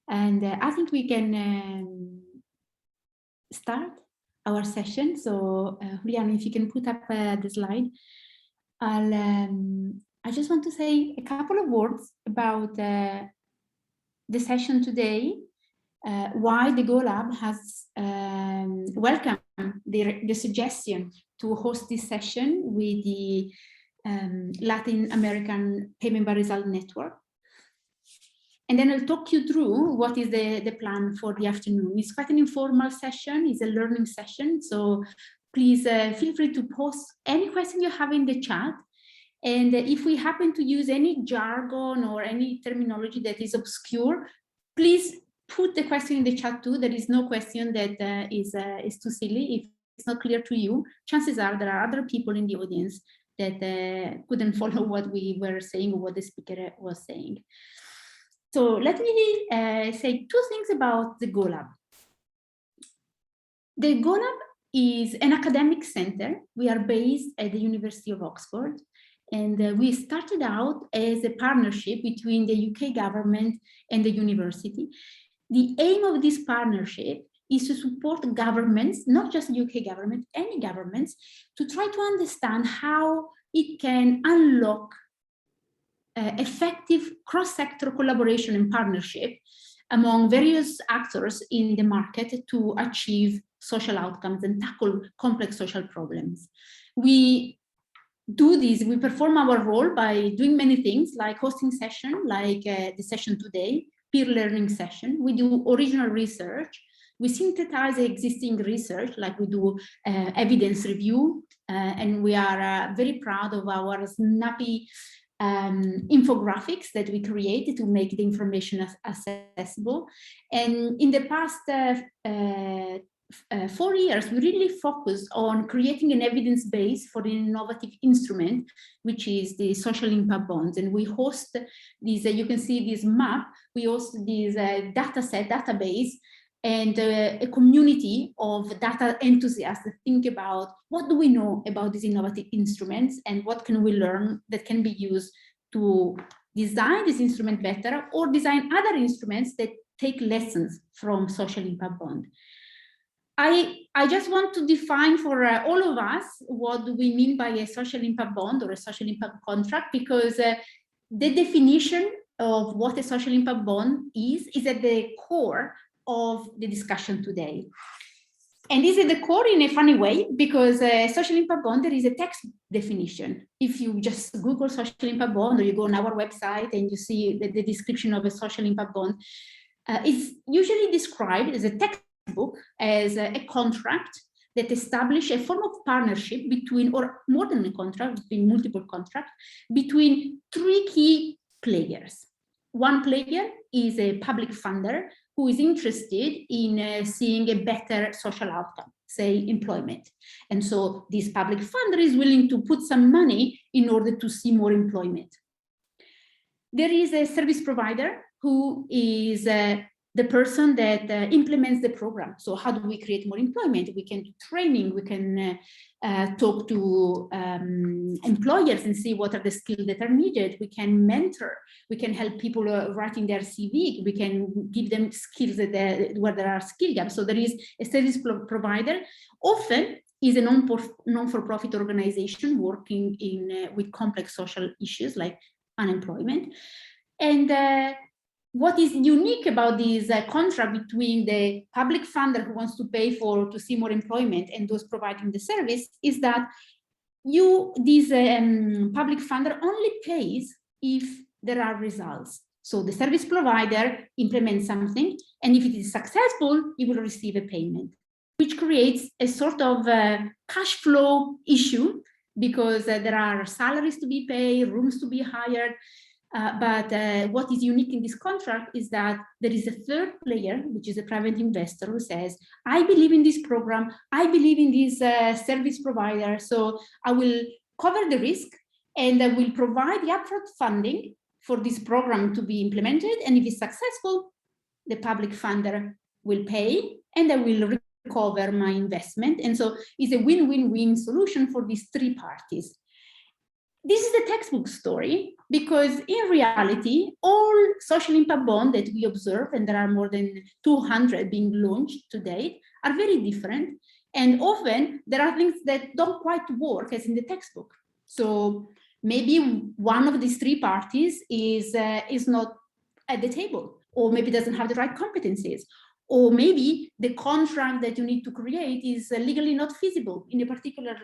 And I think we can start our session. So Juliana, if you can put up the slide. I just want to say a couple of words about the session today, why the Go Lab has welcomed the suggestion to host this session with the Latin American Payment by Result Network. And then I'll talk you through what is the plan for the afternoon. It's quite an informal session, it's a learning session. So please feel free to post any question you have in the chat. And if we happen to use any jargon or any terminology that is obscure, please put the question in the chat too. There is no question that is too silly. If it's not clear to you, chances are there are other people in the audience that couldn't follow what we were saying or what the speaker was saying. So let me say two things about the Go Lab. The Go Lab is an academic center. We are based at the University of Oxford. And we started out as a partnership between the UK government and the university. The aim of this partnership is to support governments, not just the UK government, any governments, to try to understand how it can unlock effective cross-sector collaboration and partnership among various actors in the market to achieve social outcomes and tackle complex social problems. We do this, we perform our role by doing many things like hosting sessions, like the session today, peer learning session. We do original research. We synthesize existing research, like we do evidence review, and we are very proud of our snappy infographics that we created to make the information accessible. And in the past 4 years, we really focused on creating an evidence base for an innovative instrument, which is the social impact bonds. And we host these, you can see this map, we host this database, and a community of data enthusiasts that think about what do we know about these innovative instruments and what can we learn that can be used to design this instrument better or design other instruments that take lessons from social impact bond. I just want to define for all of us what do we mean by a social impact bond or a social impact contract, because the definition of what a social impact bond is at the core of the discussion today. And this is at the core in a funny way, because social impact bond, there is a text definition. If you just Google social impact bond or you go on our website and you see the description of a social impact bond, it's usually described as a textbook, as a contract that establishes a form of partnership between, or more than a contract, between multiple contracts, between three key players. One player is a public funder who is interested in seeing a better social outcome, say employment. And so this public funder is willing to put some money in order to see more employment. There is a service provider who is the person that implements the program. So how do we create more employment? We can do training, we can talk to employers and see what are the skills that are needed. We can mentor, we can help people writing their CV, we can give them skills that where there are skill gaps. So there is a service provider, often is a non-for-profit organization working in with complex social issues like unemployment. And what is unique about this contract between the public funder who wants to pay to see more employment and those providing the service is that this public funder only pays if there are results. So the service provider implements something, and if it is successful, it will receive a payment, which creates a sort of cash flow issue, because there are salaries to be paid, rooms to be hired. But what is unique in this contract is that there is a third player, which is a private investor, who says, I believe in this program, I believe in this service provider, so I will cover the risk and I will provide the upfront funding for this program to be implemented. And if it's successful, the public funder will pay and I will recover my investment. And so it's a win-win-win solution for these three parties. this is the textbook story, because in reality, all social impact bonds that we observe, and there are more than 200 being launched to date, are very different. And often there are things that don't quite work as in the textbook. So maybe one of these three parties is not at the table, or maybe doesn't have the right competencies, or maybe the contract that you need to create is legally not feasible in a particular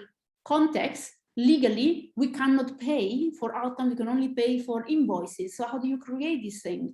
context. Legally, we cannot pay for outcome, we can only pay for invoices. So how do you create this thing?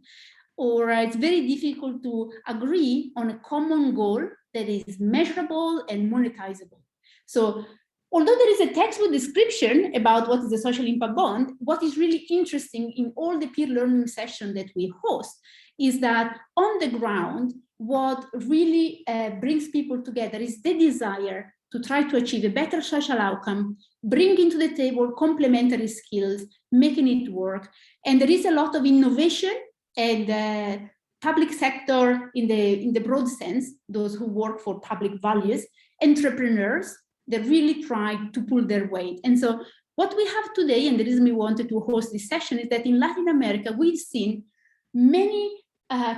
Or it's very difficult to agree on a common goal that is measurable and monetizable. So although there is a textbook description about what is a social impact bond, what is really interesting in all the peer learning sessions that we host is that on the ground, what really brings people together is the desire to try to achieve a better social outcome, bringing to the table complementary skills, making it work. And there is a lot of innovation and public sector in the broad sense, those who work for public values, entrepreneurs that really try to pull their weight. And so what we have today, and the reason we wanted to host this session, is that in Latin America, we've seen many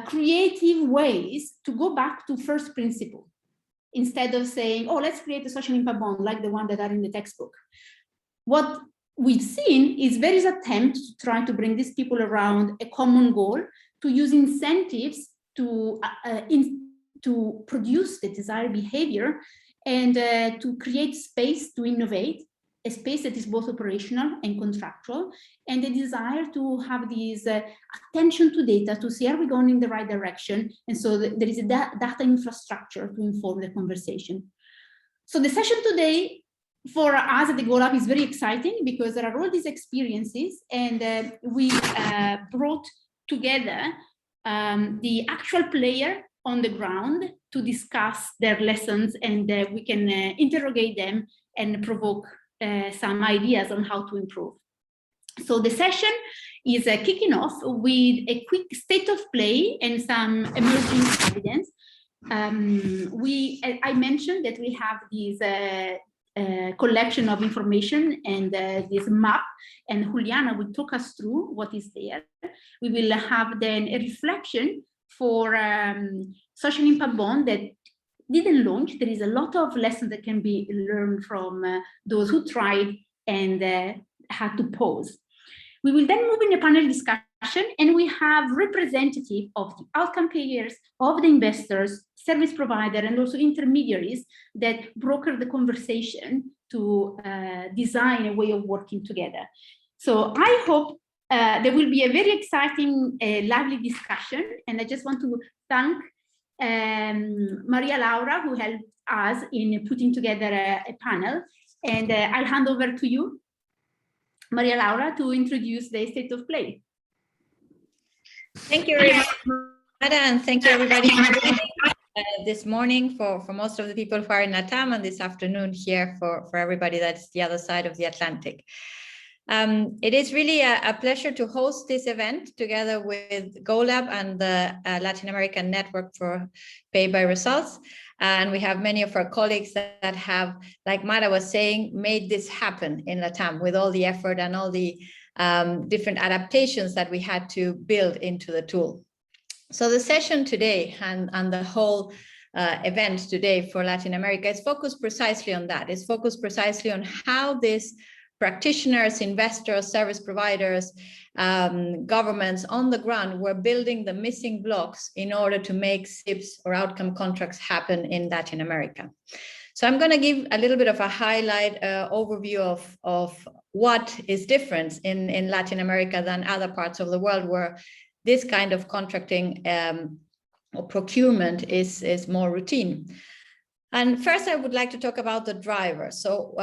creative ways to go back to first principle, instead of saying, oh, let's create a social impact bond like the one that are in the textbook. What we've seen is various attempts to try to bring these people around a common goal, to use incentives to produce the desired behavior, and to create space to innovate, a space that is both operational and contractual, and the desire to have this attention to data to see, are we going in the right direction? And so there is a data infrastructure to inform the conversation. So the session today for us at the Go Lab is very exciting, because there are all these experiences, and we brought together the actual player on the ground to discuss their lessons, and we can interrogate them and provoke some ideas on how to improve. So the session is kicking off with a quick state of play and some emerging evidence. I mentioned that we have this collection of information and this map, and Juliana will talk us through what is there. We will have then a reflection for social impact bond that didn't launch. There is a lot of lessons that can be learned from those who tried and had to pause. We will then move in a panel discussion, and we have representative of the outcome payers, of the investors, service provider, and also intermediaries that broker the conversation to design a way of working together. So I hope there will be a very exciting, lively discussion, and I just want to thank Maria Laura, who helped us in putting together a panel, and I'll hand over to you, Maria Laura, to introduce the state of play. Thank you very much, Mada, and thank you everybody for joining this morning for most of the people who are in LATAM, and this afternoon here for everybody that's the other side of the Atlantic. It is really a pleasure to host this event together with GoLab and the Latin American Network for Pay by Results. And we have many of our colleagues that have, like Mara was saying, made this happen in LATAM with all the effort and all the different adaptations that we had to build into the tool. So the session today and the whole event today for Latin America is focused precisely on that. It's focused precisely on how this practitioners, investors, service providers, governments on the ground were building the missing blocks in order to make SIPs or outcome contracts happen in Latin America. So I'm going to give a little bit of a highlight overview of what is different in Latin America than other parts of the world where this kind of contracting or procurement is more routine. And first, I would like to talk about the drivers. So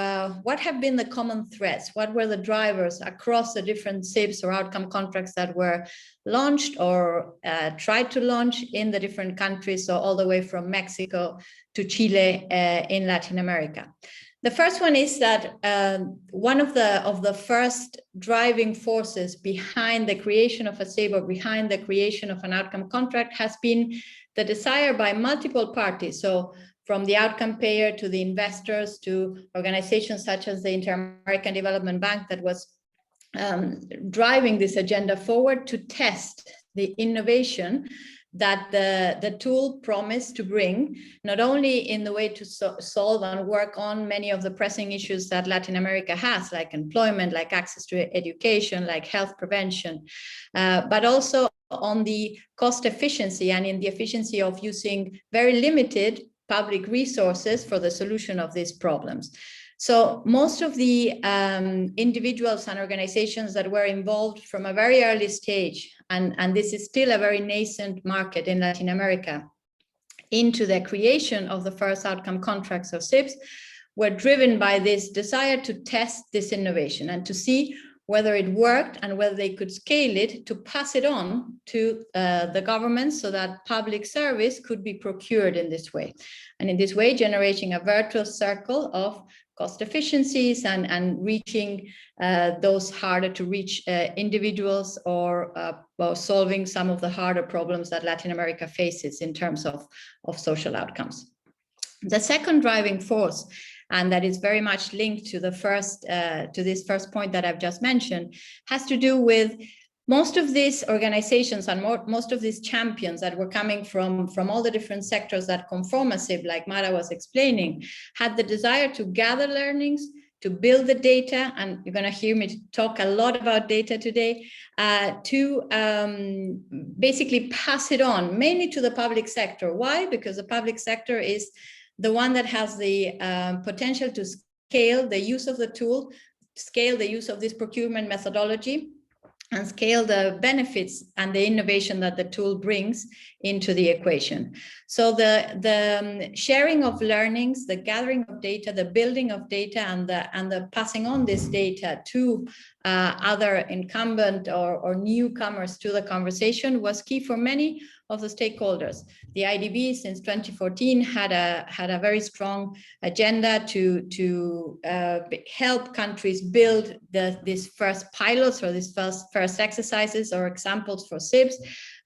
what have been the common threads? What were the drivers across the different SIPs or outcome contracts that were launched or tried to launch in the different countries, so all the way from Mexico to Chile in Latin America? The first one is that one of the first driving forces behind the creation of a SIP or behind the creation of an outcome contract has been the desire by multiple parties. So from the outcome payer to the investors to organizations such as the Inter-American Development Bank that was driving this agenda forward to test the innovation that the tool promised to bring, not only in the way to solve and work on many of the pressing issues that Latin America has, like employment, like access to education, like health prevention, but also on the cost efficiency and in the efficiency of using very limited public resources for the solution of these problems. So most of the individuals and organizations that were involved from a very early stage, and this is still a very nascent market in Latin America, into the creation of the first outcome contracts of SIPs, were driven by this desire to test this innovation and to see whether it worked and whether they could scale it to pass it on to the government so that public service could be procured in this way. And in this way, generating a virtuous circle of cost efficiencies and reaching those harder to reach individuals or solving some of the harder problems that Latin America faces in terms of social outcomes. The second driving force, and that is very much linked to the first to this first point that I've just mentioned, has to do with most of these organizations and most of these champions that were coming from all the different sectors that conform a SIP, like Mara was explaining, had the desire to gather learnings, to build the data, and you're going to hear me talk a lot about data today, to basically pass it on, mainly to the public sector. Why? Because the public sector is the one that has the potential to scale the use of the tool, scale the use of this procurement methodology, and scale the benefits and the innovation that the tool brings into the equation. So the sharing of learnings, the gathering of data, the building of data, and the passing on this data to other incumbent or newcomers to the conversation was key for many of the stakeholders. The IDB since 2014 had a very strong agenda to help countries build these first pilots or these first exercises or examples for SIPs,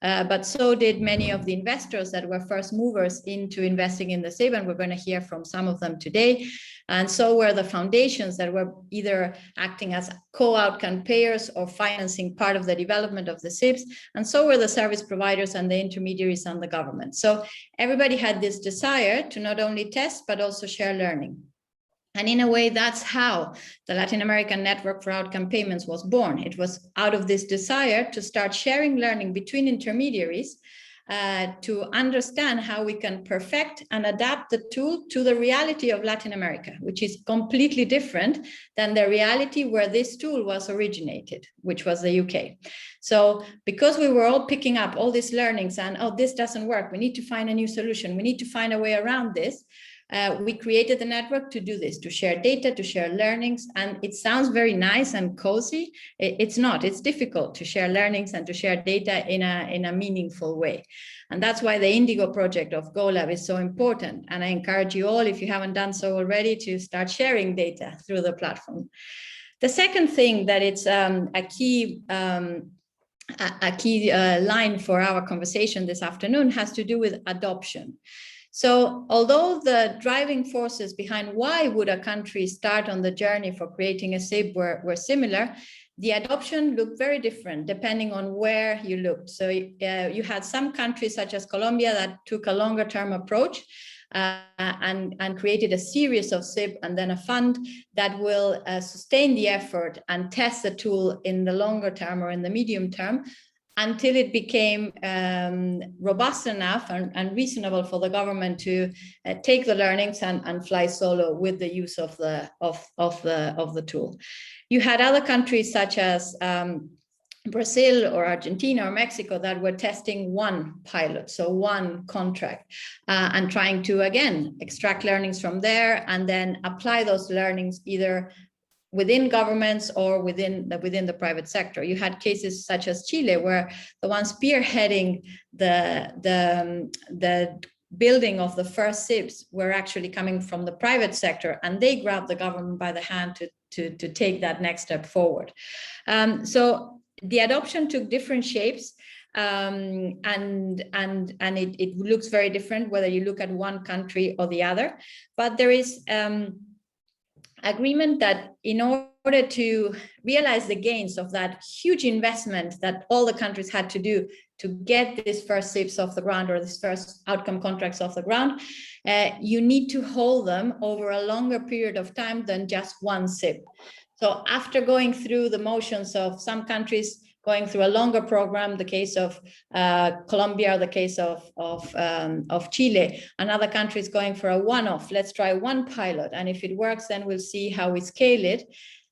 but so did many of the investors that were first movers into investing in the SIP, and we're going to hear from some of them today. And so were the foundations that were either acting as co-outcome payers or financing part of the development of the SIPs, and so were the service providers and the intermediaries and the government. So everybody had this desire to not only test, but also share learning. And in a way, that's how the Latin American Network for Outcome Payments was born. It was out of this desire to start sharing learning between intermediaries to understand how we can perfect and adapt the tool to the reality of Latin America, which is completely different than the reality where this tool was originated, which was the UK. So because we were all picking up all these learnings and, oh, this doesn't work, we need to find a new solution, we need to find a way around this, we created the network to do this, to share data, to share learnings. And it sounds very nice and cozy. It's not. It's difficult to share learnings and to share data in a meaningful way. And that's why the Indigo project of GoLab is so important. And I encourage you all, if you haven't done so already, to start sharing data through the platform. The second thing that it's a key line for our conversation this afternoon has to do with adoption. So although the driving forces behind why would a country start on the journey for creating a SIP were similar, the adoption looked very different depending on where you looked. So you had some countries such as Colombia that took a longer term approach and created a series of SIP and then a fund that will sustain the effort and test the tool in the longer term or in the medium term, until it became robust enough and reasonable for the government to take the learnings and fly solo with the use of the tool. You had other countries such as Brazil or Argentina or Mexico that were testing one pilot, so one contract, and trying to, again, extract learnings from there and then apply those learnings either within governments or within the private sector. You had cases such as Chile, where the one spearheading the building of the first SIPs were actually coming from the private sector, and they grabbed the government by the hand to take that next step forward. So the adoption took different shapes, and it looks very different whether you look at one country or the other. But there is agreement that in order to realize the gains of that huge investment that all the countries had to do to get this first SIPs off the ground, or this first outcome contracts off the ground, you need to hold them over a longer period of time than just one SIP. So after going through the motions of some countries going through a longer program, the case of Colombia, the case of Chile, and other countries going for a one-off, let's try one pilot, and if it works, then we'll see how we scale it.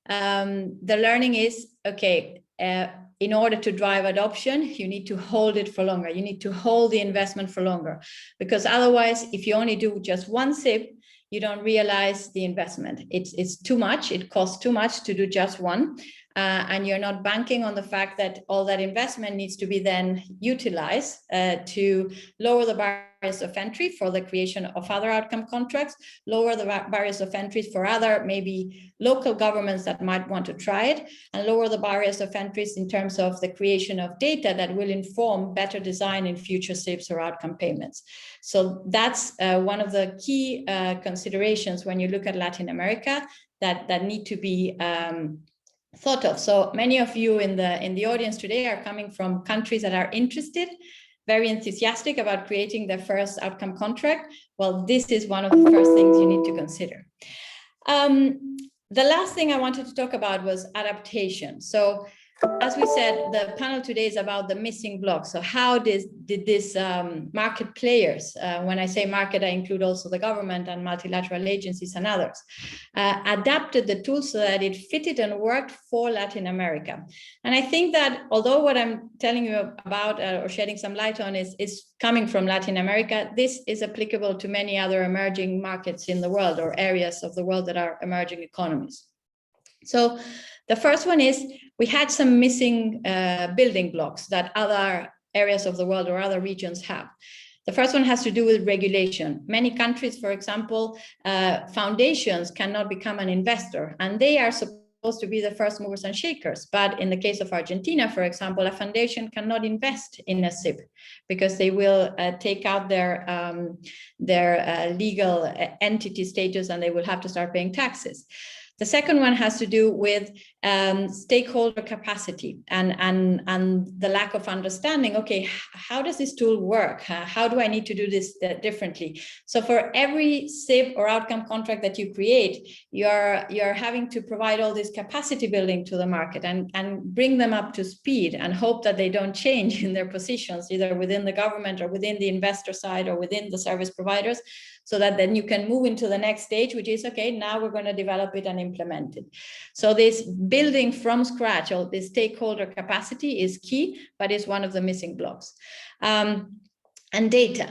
The learning is, okay, in order to drive adoption, you need to hold it for longer. You need to hold the investment for longer, because otherwise, if you only do just one SIP, you don't realize the investment. It's too much. It costs too much to do just one. And you're not banking on the fact that all that investment needs to be then utilized to lower the barriers of entry for the creation of other outcome contracts, lower the barriers of entry for other maybe local governments that might want to try it, and lower the barriers of entries in terms of the creation of data that will inform better design in future SIPs or outcome payments. So that's one of the key considerations when you look at Latin America that need to be thought of. So many of you in the audience today are coming from countries that are interested, very enthusiastic about creating their first outcome contract. Well, this is one of the first things you need to consider. The last thing I wanted to talk about was adaptation. So as we said, the panel today is about the missing blocks. So how did this market players, when I say market, I include also the government and multilateral agencies and others, adapted the tool so that it fitted and worked for Latin America. And I think that although what I'm telling you about or shedding some light on is coming from Latin America, this is applicable to many other emerging markets in the world, or areas of the world that are emerging economies. So the first one is we had some missing building blocks that other areas of the world or other regions have. The first one has to do with regulation. Many countries, for example, foundations cannot become an investor, and they are supposed to be the first movers and shakers. But in the case of Argentina, for example, a foundation cannot invest in a SIP because they will take out their legal entity status, and they will have to start paying taxes. The second one has to do with stakeholder capacity and the lack of understanding. Okay, how does this tool work? How do I need to do this differently? So for every SIP or outcome contract that you create, you're having to provide all this capacity building to the market and bring them up to speed and hope that they don't change in their positions, either within the government or within the investor side or within the service providers, so that then you can move into the next stage, which is, okay, now we're going to develop it and implement it. So this building from scratch, or this stakeholder capacity, is key, but is one of the missing blocks. And data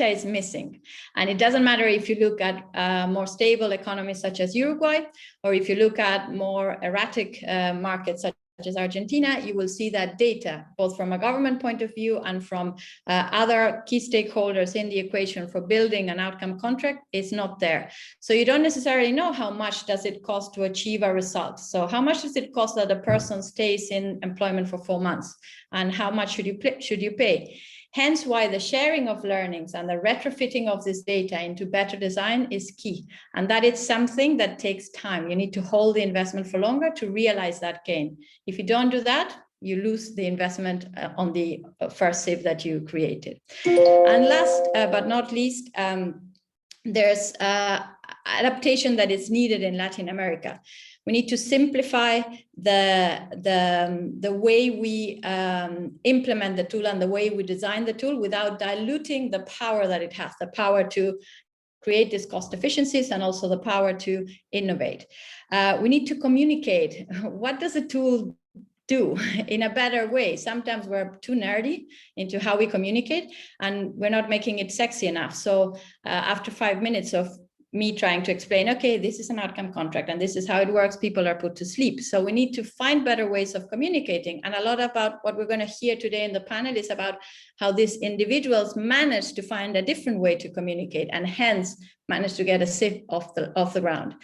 is missing. And it doesn't matter if you look at more stable economies such as Uruguay, or if you look at more erratic markets such as Argentina, you will see that data, both from a government point of view and from other key stakeholders in the equation for building an outcome contract, is not there. So you don't necessarily know how much does it cost to achieve a result. So how much does it cost that a person stays in employment for 4 months? And how much should you pay? Hence why the sharing of learnings and the retrofitting of this data into better design is key. And that is something that takes time. You need to hold the investment for longer to realize that gain. If you don't do that, you lose the investment on the first SIP that you created. And last but not least, there's adaptation that is needed in Latin America. We need to simplify the way we implement the tool and the way we design the tool without diluting the power that it has, the power to create these cost efficiencies and also the power to innovate. We need to communicate. What does a tool do in a better way? Sometimes we're too nerdy into how we communicate and we're not making it sexy enough. So after 5 minutes of me trying to explain, okay, this is an outcome contract and this is how it works, people are put to sleep. So we need to find better ways of communicating. And a lot about what we're going to hear today in the panel is about how these individuals manage to find a different way to communicate and hence manage to get a SIP off the ground.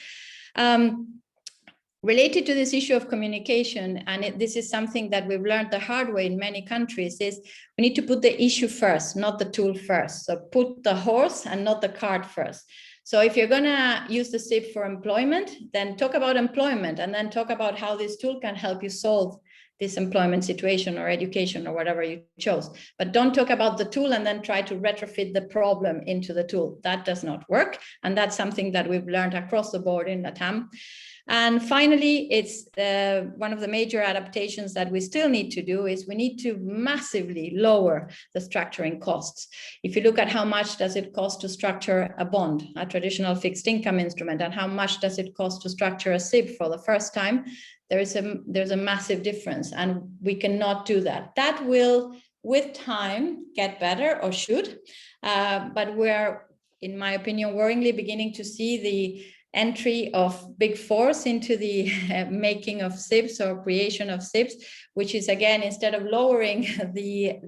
Related to this issue of communication, and this is something that we've learned the hard way in many countries, is we need to put the issue first, not the tool first. So put the horse and not the cart first. So if you're gonna use the SIP for employment, then talk about employment, and then talk about how this tool can help you solve this employment situation or education or whatever you chose. But don't talk about the tool and then try to retrofit the problem into the tool. That does not work. And that's something that we've learned across the board in LATAM. And finally, it's one of the major adaptations that we still need to do is we need to massively lower the structuring costs. If you look at how much does it cost to structure a bond, a traditional fixed income instrument, and how much does it cost to structure a SIP for the first time, there's a massive difference, and we cannot do that. That will, with time, get better, or should, but we're, in my opinion, worryingly beginning to see the entry of big fours into the making of SIPs or creation of SIPs, which is again, instead of lowering the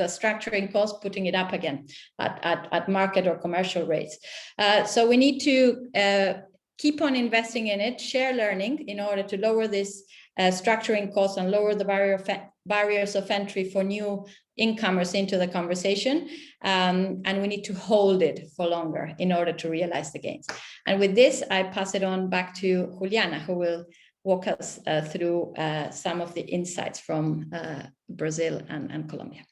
structuring cost, putting it up again at market or commercial rates. So we need to keep on investing in it, share learning in order to lower this structuring costs and lower the barriers of entry for new incomers into the conversation. And we need to hold it for longer in order to realize the gains. And with this, I pass it on back to Juliana, who will walk us through some of the insights from Brazil and Colombia.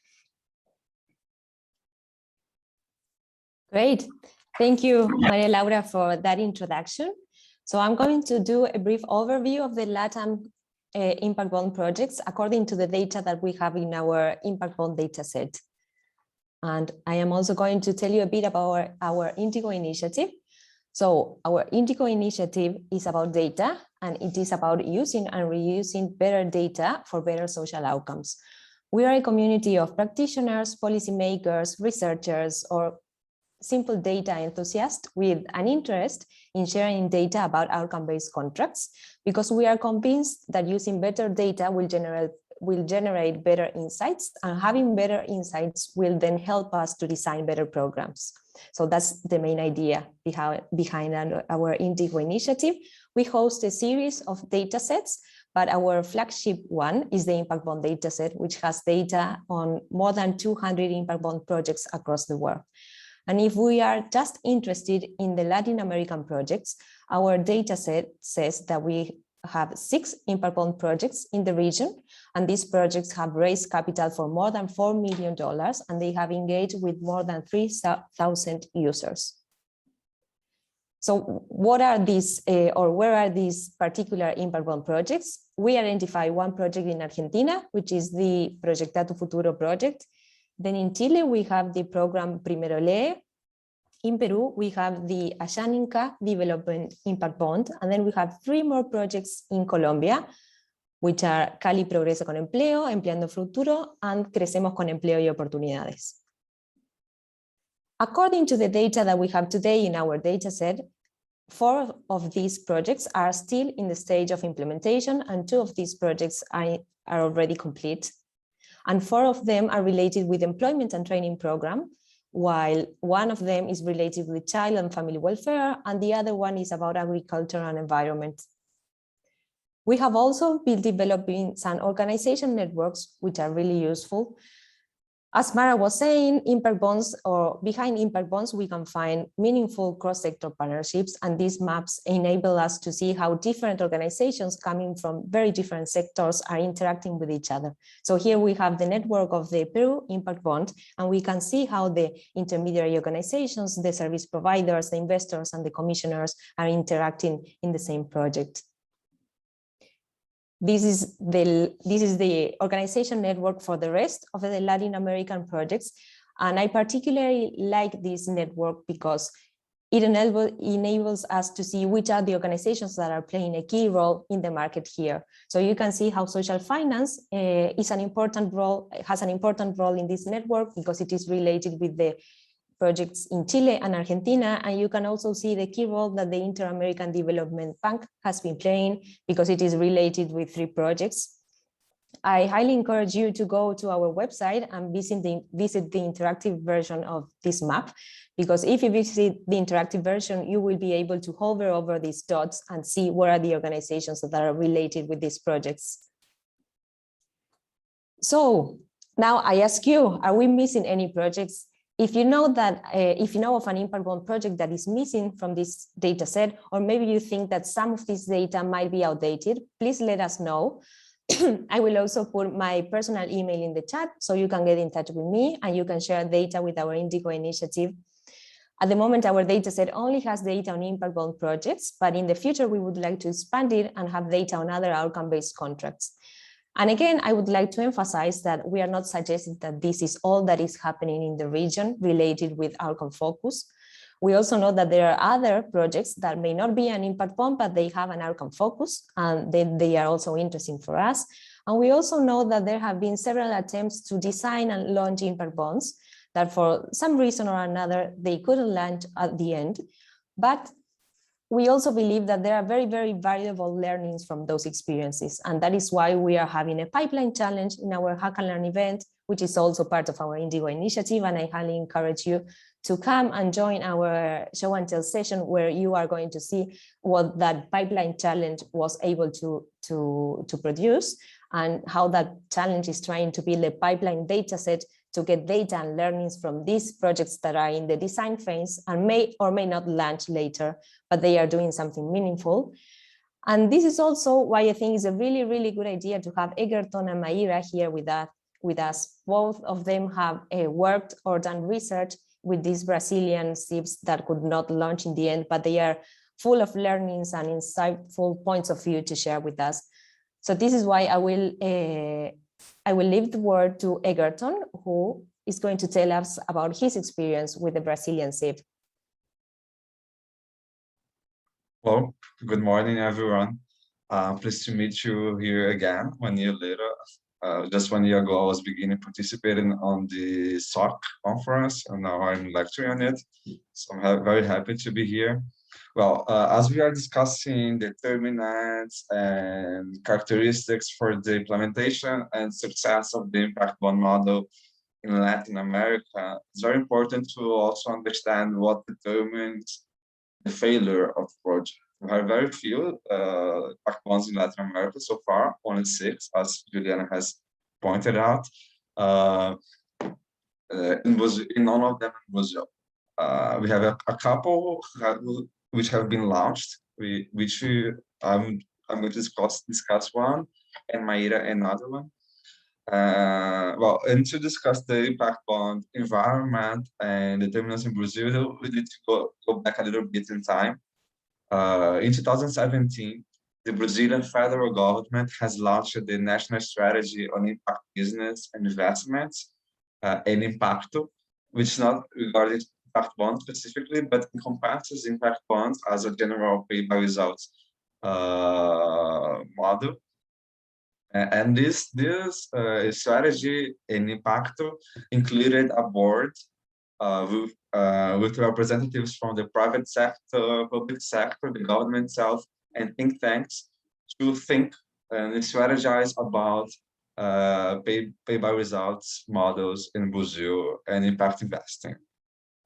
Great. Thank you, Maria Laura, for that introduction. So I'm going to do a brief overview of the LATAM impact bond projects according to the data that we have in our impact bond data set. And I am also going to tell you a bit about our Indigo initiative. So our Indigo initiative is about data, and it is about using and reusing better data for better social outcomes. We are a community of practitioners, policymakers, researchers, or simple data enthusiasts with an interest in sharing data about outcome-based contracts, because we are convinced that using better data will generate better insights, and having better insights will then help us to design better programs. So that's the main idea behind our Indigo initiative. We host a series of data sets, but our flagship one is the impact bond data set, which has data on more than 200 impact bond projects across the world. And if we are just interested in the Latin American projects, our data set says that we have 6 impact bond projects in the region, and these projects have raised capital for more than $4 million, and they have engaged with more than 3,000 users. So what are these, or where are these particular impact bond projects? We identify one project in Argentina, which is the Proyecta Tu Futuro project. Then in Chile, we have the program Primero Lee. In Peru, we have the Ashaninka Development Impact Bond. And then we have 3 more projects in Colombia, which are Cali Progreso con Empleo, Empleando Futuro, and Crecemos con Empleo y Oportunidades. According to the data that we have today in our data set, 4 of these projects are still in the stage of implementation, and 2 of these projects are already complete. And 4 of them are related with employment and training program, while 1 of them is related with child and family welfare, and the other one is about agriculture and environment. We have also been developing some organization networks, which are really useful. As Mara was saying, impact bonds, or behind impact bonds, we can find meaningful cross-sector partnerships, and these maps enable us to see how different organizations coming from very different sectors are interacting with each other. So here we have the network of the Peru Impact Bond, and we can see how the intermediary organizations, the service providers, the investors, and the commissioners are interacting in the same project. This is the organization network for the rest of the Latin American projects. And I particularly like this network because it enables us to see which are the organizations that are playing a key role in the market here. So you can see how social finance has an important role in this network because it is related with the projects in Chile and Argentina, and you can also see the key role that the Inter-American Development Bank has been playing because it is related with 3 projects. I highly encourage you to go to our website and visit the interactive version of this map, because if you visit the interactive version, you will be able to hover over these dots and see where are the organizations that are related with these projects. So now I ask you, are we missing any projects If you know that, if you know of an impact bond project that is missing from this data set, or maybe you think that some of this data might be outdated, please let us know. I will also put my personal email in the chat so you can get in touch with me and you can share data with our Indigo initiative. At the moment, our data set only has data on impact bond projects, but in the future, we would like to expand it and have data on other outcome-based contracts. And again, I would like to emphasize that we are not suggesting that this is all that is happening in the region related with outcome focus. We also know that there are other projects that may not be an impact bond, but they have an outcome focus, and they are also interesting for us. And we also know that there have been several attempts to design and launch impact bonds that for some reason or another, they couldn't land at the end. But we also believe that there are very, very valuable learnings from those experiences. And that is why we are having a pipeline challenge in our Hack and Learn event, which is also part of our Indigo initiative. And I highly encourage you to come and join our show and tell session, where you are going to see what that pipeline challenge was able to produce, and how that challenge is trying to build a pipeline data set to get data and learnings from these projects that are in the design phase and may or may not launch later, but they are doing something meaningful. And this is also why I think it's a really, really good idea to have Egerton and Mayra here with us. Both of them have worked or done research with these Brazilian SIBs that could not launch in the end, but they are full of learnings and insightful points of view to share with us. So this is why I will leave the word to Egerton, who is going to tell us about his experience with the Brazilian SIB. Well, good morning, everyone. Pleased to meet you here again 1 year later. Just 1 year ago, I was beginning participating on the SOC conference, and now I'm lecturing on it. So I'm very happy to be here. Well, as we are discussing determinants and characteristics for the implementation and success of the impact bond model in Latin America, it's very important to also understand what determines the failure of the project. We have very few impact bonds in Latin America so far, only 6, as Juliana has pointed out. In none of them in Brazil. We have a couple which have been launched, I'm going to discuss one, and Mayra another one. Well, and to discuss the impact bond environment and determinants in Brazil, we need to go back a little bit in time. In 2017, the Brazilian federal government has launched the National Strategy on Impact Business and Investments, and Impacto, which is not regarding impact bonds specifically, but encompasses impact bonds as a general pay-by-results model. And this strategy in Impacto included a board with representatives from the private sector, public sector, the government itself, and think tanks to think and strategize about pay-by-results models in Brazil and impact investing.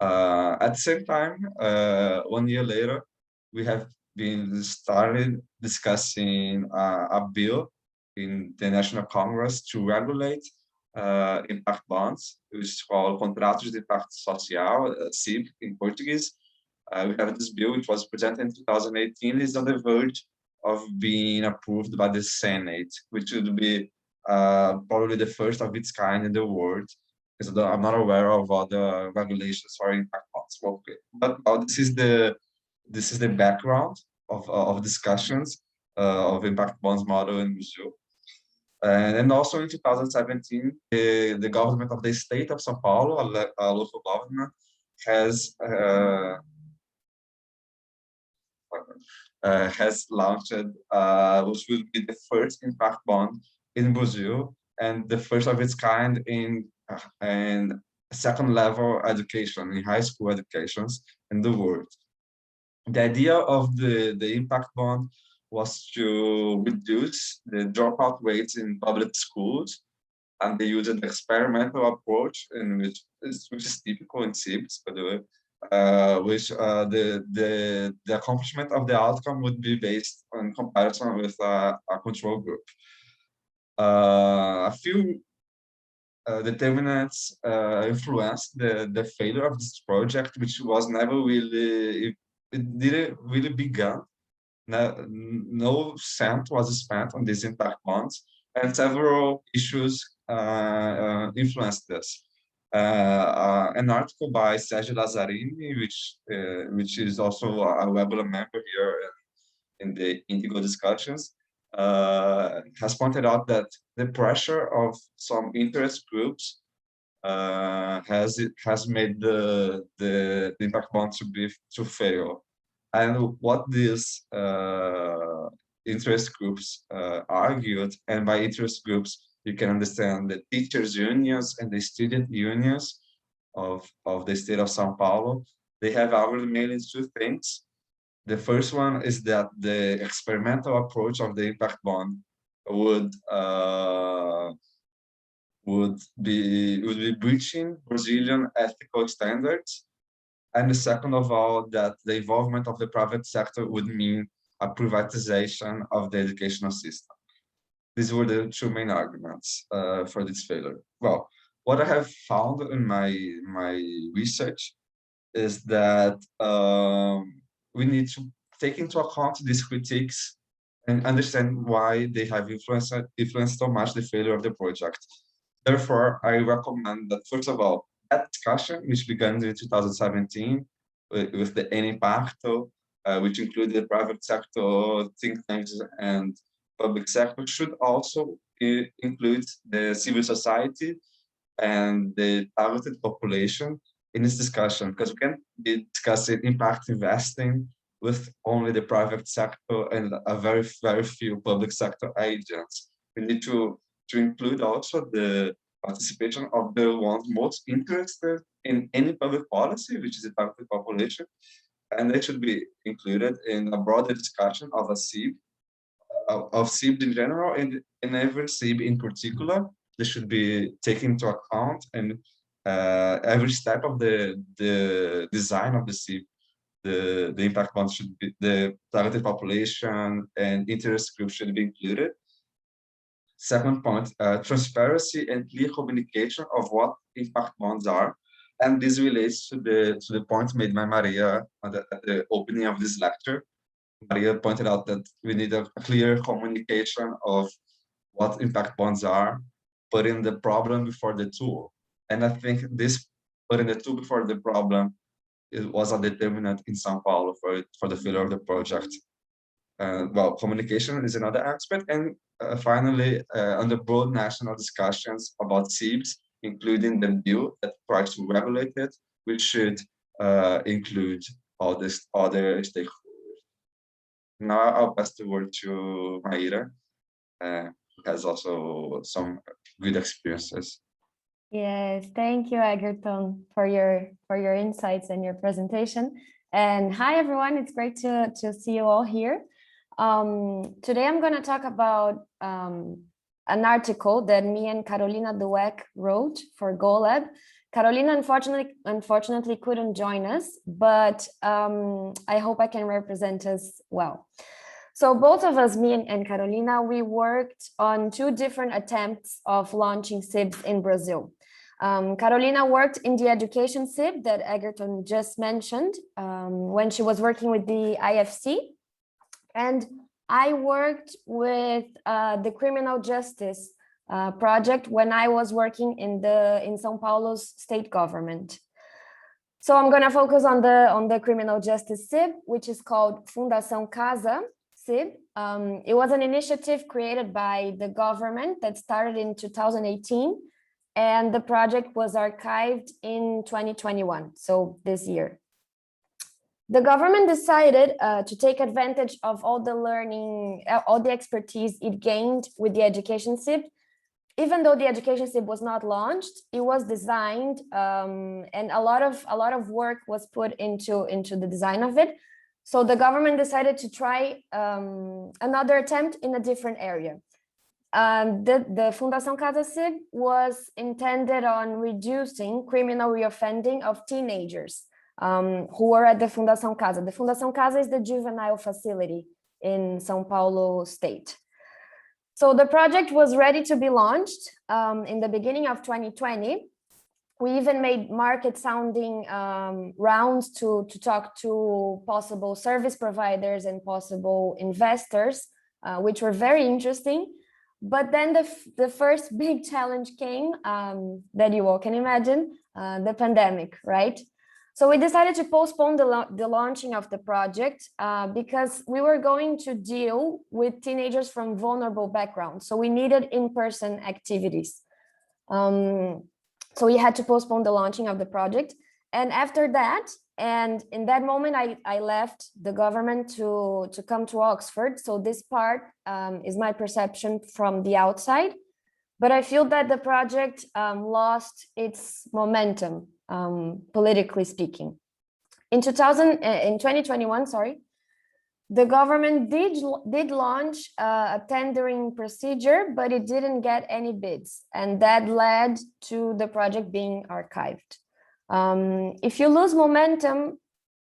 At the same time, 1 year later, we have been started discussing a bill in the National Congress to regulate impact bonds, which is called Contratos de Impacto Social, SIB in Portuguese. We have this bill, which was presented in 2018, is on the verge of being approved by the Senate, which would be probably the first of its kind in the world, because I'm not aware of other regulations for impact bonds. Okay. But this is the background of discussions of impact bonds model in Brazil. And also in 2017, the government of the state of São Paulo, a local government, has launched, which will be the first impact bond in Brazil and the first of its kind in second level education, in high school educations in the world. The idea of the impact bond was to reduce the dropout rates in public schools, and they used an experimental approach, which is typical in SIBs, by the way, which the accomplishment of the outcome would be based on comparison with a control group. A few determinants influenced the failure of this project, which was never really, it didn't really begun. No cent was spent on these impact bonds, and several issues influenced this. An article by Sergio Lazzarini, which is also a regular member here in the Indigo discussions, has pointed out that the pressure of some interest groups has made the impact bond to fail. And what these interest groups argued, and by interest groups, you can understand the teachers' unions and the student unions of the state of São Paulo. They have argued mainly two things. The first one is that the experimental approach of the impact bond would be breaching Brazilian ethical standards. And the second of all, that the involvement of the private sector would mean a privatization of the educational system. These were the two main arguments for this failure. Well, what I have found in my research is that we need to take into account these critiques and understand why they have influenced so much the failure of the project. Therefore, I recommend that, first of all, that discussion, which began in 2017 with the Impacto, which included the private sector, think tanks, and public sector, should also include the civil society and the targeted population in this discussion, because we can't be discussing impact investing with only the private sector and a very, very few public sector agents. We need to include also the participation of the ones most interested in any public policy, which is the targeted population, and they should be included in a broader discussion of a SIB, of SIB in general, and in every SIB in particular. They should be taken into account, and every step of the design of the SIB, the impact bond should be, the targeted population and interest groups should be included. Second point, transparency and clear communication of what impact bonds are. And this relates to the point made by Maria at the opening of this lecture. Maria pointed out that we need a clear communication of what impact bonds are, putting the problem before the tool. And I think this putting the tool before the problem, it was a determinant in São Paulo for the failure of the project. Well, communication is another aspect. And finally, under broad national discussions about SIBs, including the bill that tries to regulate it, which should include all these other stakeholders. Now I'll pass the word to Maíra, who has also some good experiences. Yes, thank you, Egerton, for your insights and your presentation. And hi, everyone. It's great to see you all here. Today, I'm going to talk about an article that me and Carolina Dueck wrote for GoLab. Carolina, unfortunately, couldn't join us, but I hope I can represent us well. So both of us, me and Carolina, we worked on two different attempts of launching SIBs in Brazil. Carolina worked in the education SIB that Egerton just mentioned when she was working with the IFC. And I worked with the criminal justice project when I was working in São Paulo's state government. So I'm going to focus on the criminal justice SIB, which is called Fundação Casa SIB. It was an initiative created by the government that started in 2018, and the project was archived in 2021, so this year. The government decided to take advantage of all the learning, all the expertise it gained with the education SIB. Even though the education SIB was not launched, it was designed, and a lot of work was put into the design of it. So the government decided to try another attempt in a different area. The Fundação Casa SIB was intended on reducing criminal reoffending of teenagers who were at the Fundação Casa. The Fundação Casa is the juvenile facility in São Paulo state. So the project was ready to be launched in the beginning of 2020. We even made market sounding rounds to talk to possible service providers and possible investors, which were very interesting. But then the first big challenge came that you all can imagine, the pandemic, right? So we decided to postpone the launching of the project because we were going to deal with teenagers from vulnerable backgrounds. So we needed in-person activities. So we had to postpone the launching of the project. And after that, and in that moment, I left the government to come to Oxford. So this part is my perception from the outside. But I feel that the project lost its momentum, politically speaking. In 2021, sorry, the government did launch a tendering procedure, but it didn't get any bids, and that led to the project being archived. If you lose momentum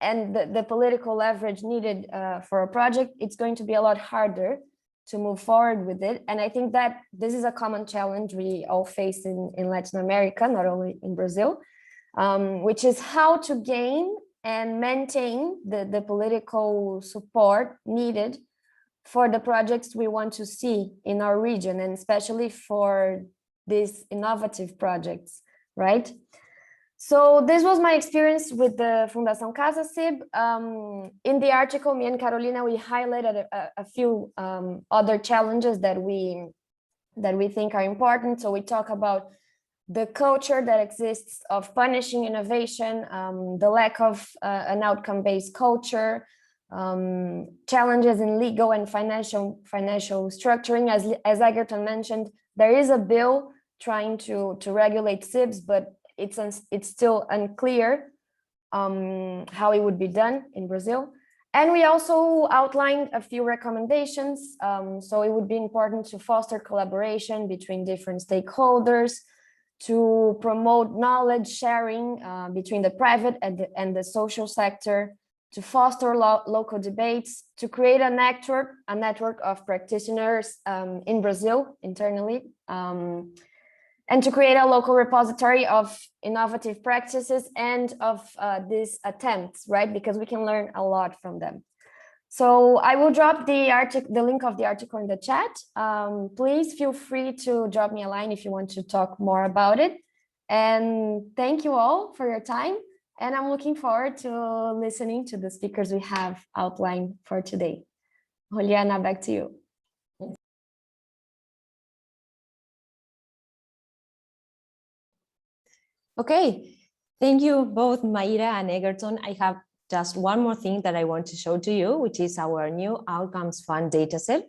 and the political leverage needed for a project, it's going to be a lot harder to move forward with it. And I think that this is a common challenge we all face in Latin America, not only in Brazil, which is how to gain and maintain the political support needed for the projects we want to see in our region, and especially for these innovative projects, right? So this was my experience with the Fundação Casa CIB. In the article, me and Carolina, we highlighted a few other challenges that we think are important. So we talk about the culture that exists of punishing innovation, the lack of an outcome-based culture, challenges in legal and financial structuring. As Egerton mentioned, there is a bill trying to regulate CIBs, but it's still unclear how it would be done in Brazil. And we also outlined a few recommendations. So it would be important to foster collaboration between different stakeholders, to promote knowledge sharing between the private and the social sector, to foster local debates, to create a network of practitioners in Brazil internally, and to create a local repository of innovative practices and of these attempts, right? Because we can learn a lot from them. So I will drop the link of the article in the chat. Please feel free to drop me a line if you want to talk more about it. And thank you all for your time. And I'm looking forward to listening to the speakers we have outlined for today. Juliana, back to you. Okay, thank you both, Mayra and Egerton. I have just one more thing that I want to show to you, which is our new Outcomes Fund dataset.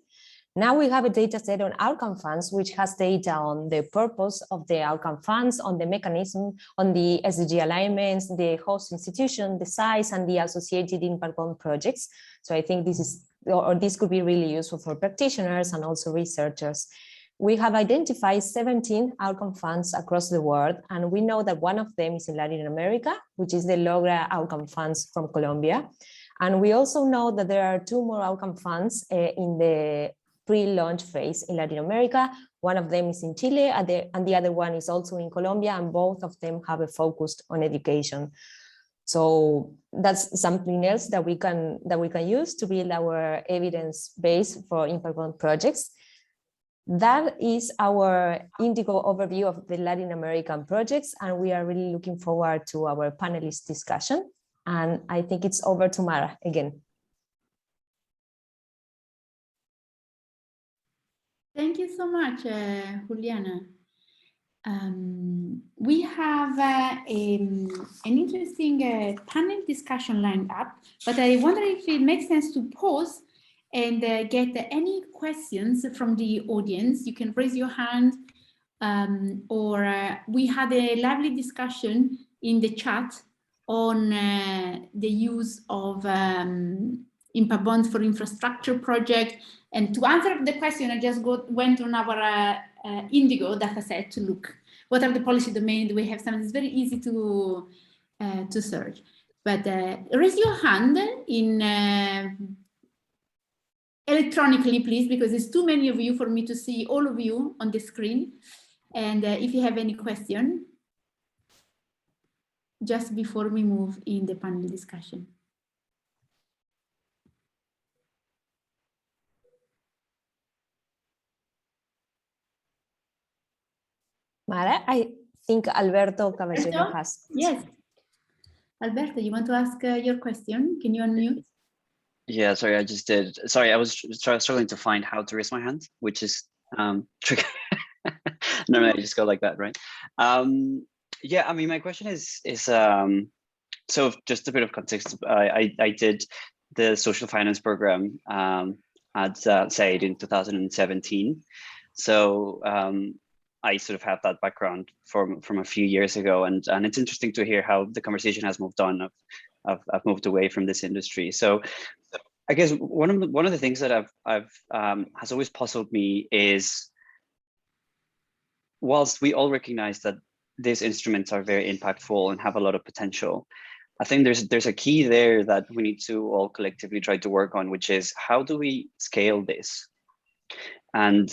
Now we have a dataset on outcome funds, which has data on the purpose of the outcome funds, on the mechanism, on the SDG alignments, the host institution, the size, and the associated impact bond projects. So I think this could be really useful for practitioners and also researchers. We have identified 17 outcome funds across the world, and we know that one of them is in Latin America, which is the Logra Outcome Funds from Colombia. And we also know that there are 2 more outcome funds in the pre-launch phase in Latin America. One of them is in Chile, and the other one is also in Colombia, and both of them have a focus on education. So that's something else that we can use to build our evidence base for impact bond projects. That is our Indigo overview of the Latin American projects, and we are really looking forward to our panelist discussion. And I think it's over to Mara again. Thank you so much, Juliana. We have an interesting panel discussion lined up, but I wonder if it makes sense to pause and get any questions from the audience. You can raise your hand, or we had a lively discussion in the chat on the use of impact bonds for infrastructure project. And to answer the question, I just went on our Indigo dataset to look what are the policy domains. We have some. It's very easy to search. But raise your hand in electronically, please, because there's too many of you for me to see all of you on the screen. And if you have any question, just before we move in the panel discussion. Mara, I think Alberto Caballero Alberto? has. Yes. Alberto, you want to ask your question? Can you unmute? Yeah, sorry, I just did. Sorry, I was struggling to find how to raise my hand, which is tricky. Normally I just go like that, right? Yeah, I mean, my question is so just a bit of context. I did the social finance program at SAID in 2017. So I sort of have that background from a few years ago, and it's interesting to hear how the conversation has moved on. I've moved away from this industry. So I guess one of the things that has always puzzled me is, whilst we all recognize that these instruments are very impactful and have a lot of potential, I think there's a key there that we need to all collectively try to work on, which is how do we scale this? And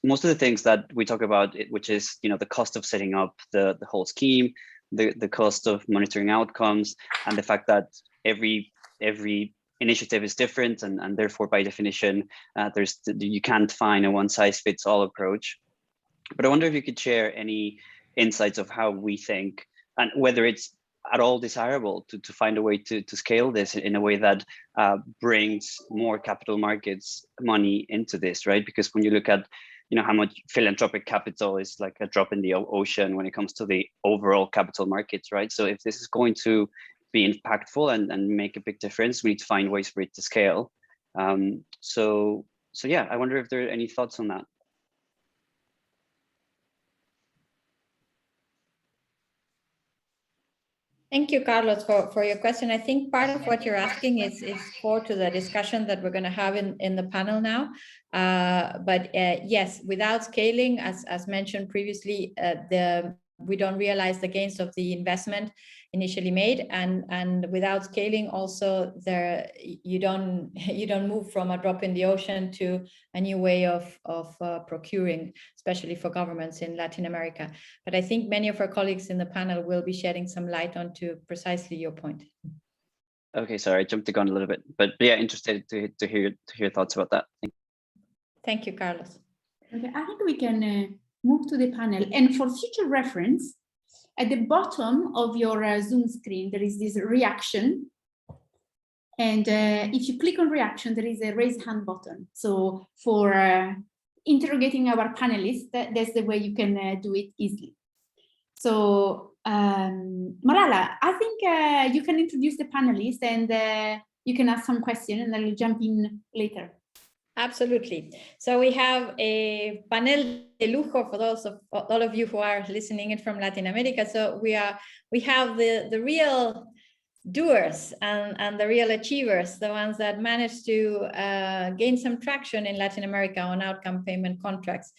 most of the things that we talk about, which is the cost of setting up the whole scheme, the cost of monitoring outcomes, and the fact that every initiative is different, and therefore by definition you can't find a one-size-fits-all approach. But I wonder if you could share any insights of how we think, and whether it's at all desirable to find a way to scale this in a way that brings more capital markets money into this, right? Because when you look at how much philanthropic capital is like a drop in the ocean when it comes to the overall capital markets, right? So if this is going to be impactful and make a big difference, we need to find ways for it to scale. So yeah, I wonder if there are any thoughts on that. Thank you, Carlos, for your question. I think part of what you're asking is core to the discussion that we're going to have in the panel now. But yes, without scaling, as mentioned previously, we don't realize the gains of the investment initially made, and without scaling also you don't move from a drop in the ocean to a new way of procuring, especially for governments in Latin America. But I think many of our colleagues in the panel will be shedding some light onto precisely your point. Okay, sorry, I jumped the gun a little bit, but yeah, interested to hear your thoughts about that. Thank you, Carlos. Okay, I think we can move to the panel, and for future reference, at the bottom of your Zoom screen, there is this reaction. And if you click on reaction, there is a raise hand button. So for interrogating our panelists, that's the way you can do it easily. So Marala, I think you can introduce the panelists, and you can ask some questions, and I'll jump in later. Absolutely. So we have a panel de lujo for those of all of you who are listening in from Latin America. So we have the real doers and the real achievers, the ones that managed to gain some traction in Latin America on outcome payment contracts.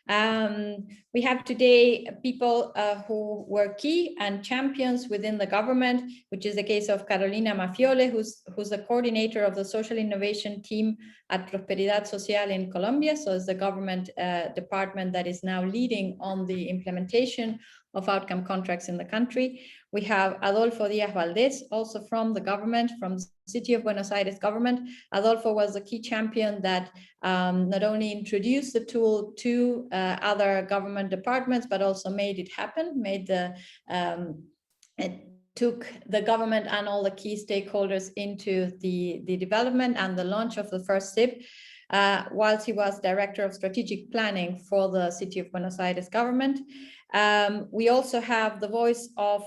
We have today people who were key and champions within the government, which is the case of Carolina Mafiole, who's the coordinator of the social innovation team at Prosperidad Social in Colombia. So it's the government department that is now leading on the implementation of outcome contracts in the country. We have Adolfo Díaz Valdés, also from the government, from the City of Buenos Aires government. Adolfo was a key champion that not only introduced the tool to other government departments, but also made it happen, took the government and all the key stakeholders into the development and the launch of the first SIP, whilst he was Director of Strategic Planning for the City of Buenos Aires government. We also have the voice of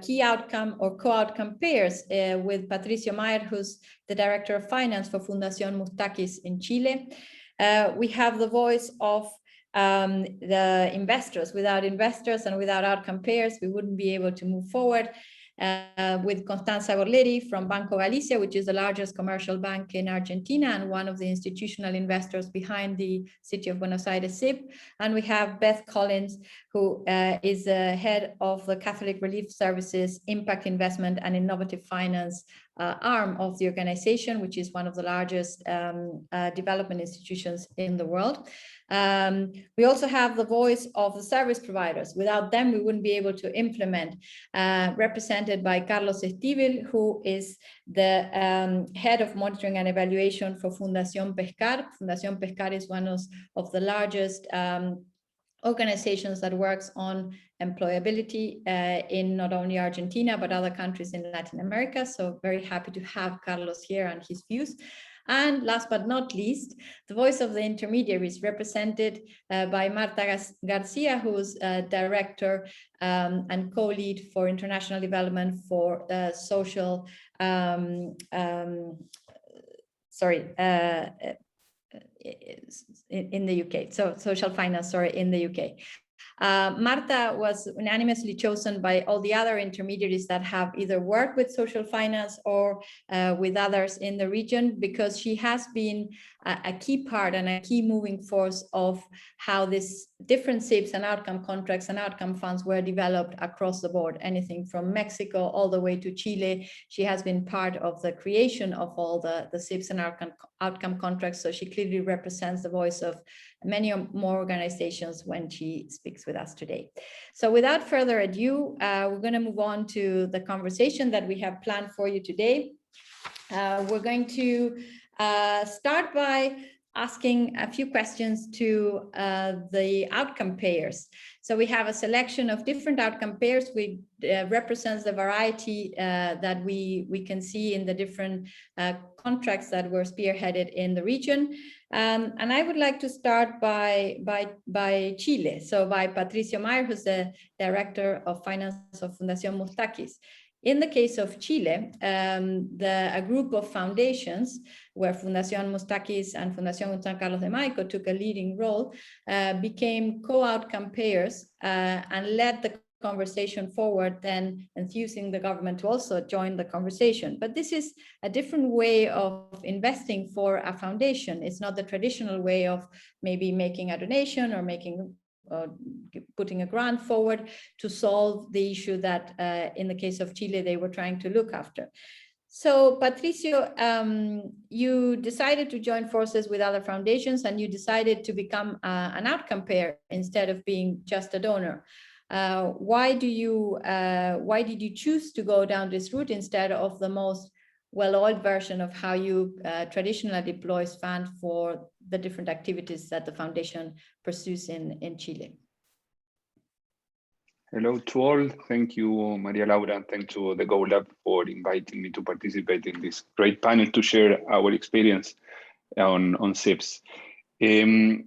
key outcome or co-outcome pairs with Patricio Mayer, who's the Director of Finance for Fundación Mustakis in Chile. We have the voice of the investors. Without investors and without outcome pairs, we wouldn't be able to move forward. With Constanza Gorleri from Banco Galicia, which is the largest commercial bank in Argentina and one of the institutional investors behind the City of Buenos Aires SIP. And we have Beth Collins, who is the head of the Catholic Relief Services Impact Investment and Innovative Finance arm of the organization, which is one of the largest development institutions in the world. We also have the voice of the service providers. Without them, we wouldn't be able to implement, represented by Carlos Estíbal, who is the head of monitoring and evaluation for Fundación Pescar. Fundación Pescar is one of the largest organizations that works on employability in not only Argentina, but other countries in Latin America. So very happy to have Carlos here and his views. And last but not least, the voice of the intermediaries, represented by Marta Garcia, who's director and co-lead for international development for social, in the UK, so social finance, in the UK. Marta was unanimously chosen by all the other intermediaries that have either worked with social finance or with others in the region, because she has been a key part and a key moving force of how these different SIPs and outcome contracts and outcome funds were developed across the board, anything from Mexico all the way to Chile. She has been part of the creation of all the SIPs and outcome contracts, so she clearly represents the voice of many more organizations when she speaks with us today. So without further ado, we're going to move on to the conversation that we have planned for you today. We're going to start by asking a few questions to the outcome payers. So we have a selection of different outcome payers, which represents the variety that we can see in the different contracts that were spearheaded in the region. And I would like to start by Chile. So by Patricio Mayer, who's the Director of Finance of Fundación Mustakis. In the case of Chile, a group of foundations where Fundación Mustakis and Fundación San Carlos de Maico took a leading role, became co-outcome payers and led the conversation forward, then enthusing the government to also join the conversation. But this is a different way of investing for a foundation. It's not the traditional way of maybe making a donation or putting a grant forward to solve the issue that in the case of Chile, they were trying to look after. So Patricio, you decided to join forces with other foundations, and you decided to become an outcome payer instead of being just a donor. Why did you choose to go down this route instead of the most well-oiled version of how you traditionally deploys funds for the different activities that the foundation pursues in Chile? Hello to all. Thank you, Maria Laura, and thank you to the Go Lab for inviting me to participate in this great panel to share our experience on SIPs. We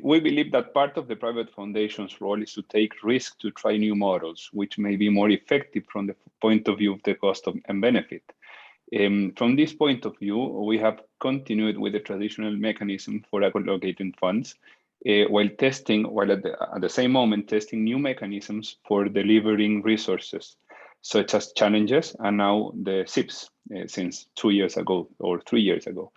believe that part of the private foundation's role is to take risks to try new models, which may be more effective from the point of view of the cost and benefit. From this point of view, we have continued with the traditional mechanism for allocating funds, while at the same moment testing new mechanisms for delivering resources, such as challenges and now the SIPs since 2 years ago or 3 years ago.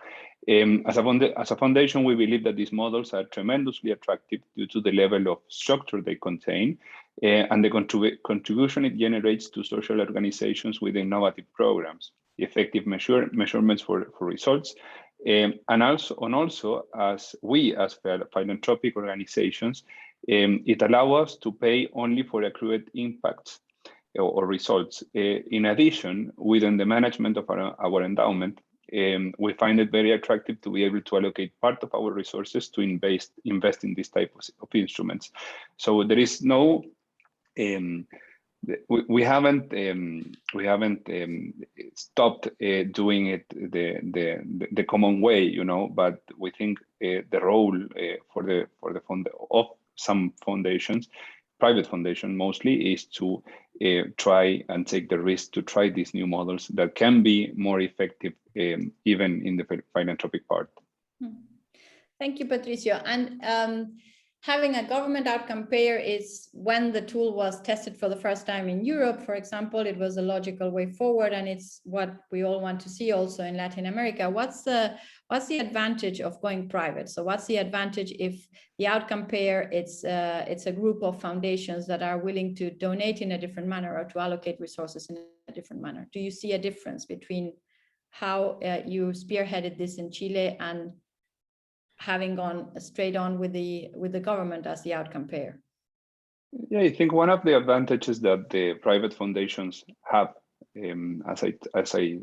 As a foundation, we believe that these models are tremendously attractive due to the level of structure they contain and the contribution it generates to social organizations with innovative programs, effective measurements for results, and also as philanthropic organizations, it allows us to pay only for accrued impacts or results. In addition, within the management of our endowment, we find it very attractive to be able to allocate part of our resources to invest in this type of instruments. So there is no we haven't stopped doing it the common way, you know. But we think the role for the fund of some foundations, private foundation mostly, is to try and take the risk to try these new models that can be more effective, even in the philanthropic part. Thank you, Patricio. And having a government outcome payer is, when the tool was tested for the first time in Europe, for example, it was a logical way forward, and it's what we all want to see also in Latin America. What's the advantage of going private? So what's the advantage if the outcome payer, it's a group of foundations that are willing to donate in a different manner or to allocate resources in a different manner? Do you see a difference between how you spearheaded this in Chile and having gone straight on with the government as the outcome payer? Yeah, I think one of the advantages that the private foundations have, as I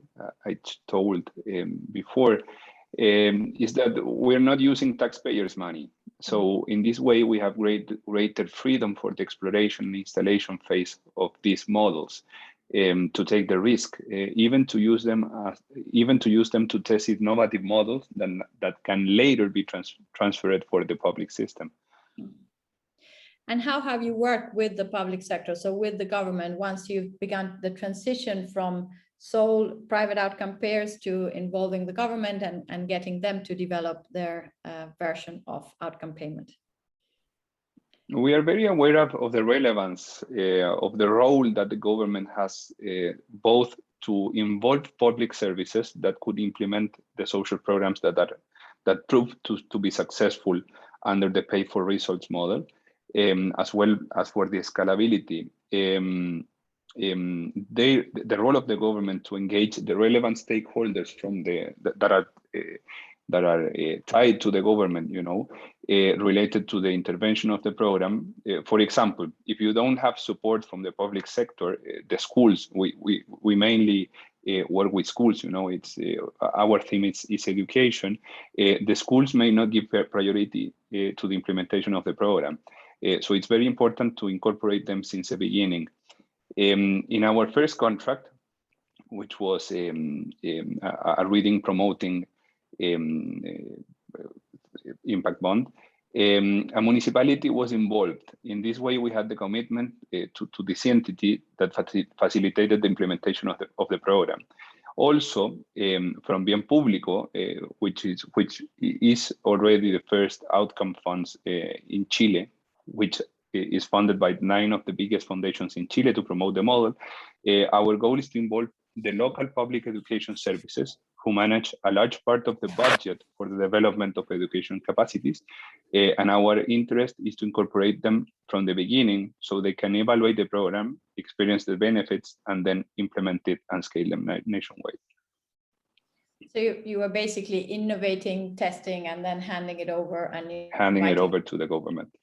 told before, is that we're not using taxpayers' money. So in this way, we have greater freedom for the exploration and installation phase of these models, to take the risk, even to use them to test innovative models that can later be transferred for the public system. And how have you worked with the public sector, so with the government, once you've begun the transition from sole private outcome payers to involving the government and getting them to develop their version of outcome payment? We are very aware of the relevance of the role that the government has, both to involve public services that could implement the social programs that prove to be successful under the pay for results model, as well as for the scalability. The role of the government to engage the relevant stakeholders from that are tied to the government, related to the intervention of the program. For example, if you don't have support from the public sector, the schools, we mainly work with schools. It's our theme is education. The schools may not give priority to the implementation of the program, so it's very important to incorporate them since the beginning. In our first contract, which was a reading promoting impact bond, a municipality was involved. In this way, we had the commitment to this entity that facilitated the implementation of the program. Also, from Bien Público, which is already the first outcome funds in Chile, which is funded by 9 of the biggest foundations in Chile to promote the model. Our goal is to involve the local public education services, who manage a large part of the budget for the development of education capacities. And our interest is to incorporate them from the beginning so they can evaluate the program, experience the benefits, and then implement it and scale them nationwide. So you are basically innovating, testing, and then handing it over to the government.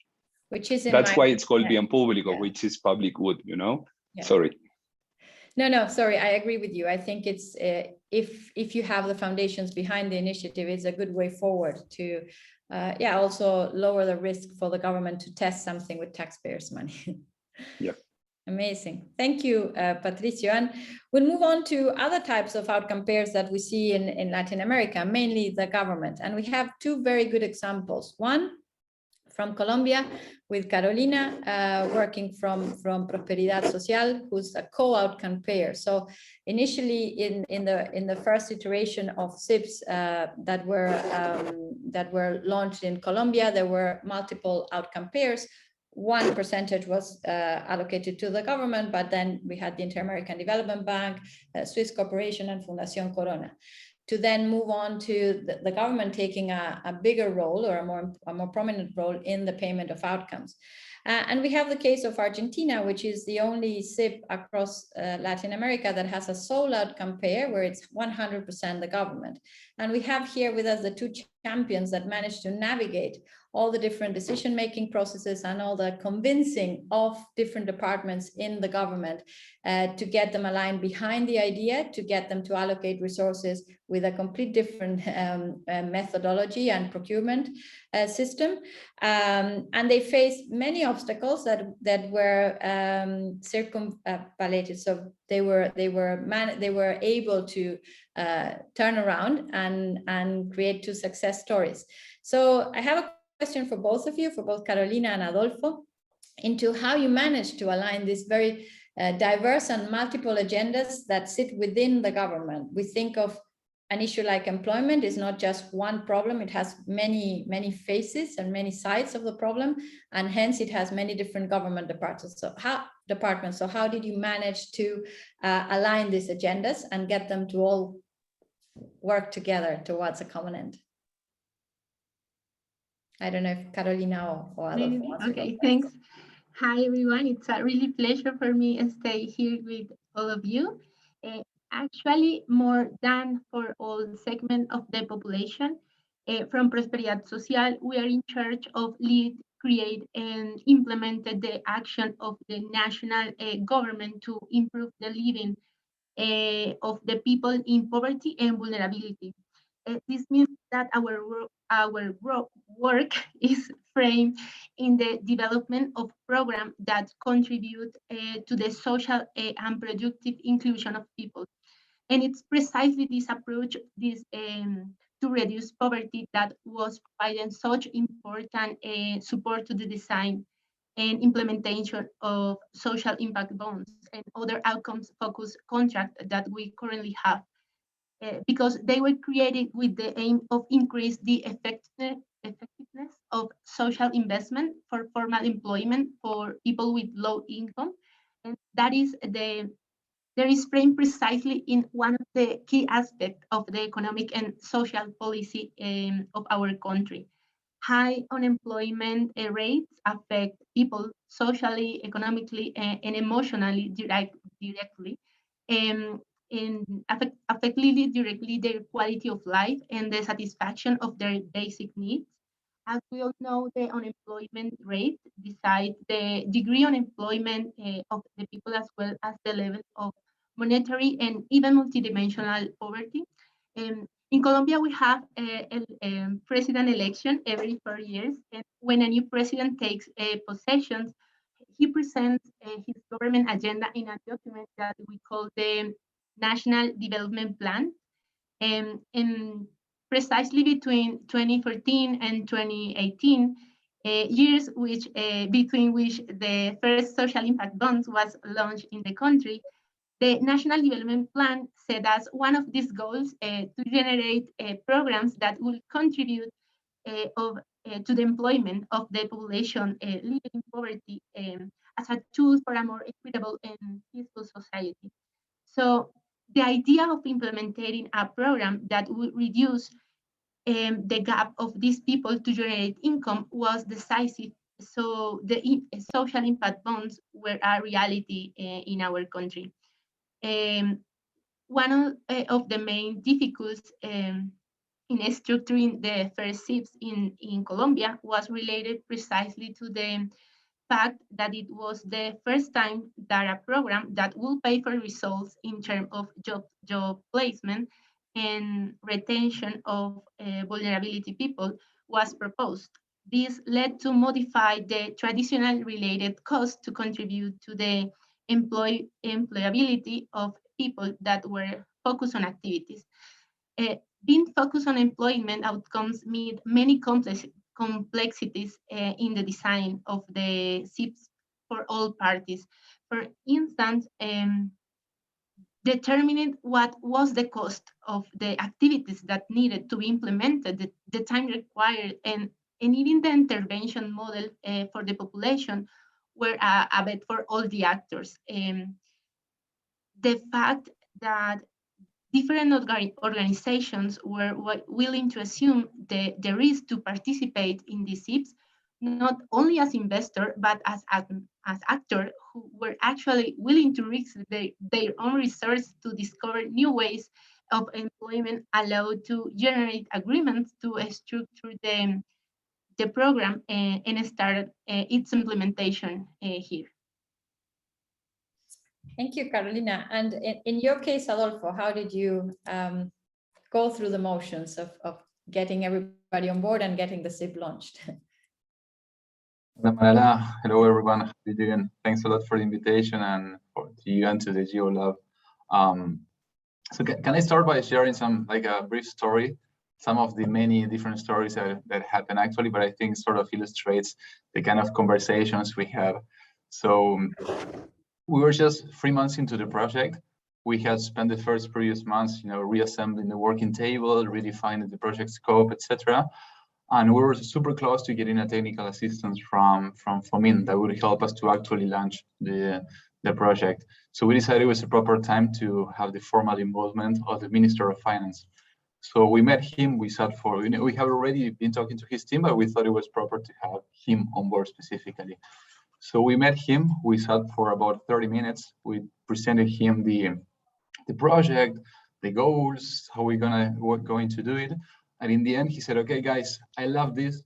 Which is that's why it's called Bien Público, which is public good, Yeah. Sorry. No, sorry, I agree with you. I think it's if you have the foundations behind the initiative, it's a good way forward to also lower the risk for the government to test something with taxpayers' money. Yeah. Amazing. Thank you, Patricio. And we'll move on to other types of outcome pairs that we see in Latin America, mainly the government. And we have 2 very good examples. One from Colombia with Carolina, working from Prosperidad Social, who's a co-outcome payer. So initially in the first iteration of SIPs that were launched in Colombia, there were multiple outcome pairs. 1% was allocated to the government, but then we had the Inter-American Development Bank, Swiss Corporation, and Fundación Corona, to then move on to the government taking a bigger role, or a more prominent role in the payment of outcomes. And we have the case of Argentina, which is the only SIP across Latin America that has a sole outcome payer, where it's 100% the government. And we have here with us the 2 champions that managed to navigate all the different decision-making processes and all the convincing of different departments in the government to get them aligned behind the idea, to get them to allocate resources with a complete different methodology and procurement system. And they faced many obstacles that were circumvallated. So they were able to turn around and create 2 success stories. So I have a question for both of you, for both Carolina and Adolfo, into how you managed to align these very diverse and multiple agendas that sit within the government. We think of an issue like employment is not just one problem. It has many, many faces and many sides of the problem, and hence it has many different government departments. So how did you manage to align these agendas and get them to all work together towards a common end? I don't know if Carolina or Adolfo. Okay, thanks. Hi, everyone. It's a really pleasure for me to stay here with all of you. Actually, more than for all segment of the population, from Prosperidad Social, we are in charge of lead, create, and implement the action of the national government to improve the living of the people in poverty and vulnerability. This means that our work is framed in the development of programs that contribute to the social and productive inclusion of people. And it's precisely this approach, to reduce poverty, that was providing such important support to the design and implementation of social impact bonds and other outcomes focused contracts that we currently have. Because they were created with the aim of increase the effectiveness of social investment for formal employment for people with low income. And that is there is framed precisely in one of the key aspects of the economic and social policy of our country. High unemployment rates affect people socially, economically, and emotionally directly. And affect directly their quality of life and the satisfaction of their basic needs. As we all know, the unemployment rate decides the degree of unemployment of the people, as well as the level of monetary and even multidimensional poverty. In Colombia, we have a president election every 4 years, and when a new president takes possession, he presents his government agenda in a document that we call the National Development Plan. And precisely between 2014 and 2018, years between which the first social impact bonds was launched in the country, the National Development Plan set as one of these goals to generate programs that will contribute to the employment of the population living in poverty as a tool for a more equitable and peaceful society. So the idea of implementing a program that would reduce the gap of these people to generate income was decisive. So the social impact bonds were a reality in our country. One of the main difficulties in structuring the first SIPs in Colombia was related precisely to the fact that it was the first time that a program that will pay for results in terms of job placement and retention of vulnerability people was proposed. This led to modify the traditional related cost to contribute to the employability of people that were focused on activities. Being focused on employment outcomes meet many complexities in the design of the SIPs for all parties. For instance, determining what was the cost of the activities that needed to be implemented, the time required, and even the intervention model for the population were a bet for all the actors. The fact that different organizations were willing to assume the risk to participate in these SIPs, not only as investor, but as actors who were actually willing to risk their own resources to discover new ways of employment, allowed to generate agreements to structure the program and start its implementation here. Thank you, Carolina. And in your case, Adolfo, how did you go through the motions of getting everybody on board and getting the SIP launched? Hello, Manuela. Hello, everyone. How are you doing? Thanks a lot for the invitation and to you and to the GeoLab. So can I start by sharing a brief story? Some of the many different stories that happen actually, but I think sort of illustrates the kind of conversations we had. So we were just 3 months into the project We had spent the first previous months, reassembling the working table, redefining the project scope, etc. And we were super close to getting a technical assistance from FOMIN that would help us to actually launch the project. So we decided it was a proper time to have the formal involvement of the Minister of Finance. So we met him, we sat for, we have already been talking to his team, but we thought it was proper to have him on board specifically. So we met him, we sat for about 30 minutes, we presented him the project, the goals, how we're going to do it. And in the end, he said, okay, guys, I love this.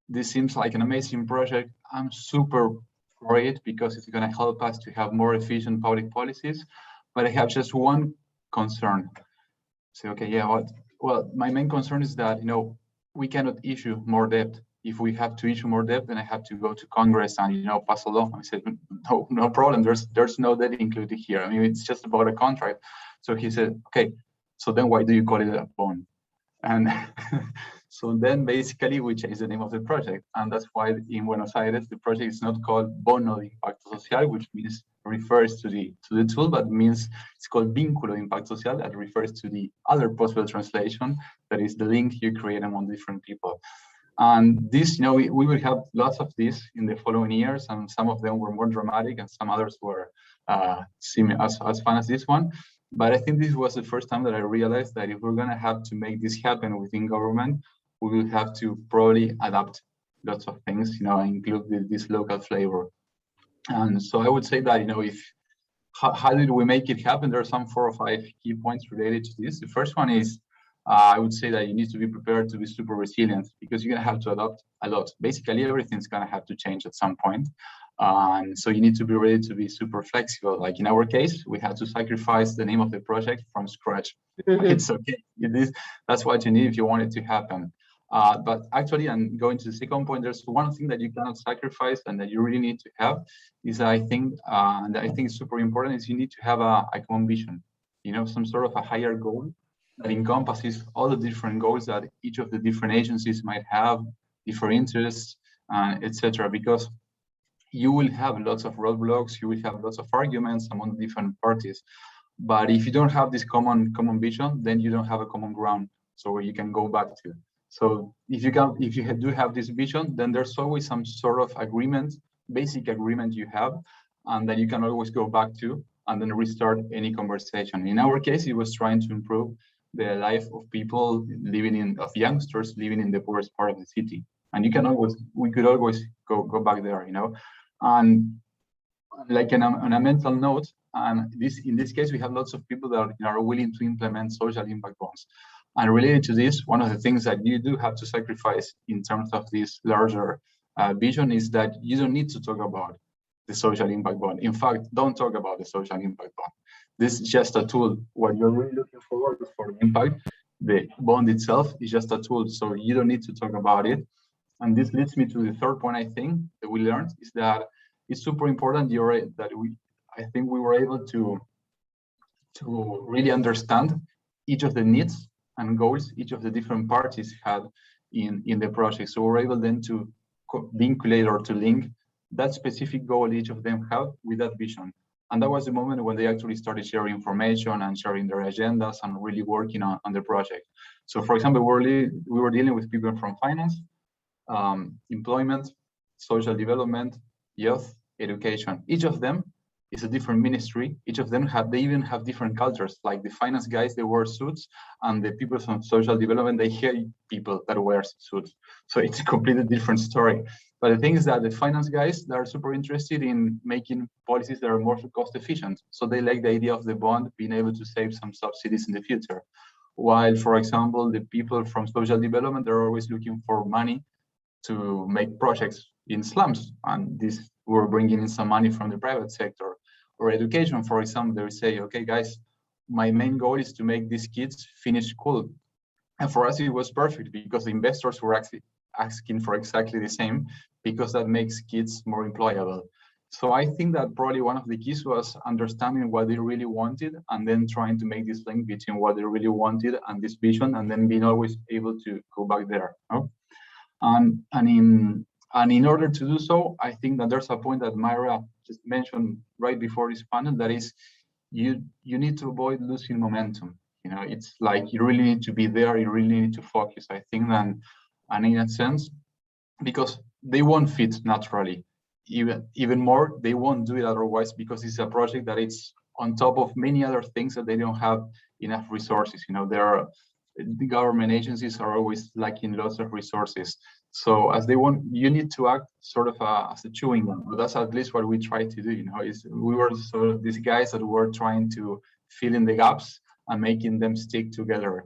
This seems like an amazing project. I'm super for it because it's going to help us to have more efficient public policies. But I have just one concern. Say, okay, yeah, what? Well, my main concern is that, we cannot issue more debt. If we have to issue more debt, then I have to go to Congress and, pass a law. I said, no problem. There's no debt included here. I mean, it's just about a contract. So he said, okay, so then why do you call it a bond? And so then basically we changed the name of the project. And that's why in Buenos Aires, the project is not called Bono de Impacto Social, which means refers to the tool, but means it's called Vínculo de Impacto Social, that refers to the other possible translation, that is the link you create among different people. And this, we will have lots of this in the following years, and some of them were more dramatic and some others were as fun as this one. But I think this was the first time that I realized that if we're going to have to make this happen within government, we will have to probably adapt lots of things, include this local flavor. And so I would say that, how did we make it happen? There are some 4 or 5 key points related to this. The first one is, I would say that you need to be prepared to be super resilient, because you're going to have to adapt a lot. Basically, everything's going to have to change at some point. So you need to be ready to be super flexible. Like in our case, we had to sacrifice the name of the project from scratch. It's okay. That's what you need if you want it to happen. But actually, and going to the second point, there's one thing that you cannot sacrifice and that you really need to have is, I think, and I think is super important, is you need to have a common vision, some sort of a higher goal that encompasses all the different goals that each of the different agencies might have, different interests, etc. Because you will have lots of roadblocks, you will have lots of arguments among different parties. But if you don't have this common vision, then you don't have a common ground, so where you can go back to. So if you do have this vision, then there's always some sort of agreement, basic agreement you have, and that you can always go back to and then restart any conversation. In our case, it was trying to improve the life of people of youngsters living in the poorest part of the city. And we could always go back there, And like on a mental note, and in this case, we have lots of people that are willing to implement social impact bonds. And related to this, one of the things that you do have to sacrifice in terms of this larger vision is that you don't need to talk about the social impact bond. In fact, don't talk about the social impact bond. This is just a tool. What you're really looking for the impact, the bond itself is just a tool. So you don't need to talk about it. And this leads me to the third point, I think, that we learned is that it's super important that I think we were able to really understand each of the needs and goals each of the different parties had in the project. So we're able then to vinculate or to link that specific goal each of them have with that vision. And that was the moment when they actually started sharing information and sharing their agendas and really working on the project. So for example, we were dealing with people from finance, employment, social development, youth, education. Each of them is a different ministry. Each of them they even have different cultures. Like the finance guys, they wear suits, and the people from social development, they hate people that wear suits. So it's a completely different story. But the thing is that the finance guys, they are super interested in making policies that are more cost efficient. So they like the idea of the bond being able to save some subsidies in the future. While, for example, the people from social development, they're always looking for money to make projects in slums. And this, we're bringing in some money from the private sector. Or education, for example, they say, okay, guys, my main goal is to make these kids finish school. And for us, it was perfect because the investors were actually asking for exactly the same, because that makes kids more employable. So I think that probably one of the keys was understanding what they really wanted and then trying to make this link between what they really wanted and this vision, and then being always able to go back there. No? And in order to do so, I think that there's a point that Myra just mentioned right before this panel, that is, you need to avoid losing momentum. You know, it's like you really need to be there, you really need to focus, I think. And in a sense, because they won't fit naturally, even more, they won't do it otherwise, because it's a project that it's on top of many other things that they don't have enough resources. You know, the government agencies are always lacking lots of resources. So as they want, you need to act sort of as a chewing gum. But that's at least what we try to do. You know, is we were sort of these guys that were trying to fill in the gaps and making them stick together.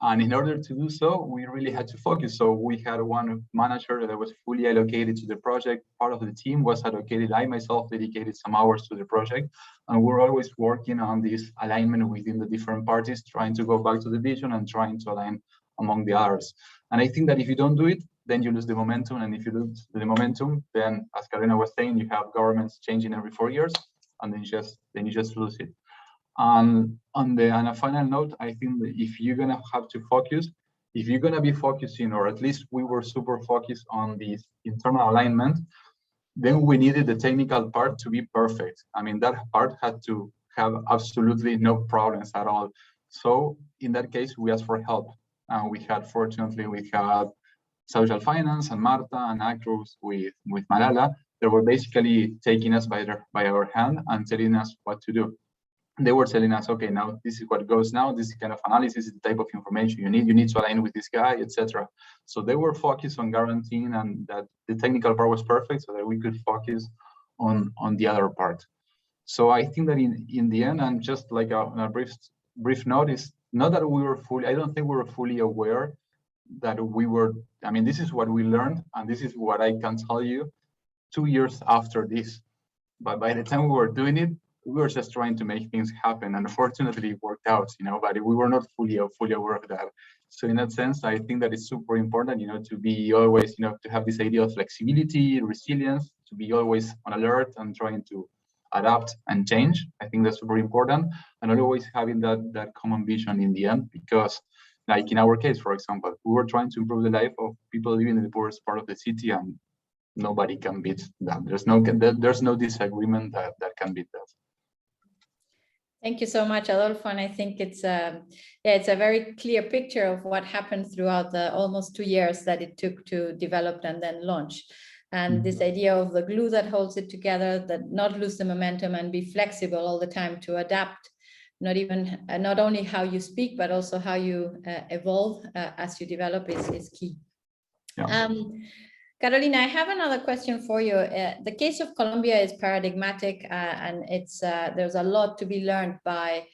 And in order to do so, we really had to focus. So we had one manager that was fully allocated to the project. Part of the team was allocated. I myself dedicated some hours to the project. And we're always working on this alignment within the different parties, trying to go back to the vision and trying to align among the others. And I think that if you don't do it, then you lose the momentum. And if you lose the momentum, then as Karina was saying, you have governments changing every 4 years, and then you just lose it. And on a final note, I think that if you're gonna have to focus, if you're gonna be focusing, or at least we were super focused on this internal alignment, then we needed the technical part to be perfect. I mean, that part had to have absolutely no problems at all. So in that case, we asked for help. And fortunately, we had social finance and Marta and Acrus with Malala. They were basically taking us by our hand and telling us what to do. They were telling us, okay, now this is what goes now, this is kind of analysis, the type of information you need to align with this guy, etc. So they were focused on guaranteeing and that the technical part was perfect so that we could focus on the other part. So I think that in the end, and just like a brief note, is not that we were fully, I don't think we were fully aware that we were, I mean, this is what we learned, and this is what I can tell you 2 years after this. But by the time we were doing it, we were just trying to make things happen, and unfortunately it worked out, you know, but we were not fully aware of that. So in that sense, I think that it's super important, you know, to be always, you know, to have this idea of flexibility, resilience, to be always on alert and trying to adapt and change. I think that's super important, and always having that common vision in the end, because like in our case, for example, we were trying to improve the life of people living in the poorest part of the city, and nobody can beat that. There's no disagreement that can beat that. Thank you so much, Adolfo. And I think it's a very clear picture of what happened throughout the almost 2 years that it took to develop and then launch. And this idea of the glue that holds it together, that not lose the momentum and be flexible all the time to adapt, not only how you speak, but also how you evolve as you develop is key. Yeah. Carolina, I have another question for you. The case of Colombia is paradigmatic, and it's there's a lot to be learned by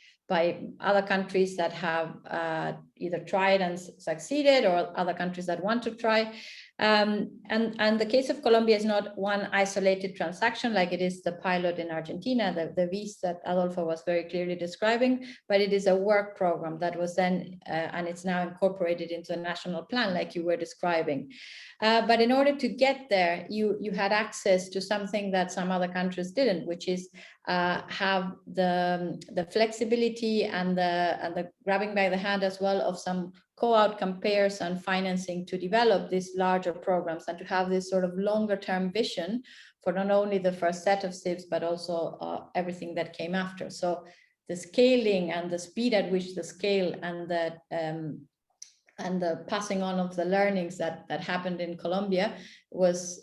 other countries that have either tried and succeeded, or other countries that want to try. And the case of Colombia is not one isolated transaction like it is the pilot in Argentina, the VIS that Adolfo was very clearly describing, but it is a work program that was then, and it's now incorporated into a national plan like you were describing. But in order to get there, you had access to something that some other countries didn't, which is have the flexibility and the grabbing by the hand as well of some co-outcome pairs and financing to develop these larger programs and to have this sort of longer term vision for not only the first set of SIBs, but also everything that came after. So the scaling and the speed at which the scale and the passing on of the learnings that happened in Colombia is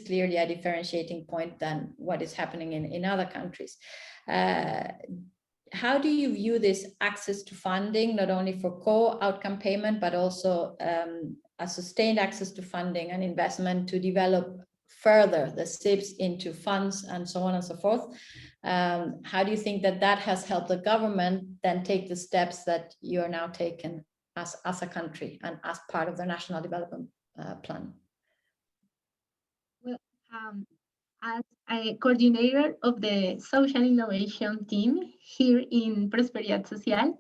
clearly a differentiating point than what is happening in other countries. How do you view this access to funding, not only for co-outcome payment, but also a sustained access to funding and investment to develop further the SIBs into funds and so on and so forth? How do you think that has helped the government then take the steps that you are now taking as a country and as part of the National Development Plan? Well, as a coordinator of the social innovation team here in Prosperidad Social,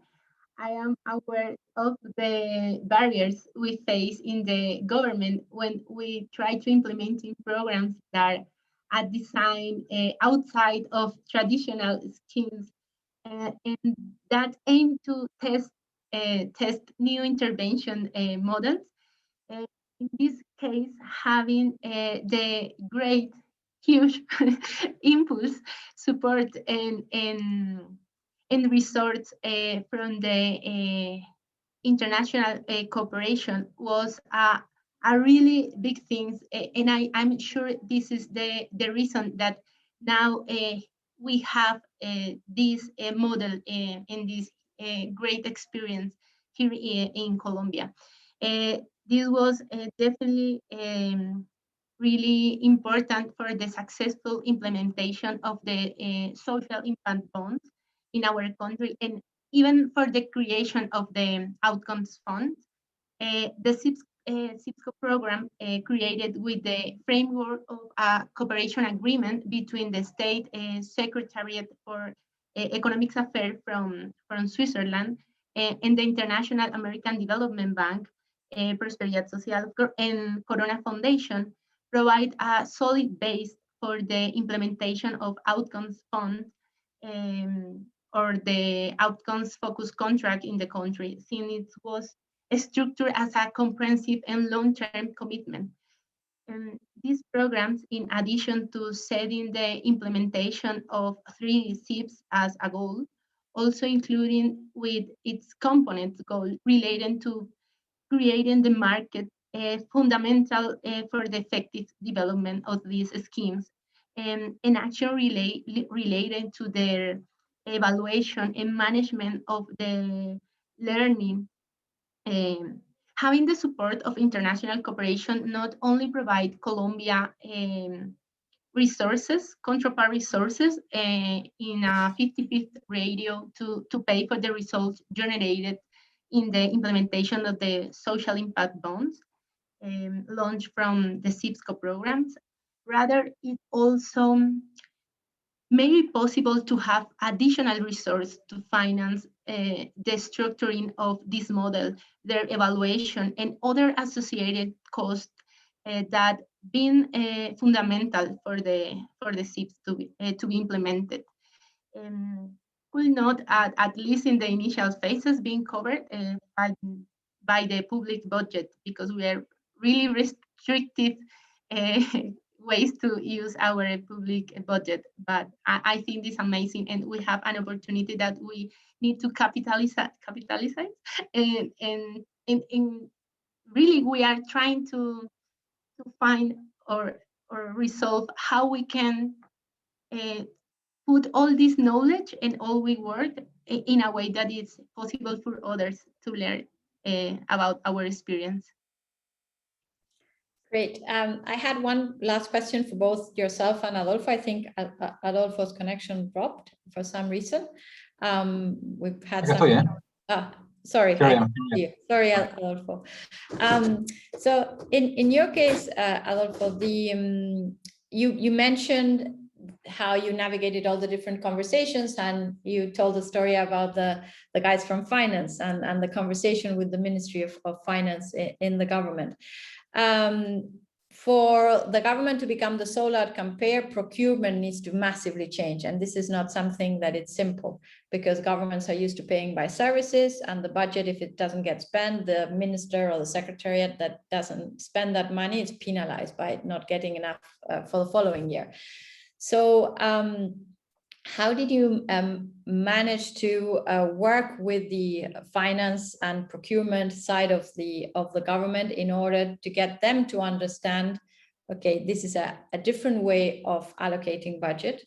I am aware of the barriers we face in the government when we try to implementing programs that are designed outside of traditional schemes and that aim to test new intervention models. In this case, having the great, huge impulse, support, and end results from the international cooperation was a really big thing. And I'm sure this is the reason that now we have this model and this great experience here in Colombia. This was definitely really important for the successful implementation of the social impact bonds in our country, and even for the creation of the outcomes fund. The CIPSCO program created with the framework of a cooperation agreement between the State Secretariat for Economic Affairs from Switzerland and the International American Development Bank, Prosperidad Social, and Corona Foundation, provide a solid base for the implementation of outcomes funds or the outcomes focused contract in the country, since it was structured as a comprehensive and long-term commitment. And these programs, in addition to setting the implementation of 3 CIPs as a goal, also including with its components goal related to creating the market fundamental for the effective development of these schemes, and action related to their evaluation and management of the learning. Having the support of international cooperation not only provide Colombia resources, counterpart resources in a 50-50 ratio to pay for the results generated in the implementation of the social impact bonds launched from the CIPSCO programs. Rather, it also made it possible to have additional resources to finance the structuring of this model, their evaluation, and other associated costs that been fundamental for the CIPs to be implemented. Could not, at least in the initial phases, being covered by the public budget, because we are really restrictive ways to use our public budget. But I think it's amazing, and we have an opportunity that we need to capitalize, and really we are trying to find or resolve how we can put all this knowledge and all we work in a way that is possible for others to learn about our experience. Great. I had one last question for both yourself and Adolfo. I think Adolfo's connection dropped for some reason. We've had some... sorry. Sorry, Adolfo. So in your case, Adolfo, you mentioned how you navigated all the different conversations, and you told the story about the guys from finance and the conversation with the Ministry of Finance in the government. For the government to become the sole outcome payer, procurement needs to massively change. And this is not something that it's simple, because governments are used to paying by services, and the budget, if it doesn't get spent, the minister or the secretariat that doesn't spend that money is penalized by not getting enough for the following year. So how did you manage to work with the finance and procurement side of the government in order to get them to understand, okay, this is a different way of allocating budget.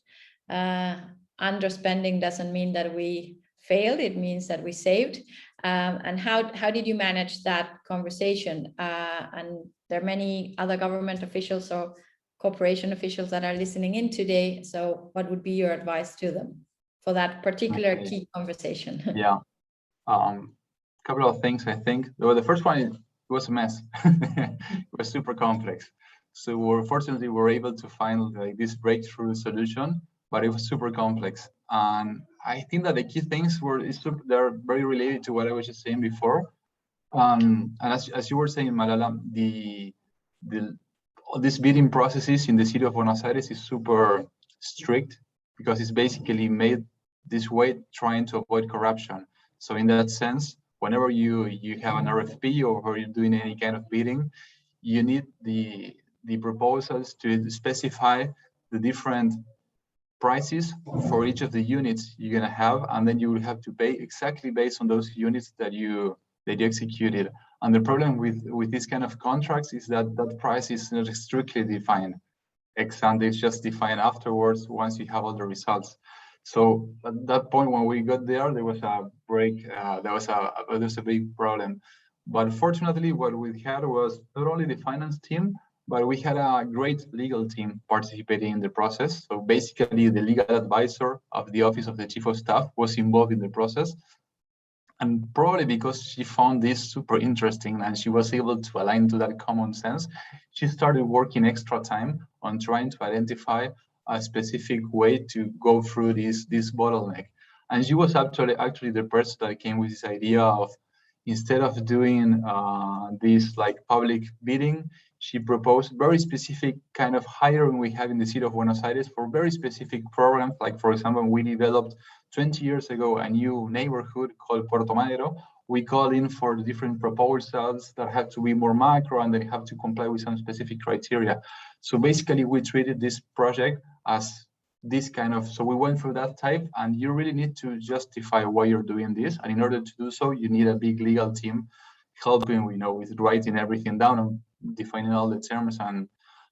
Underspending doesn't mean that we failed, it means that we saved. And how did you manage that conversation? And there are many other government officials or corporation officials that are listening in today. So what would be your advice to them for that particular key conversation? Yeah, couple of things, I think. Well, the first one, it was a mess. It was super complex. So fortunately, we were able to find like this breakthrough solution, but it was super complex. And I think that the key things they're very related to what I was just saying before. And as you were saying, Malala, these bidding processes in the city of Buenos Aires is super strict, because it's basically made this way trying to avoid corruption. So in that sense, whenever you have an RFP or you're doing any kind of bidding, you need the proposals to specify the different prices for each of the units you're gonna have, and then you will have to pay exactly based on those units that you executed. And the problem with this kind of contracts is that that price is not strictly defined. Ex-ante is just defined afterwards once you have all the results. So at that point, when we got there, there was a break. There was a big problem. But fortunately, what we had was not only the finance team, but we had a great legal team participating in the process. So basically, the legal advisor of the Office of the Chief of Staff was involved in the process. And probably because she found this super interesting and she was able to align to that common sense, she started working extra time on trying to identify a specific way to go through this bottleneck. And she was actually the person that came with this idea of, instead of doing this like public bidding, she proposed very specific kind of hiring we have in the city of Buenos Aires for very specific programs. Like, for example, we developed 20 years ago a new neighborhood called Puerto Madero. We call in for the different proposals that have to be more macro and they have to comply with some specific criteria. So basically, we treated this project as this kind of, so we went through that type, and you really need to justify why you're doing this. And in order to do so, you need a big legal team helping, with writing everything down and defining all the terms and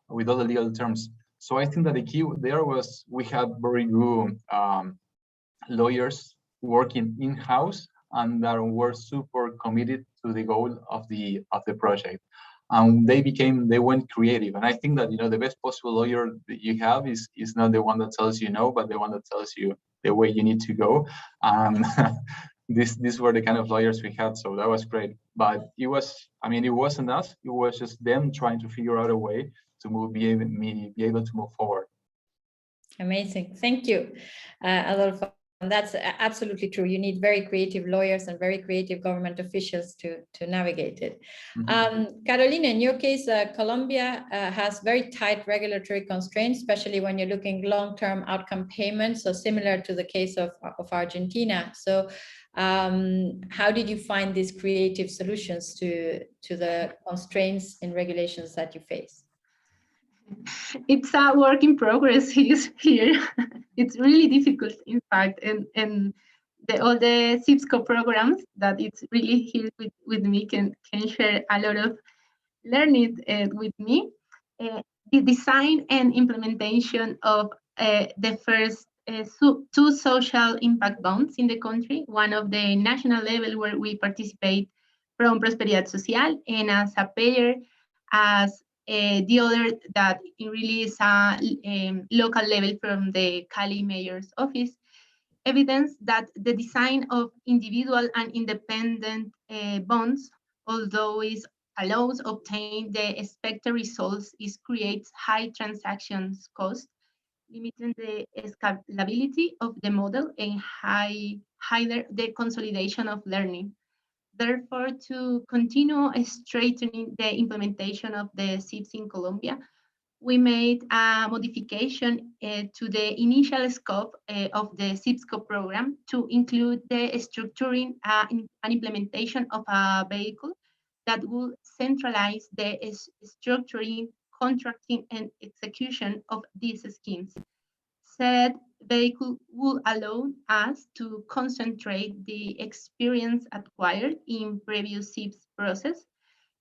with all the legal terms. So I think that the key there was we had very good lawyers working in-house and that were super committed to the goal of the project. And they went creative. And I think that, the best possible lawyer that you have is not the one that tells you no, but the one that tells you the way you need to go. And these were the kind of lawyers we had. So that was great. But it wasn't us. It was just them trying to figure out a way to be able to move forward. Amazing. Thank you, Adolfo. And that's absolutely true. You need very creative lawyers and very creative government officials to navigate it. Mm-hmm. Carolina, in your case, Colombia has very tight regulatory constraints, especially when you're looking long-term outcome payments, so similar to the case of Argentina. So how did you find these creative solutions to the constraints in regulations that you face? It's a work in progress here. It's really difficult, in fact, and all the CIPSCO programs that it's really here with me can share a lot of learning with me. The design and implementation of the first two social impact bonds in the country, one of the national level where we participate from Prosperidad Social, and as a payer, as the other that really is a local level from the Cali Mayor's office, evidence that the design of individual and independent bonds, although it allows obtain the expected results, it creates high transactions cost, limiting the scalability of the model and higher the consolidation of learning. Therefore, to continue strengthening the implementation of the CIPS in Colombia, we made a modification to the initial scope of the CIPSCO program to include the structuring and implementation of a vehicle that will centralize the structuring, contracting, and execution of these schemes. Said vehicle will allow us to concentrate the experience acquired in previous CIPS process,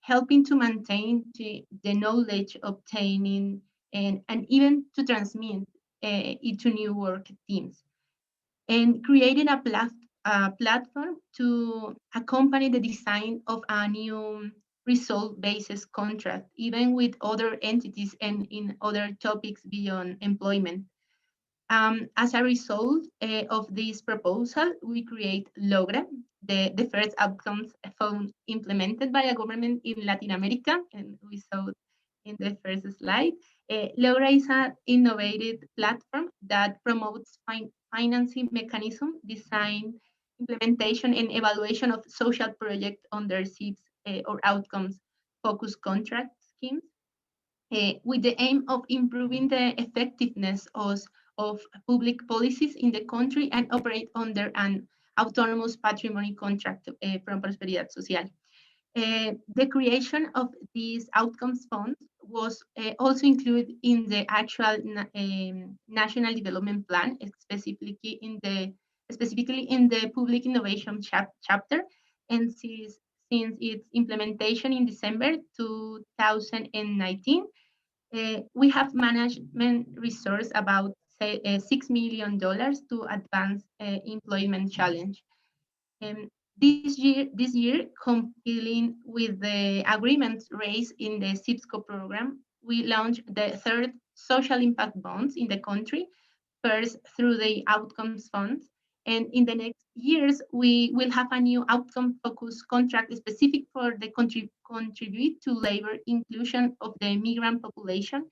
helping to maintain the knowledge obtaining and even to transmit it to new work teams, and creating a platform to accompany the design of a new result-based contract, even with other entities and in other topics beyond employment. As a result of this proposal, we create LOGRA, the first outcomes fund implemented by a government in Latin America, and we saw in the first slide. LOGRA is an innovative platform that promotes financing mechanism, design, implementation, and evaluation of social projects under CIPS or outcomes focused contract schemes, with the aim of improving the effectiveness of public policies in the country and operate under an autonomous patrimony contract from Prosperidad Social. The creation of these outcomes funds was also included in the actual National Development Plan, specifically in the Public Innovation chapter, and since its implementation in December 2019, we have management resource about $6 million to advance employment challenge. This year, compiling with the agreements raised in the CIPSCO program, we launched the third social impact bonds in the country, first through the outcomes funds. And in the next years, we will have a new outcome-focused contract specific for the contribute to labor inclusion of the migrant population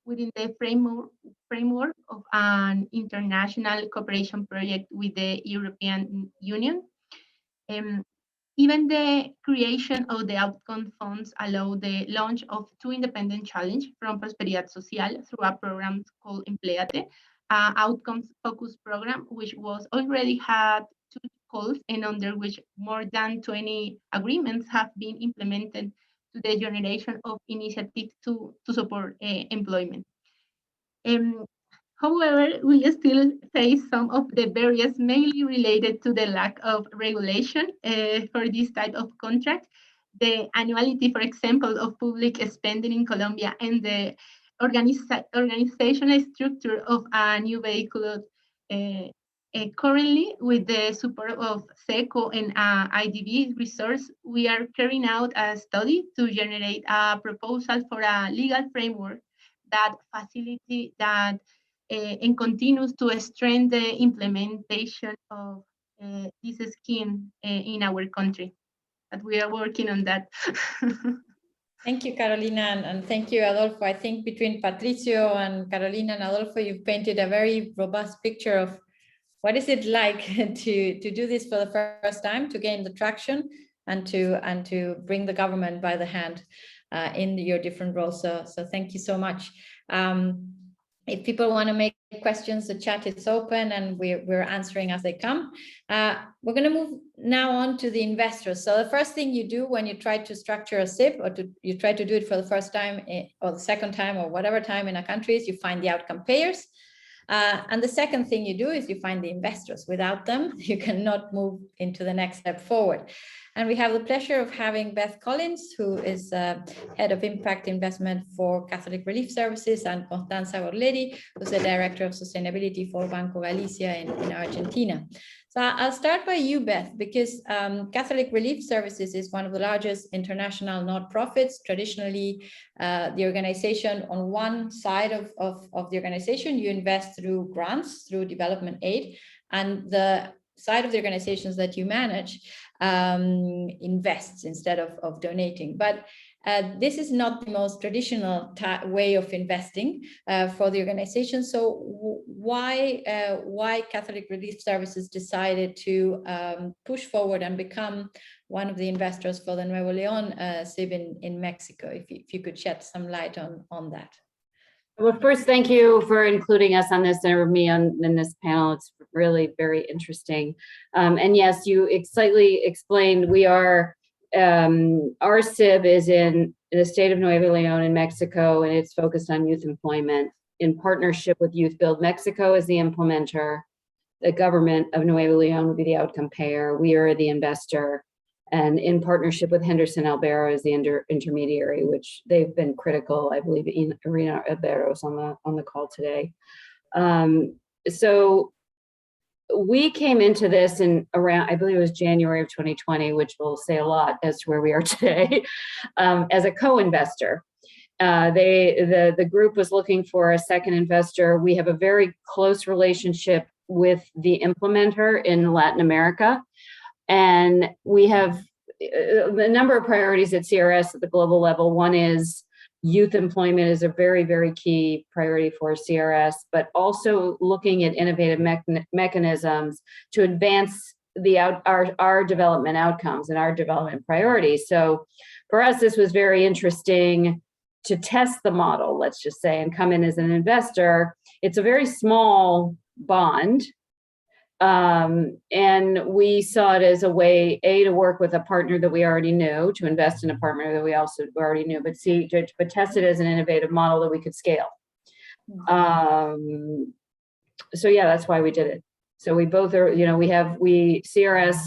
within the framework of an international cooperation project with the European Union. Even the creation of the outcome funds allow the launch of 2 independent challenges from Prosperidad Social through a program called Empleate, an outcomes-focused program which was already had 2 calls and under which more than 20 agreements have been implemented to the generation of initiatives to support employment. However, we still face some of the barriers mainly related to the lack of regulation for this type of contract. The annuality, for example, of public spending in Colombia and the organizational structure of a new vehicle. Currently, with the support of SECO and IDB resource, we are carrying out a study to generate a proposal for a legal framework that facilitates that and continues to strengthen the implementation of this scheme in our country. But we are working on that. Thank you, Carolina, and thank you, Adolfo. I think between Patricio and Carolina and Adolfo, you've painted a very robust picture of what is it like to do this for the first time, to gain the traction and to bring the government by the hand in your different roles. So thank you so much. If people want to make questions, the chat is open and we're answering as they come. We're going to move now on to the investors. So the first thing you do when you try to structure a SIP or you try to do it for the first time or the second time or whatever time in a country is you find the outcome payers. And the second thing you do is you find the investors. Without them, you cannot move into the next step forward. And we have the pleasure of having Beth Collins, who is Head of Impact Investment for Catholic Relief Services, and Constanza Gorleri, who's the Director of Sustainability for Banco Galicia in Argentina. So I'll start by you, Beth, because Catholic Relief Services is one of the largest international nonprofits. Traditionally, the organization, on one side of the organization, you invest through grants, through development aid, and the side of the organizations that you manage invests instead of donating. But this is not the most traditional way of investing for the organization. So why Catholic Relief Services decided to push forward and become one of the investors for the Nuevo León SIB in Mexico? If you could shed some light on that. Well, first, thank you for including us on this and me in this panel. It's really very interesting. And yes, you slightly explained we are, our SIB is in the state of Nuevo León in Mexico, and it's focused on youth employment in partnership with Youth Build Mexico as the implementer. The government of Nuevo León would be the outcome payer. We are the investor. And in partnership with Henderson Albero as the intermediary, which they've been critical, I believe, in Irina Albero's on the call today. So we came into this in around, I believe it was January of 2020, which will say a lot as to where we are today, as a co-investor. The group was looking for a second investor. We have a very close relationship with the implementer in Latin America. And we have a number of priorities at CRS at the global level. One is youth employment is a very, very key priority for CRS, but also looking at innovative mechanisms to advance our development outcomes and our development priorities. So for us, this was very interesting to test the model, let's just say, and come in as an investor. It's a very small bond. And we saw it as a way, A, to work with a partner that we already knew, to invest in a partner that we also already knew, but C, but test it as an innovative model that we could scale. So yeah, that's why we did it. So we both are, you know, we CRS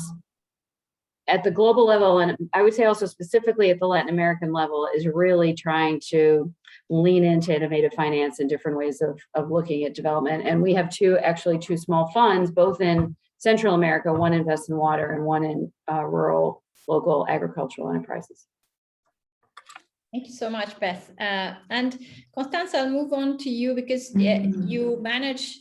at the global level, and I would say also specifically at the Latin American level, is really trying to lean into innovative finance and different ways of looking at development. And we have actually two small funds, both in Central America. One invests in water and one in rural, local agricultural enterprises. Thank you so much, Beth. And Constanza, I'll move on to you because you manage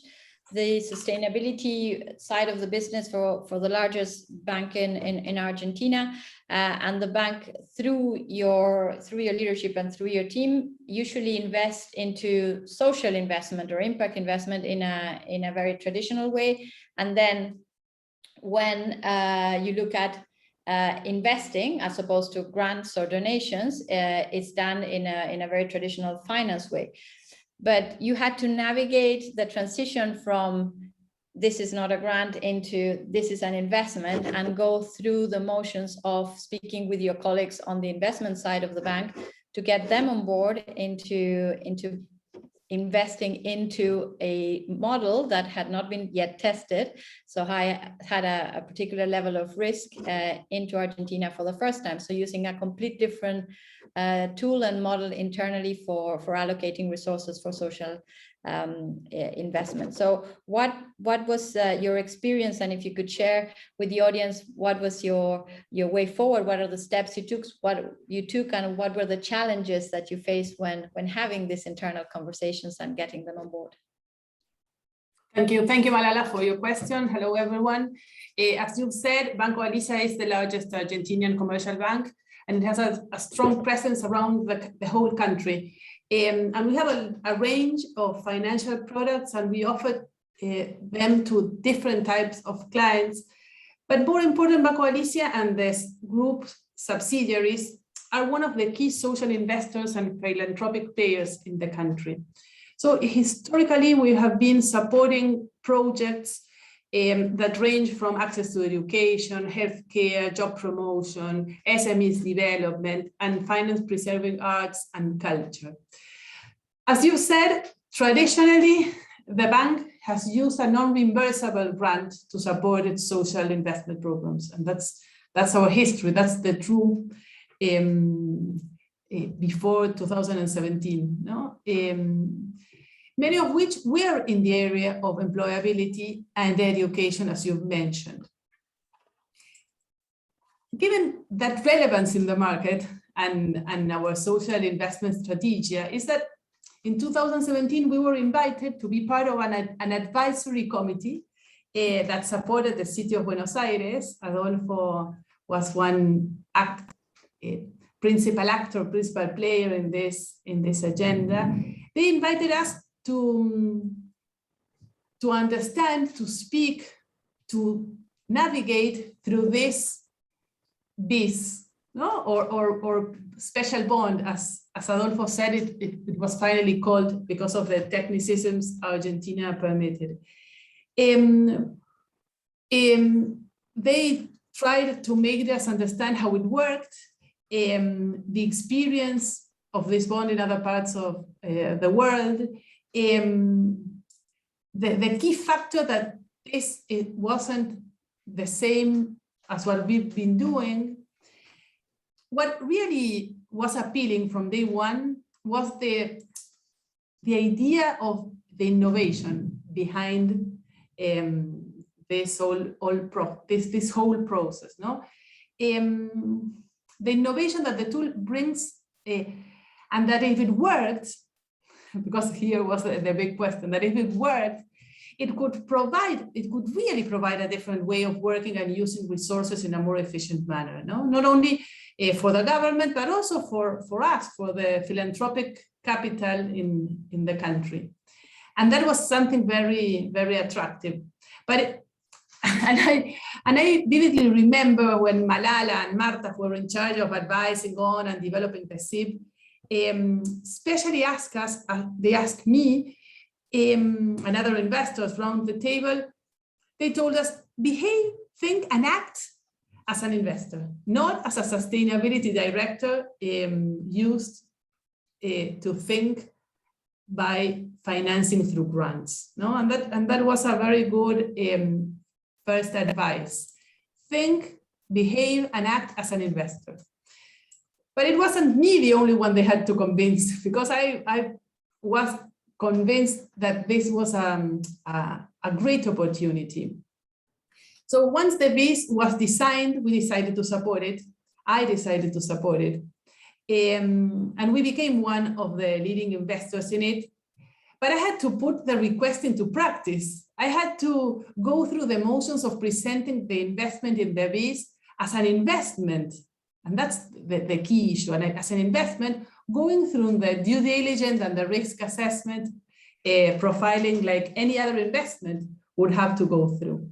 the sustainability side of the business for the largest bank in Argentina, and the bank through your leadership and through your team usually invest into social investment or impact investment in a very traditional way. And then when you look at investing as opposed to grants or donations, it's done in a very traditional finance way. But you had to navigate the transition from this is not a grant into this is an investment, and go through the motions of speaking with your colleagues on the investment side of the bank to get them on board into investing into a model that had not been yet tested. So I had a particular level of risk into Argentina for the first time. So using a complete different tool and model internally for allocating resources for social investment. So what was your experience, and if you could share with the audience what was your way forward, what are the steps you took, and what were the challenges that you faced when having these internal conversations and getting them on board? Thank you, Malala, for your question. Hello, everyone. As you've said, Banco Galicia is the largest Argentinian commercial bank, and it has a strong presence around the whole country. And we have a range of financial products, and we offer them to different types of clients. But more important, Banco Galicia and this group subsidiaries are one of the key social investors and philanthropic players in the country. So historically, we have been supporting projects that range from access to education, healthcare, job promotion, SMEs development, and finance preserving arts and culture. As you said, traditionally, the bank has used a non-reimbursable grant to support its social investment programs. And that's our history. That's the true before 2017. No? Many of which were in the area of employability and education, as you've mentioned. Given that relevance in the market and our social investment strategy is that in 2017, we were invited to be part of an advisory committee that supported the city of Buenos Aires. Adolfo was one principal player in this agenda. They invited us to understand, to speak, to navigate through this BIS, no? or special bond, as Adolfo said, it was finally called because of the technicisms Argentina permitted. They tried to make us understand how it worked, the experience of this bond in other parts of the world. The key factor that it wasn't the same as what we've been doing. What really was appealing from day one was the idea of the innovation behind this whole process. No? The innovation that the tool brings, and that if it worked, because here was the big question, that if it worked, it could really provide a different way of working and using resources in a more efficient manner. No? Not only for the government, but also for us, for the philanthropic capital in the country. And that was something very, very attractive. But I vividly remember when Malala and Marta, who were in charge of advising on and developing the SIB, especially they asked me and other investors around the table, they told us, behave, think, and act as an investor, not as a sustainability director used to think by financing through grants. No, and that was a very good first advice. Think, behave, and act as an investor. But it wasn't me the only one they had to convince, because I was convinced that this was a great opportunity. So once the BEAS was designed, we decided to support it. I decided to support it. And we became one of the leading investors in it. But I had to put the request into practice. I had to go through the motions of presenting the investment in the BEAS as an investment. And that's the key issue. And as an investment, going through the due diligence and the risk assessment, profiling like any other investment would have to go through.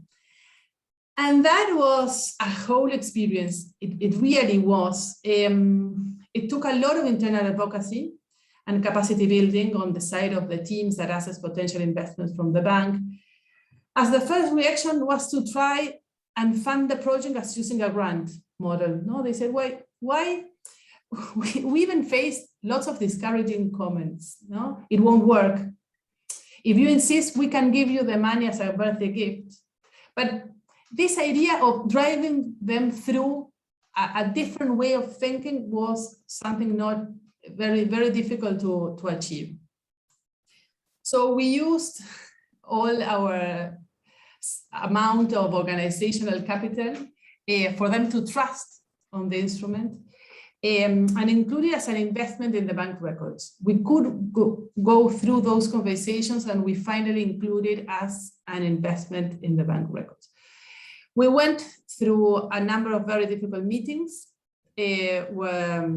And that was a whole experience. It really was. It took a lot of internal advocacy and capacity building on the side of the teams that assess potential investments from the bank, as the first reaction was to try and fund the project as using a grant model. No, they said, why? We even faced lots of discouraging comments. No, it won't work. If you insist, we can give you the money as a birthday gift. But this idea of driving them through a different way of thinking was something not very, very difficult to achieve. So we used all our amount of organizational capital for them to trust on the instrument, and include it as an investment in the bank records. We could go through those conversations, and we finally included as an investment in the bank records. We went through a number of very difficult meetings where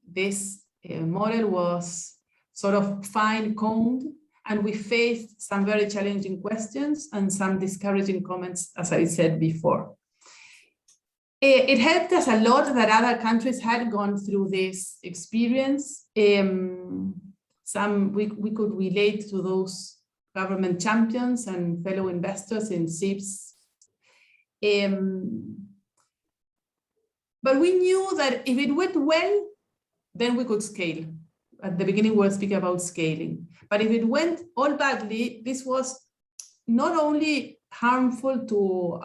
this model was sort of fine-combed, and we faced some very challenging questions and some discouraging comments, as I said before. It helped us a lot that other countries had gone through this experience. We could relate to those government champions and fellow investors in SIPs. But we knew that if it went well, then we could scale. At the beginning, we were speaking about scaling. But if it went all badly, this was not only harmful to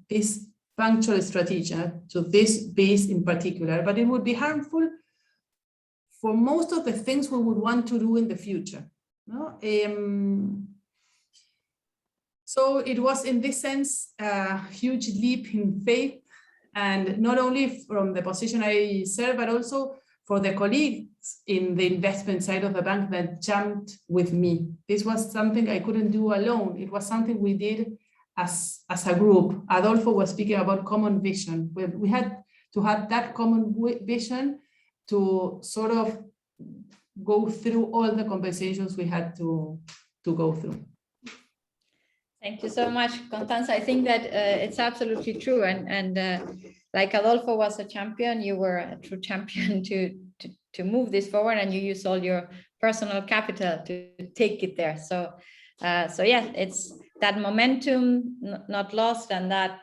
this punctual strategy, to this base in particular, but it would be harmful for most of the things we would want to do in the future. No? So it was, in this sense, a huge leap in faith, and not only from the position I serve, but also for the colleagues in the investment side of the bank that jumped with me. This was something I couldn't do alone. It was something we did as a group. Adolfo was speaking about common vision. We had to have that common vision to sort of go through all the conversations we had to go through. Thank you so much, Constanza. I think that it's absolutely true. And like Adolfo was a champion, you were a true champion to move this forward, and you used all your personal capital to take it there. So yeah, it's that momentum not lost, and that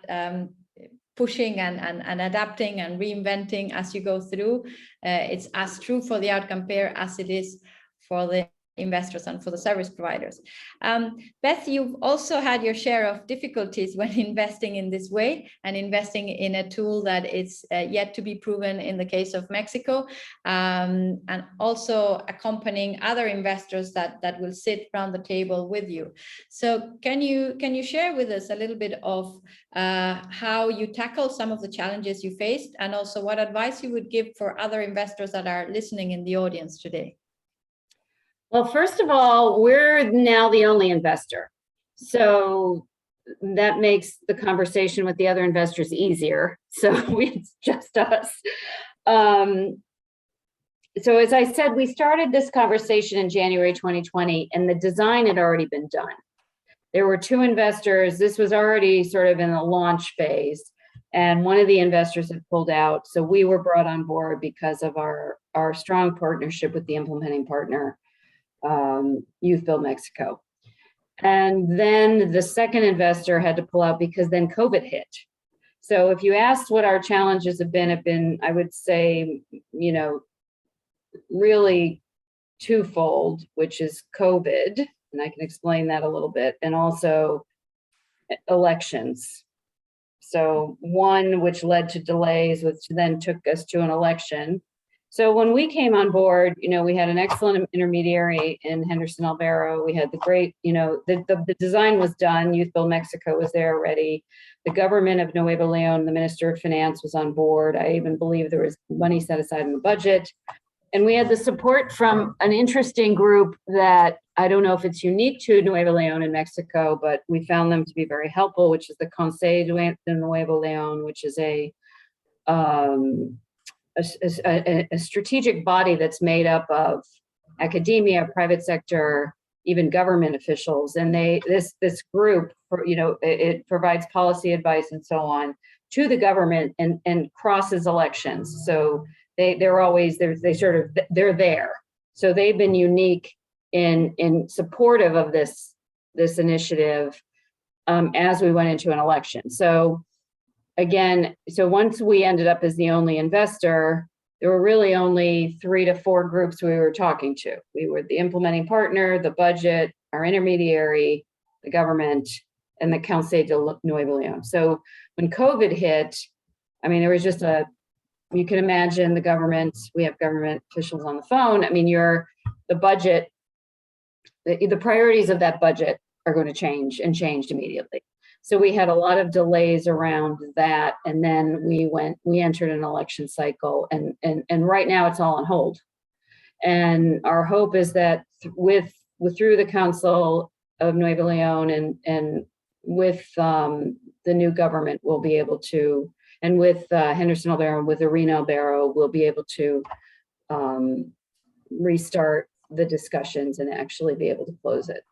pushing and adapting and reinventing as you go through. It's as true for the outcome pair as it is for the investors and for the service providers. Beth, you've also had your share of difficulties when investing in this way and investing in a tool that is yet to be proven in the case of Mexico, and also accompanying other investors that will sit around the table with you. So can you share with us a little bit of how you tackle some of the challenges you faced, and also what advice you would give for other investors that are listening in the audience today? Well, first of all, we're now the only investor. So that makes the conversation with the other investors easier. So it's just us. So as I said, we started this conversation in January 2020, and the design had already been done. There were two investors. This was already sort of in the launch phase, and one of the investors had pulled out. So we were brought on board because of our strong partnership with the implementing partner, Youth Build Mexico. And then the second investor had to pull out because then COVID hit. So if you asked what our challenges have been, I would say, you know, really twofold, which is COVID, and I can explain that a little bit, and also elections. So one, which led to delays, which then took us to an election. So when we came on board, you know, we had an excellent intermediary in Henderson Albero. We had the great, you know, the design was done. Youth Build Mexico was there already. The government of Nuevo León, the Minister of Finance was on board. I even believe there was money set aside in the budget. And we had the support from an interesting group that I don't know if it's unique to Nuevo León in Mexico, but we found them to be very helpful, which is the Consejo de Nuevo León, which is a strategic body that's made up of academia, private sector, even government officials. And this group, you know, it provides policy advice and so on to the government and crosses elections. So they're always there. They're there. So they've been unique in supportive of this initiative as we went into an election. So again, so once we ended up as the only investor, there were really only 3 to 4 groups we were talking to. We were the implementing partner, the budget, our intermediary, the government, and the Consejo de Nuevo León. So when COVID hit, I mean, there was just you can imagine the government, we have government officials on the phone. I mean, the budget, the priorities of that budget are going to change and changed immediately. So we had a lot of delays around that. And then we entered an election cycle and right now it's all on hold. And our hope is that through the Council of Nuevo León and with the new government, we'll be able to, and with Henderson Albero, with Arena Albero, we'll be able to restart the discussions and actually be able to close it.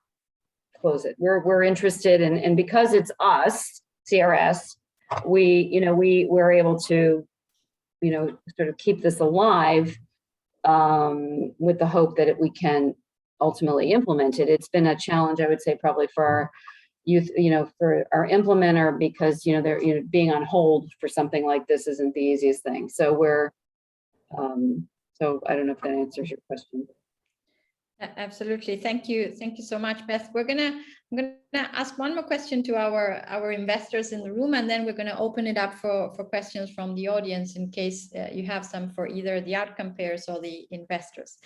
We're interested in, and because it's us, CRS, we're able to, you know, sort of keep this alive with the hope that we can ultimately implement it. It's been a challenge, I would say, probably for our youth, you know, for our implementer, because, you know, they're, you know, being on hold for something like this isn't the easiest thing. So so I don't know if that answers your question. Absolutely. Thank you. Thank you so much, Beth. I'm gonna ask one more question to our investors in the room, and then we're gonna open it up for questions from the audience in case you have some for either the outcome pairs or the investors.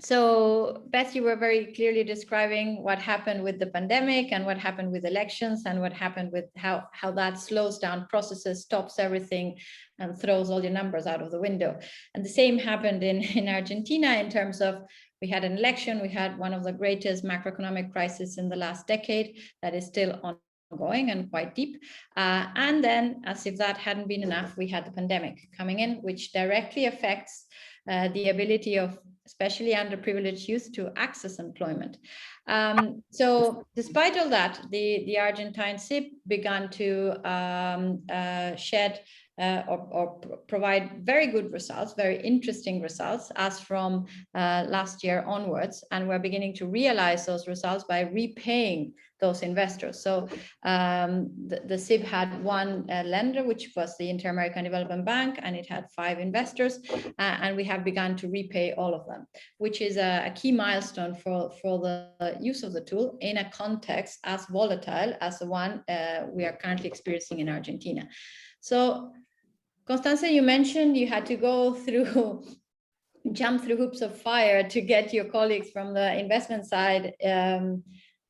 So Beth, you were very clearly describing what happened with the pandemic and what happened with elections and what happened with how that slows down processes, stops everything, and throws all your numbers out of the window. And the same happened in Argentina in terms of, we had an election, we had one of the greatest macroeconomic crises in the last decade that is still ongoing and quite deep. And then, as if that hadn't been enough, we had the pandemic coming in, which directly affects the ability of especially underprivileged youth to access employment. So despite all that, the Argentine SIP began to shed or provide very good results, very interesting results as from last year onwards. And we're beginning to realize those results by repaying those investors. So the SIP had one lender, which was the Inter-American Development Bank, and it had 5 investors. And we have begun to repay all of them, which is a key milestone for the use of the tool in a context as volatile as the one we are currently experiencing in Argentina. So Constanze, you mentioned you had to jump through hoops of fire to get your colleagues from the investment side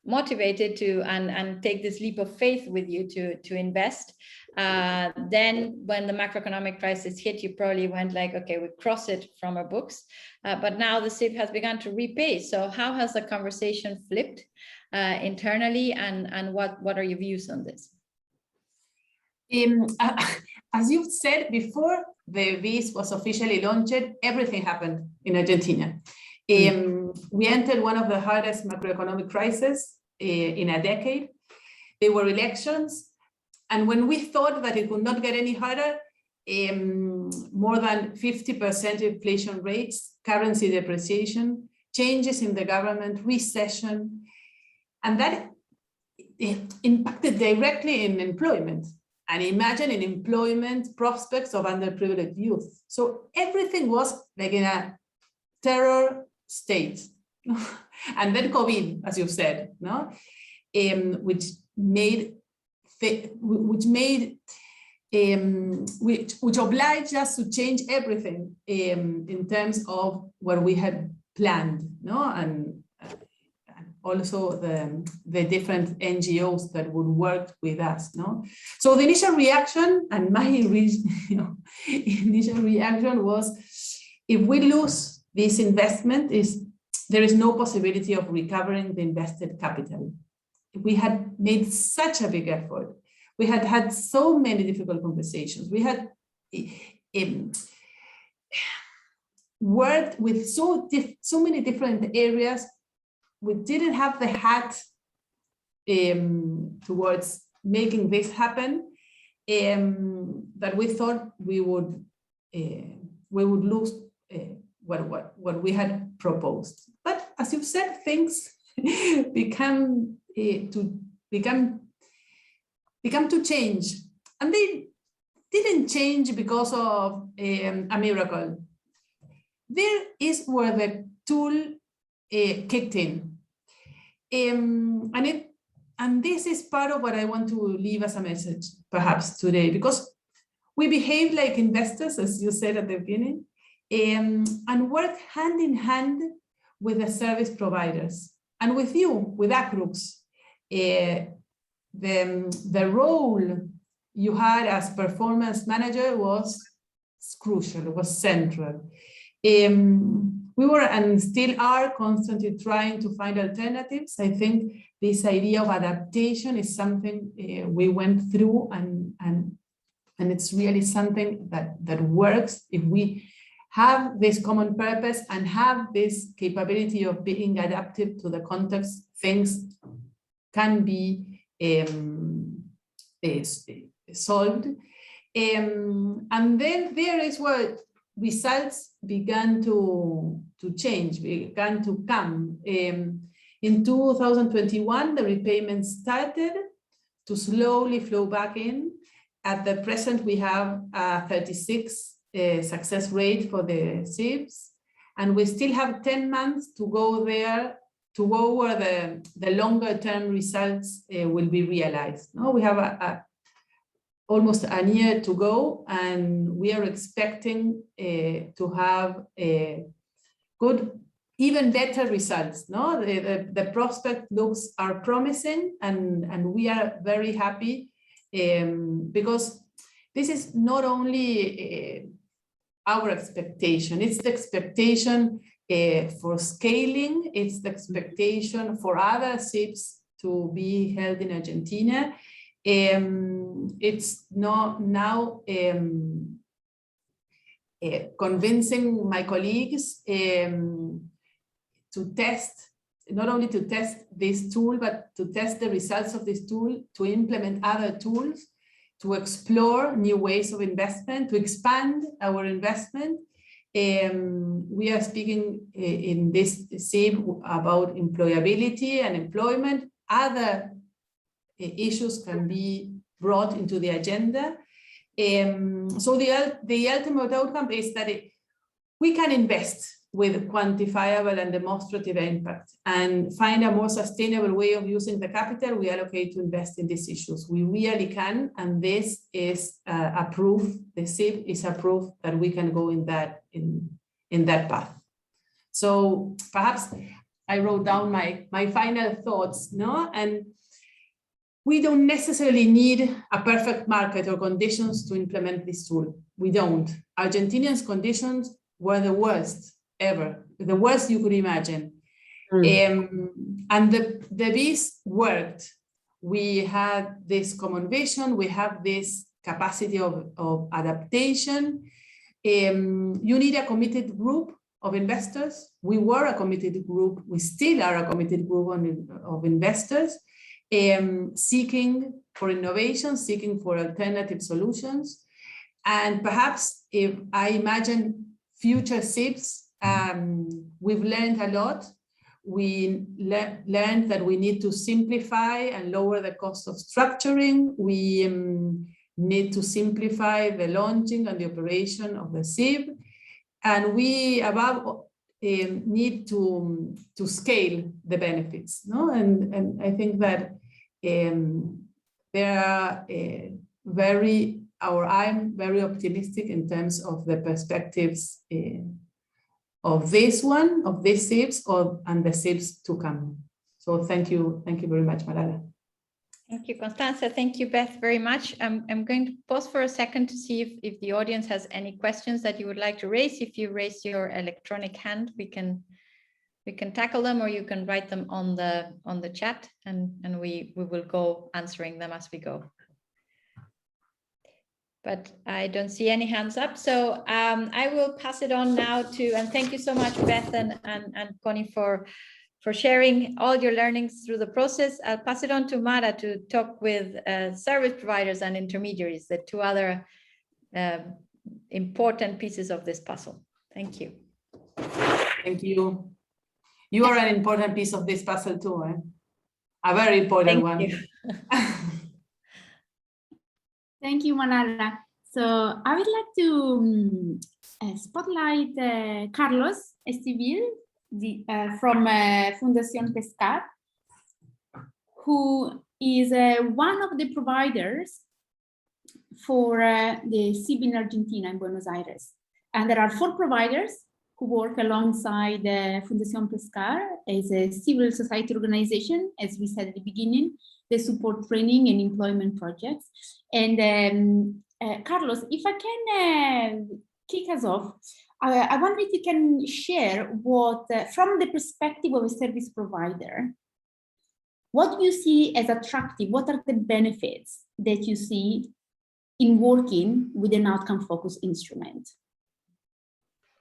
motivated to and take this leap of faith with you to invest. Then when the macroeconomic crisis hit, you probably went like, okay, we cross it from our books. But now the SIP has begun to repay. So how has the conversation flipped internally, and what are your views on this? As you've said before, the VIS was officially launched, everything happened in Argentina. We entered one of the hardest macroeconomic crises in a decade. There were elections, and when we thought that it would not get any harder, more than 50% inflation rates, currency depreciation, changes in the government, recession, And that it impacted directly in employment. And imagine in employment prospects of underprivileged youth. So everything was like in a terror state. And then COVID, as you've said, no? Which obliged us to change everything in terms of what we had planned, no? And also the different NGOs that would work with us, no? So the initial reaction, and my initial reaction was, if we lose this investment, there is no possibility of recovering the invested capital. We had made such a big effort. We had had so many difficult conversations. We had worked with so many different areas. We didn't have the hat towards making this happen, that we thought we would lose what we had proposed. But as you've said, things become to change, and they didn't change because of a miracle. There is where the tool kicked in. And this is part of what I want to leave as a message, perhaps today, because we behave like investors, as you said at the beginning, and work hand in hand with the service providers and with you, with ACRUX. The role you had as performance manager was crucial, was central. We were and still are constantly trying to find alternatives. I think this idea of adaptation is something we went through, and it's really something that works if we have this common purpose and have this capability of being adaptive to the context. Things can be solved. And then there is where results began to change, began to come. In 2021, the repayments started to slowly flow back in. At the present, we have a 36 success rate for the SIBs, and we still have 10 months to go there, to go where the longer term results will be realized. No, we have almost a year to go, and we are expecting to have good, even better results. No, the prospect are promising, and we are very happy because this is not only our expectation, it's the expectation for scaling, it's the expectation for other SIBs to be held in Argentina. It's not now convincing my colleagues to test, not only to test this tool, but to test the results of this tool, to implement other tools, to explore new ways of investment, to expand our investment. We are speaking in this SIB about employability and employment. Other issues can be brought into the agenda. So the ultimate outcome is that we can invest with quantifiable and demonstrative impact and find a more sustainable way of using the capital we allocate to invest in these issues. We really can, and this is a proof, the SIB is a proof that we can go in that path. So perhaps I wrote down my final thoughts, no? And we don't necessarily need a perfect market or conditions to implement this tool. We don't. Argentinians' conditions were the worst ever, the worst you could imagine. And the beast worked. We had this common vision, we have this capacity of adaptation. You need a committed group of investors. We were a committed group, we still are a committed group of investors, seeking for innovation, seeking for alternative solutions. And perhaps if I imagine future SIBs, we've learned a lot. we learned that we need to simplify and lower the cost of structuring. We need to simplify the launching and the operation of the SIB. And we above need to scale the benefits. No? And I think that there are I'm very optimistic in terms of the perspectives of this one, of these SIBs, and the SIBs to come. So thank you very much, Malala. Thank you, Constanza. Thank you, Beth, very much. I'm going to pause for a second to see if the audience has any questions that you would like to raise. If you raise your electronic hand, we can tackle them, or you can write them on the chat, and we will go answering them as we go. But I don't see any hands up. So I will pass it on now and thank you so much, Beth and Connie, for sharing all your learnings through the process. I'll pass it on to Mara to talk with service providers and intermediaries, the two other important pieces of this puzzle. Thank you. Thank you. You are an important piece of this puzzle too, eh? A very important one. Thank you. Thank you, Malala. So I would like to spotlight Carlos Estivil from Fundación Pescar, who is one of the providers for the SIB in Argentina, in Buenos Aires. And there are 4 providers who work alongside Fundación Pescar as a civil society organization, as we said at the beginning. They support training and employment projects. And Carlos, if I can kick us off, I wonder if you can share what, from the perspective of a service provider, what you see as attractive, what are the benefits that you see in working with an outcome-focused instrument?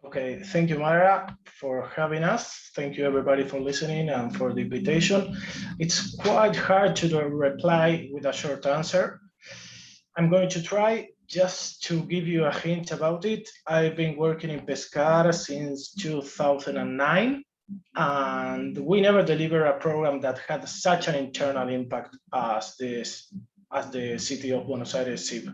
Okay, thank you, Mara, for having us. Thank you, everybody, for listening and for the invitation. It's quite hard to reply with a short answer. I'm going to try. Just to give you a hint about it, I've been working in Pescar since 2009, and we never delivered a program that had such an internal impact as the city of Buenos Aires SIB.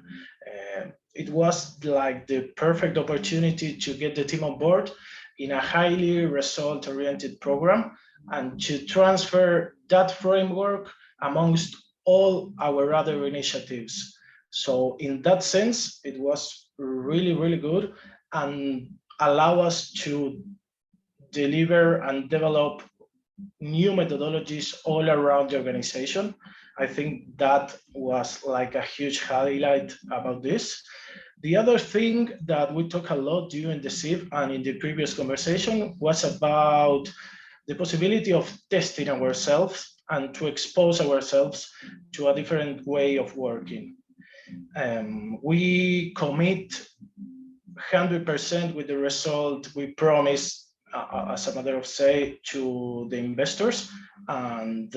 It was like the perfect opportunity to get the team on board in a highly result-oriented program and to transfer that framework amongst all our other initiatives. So in that sense, it was really, really good and allow us to deliver and develop new methodologies all around the organization. I think that was like a huge highlight about this. The other thing that we talked a lot during the SIB and in the previous conversation was about the possibility of testing ourselves and to expose ourselves to a different way of working. We commit 100% with the result we promised, as a matter of say, to the investors. And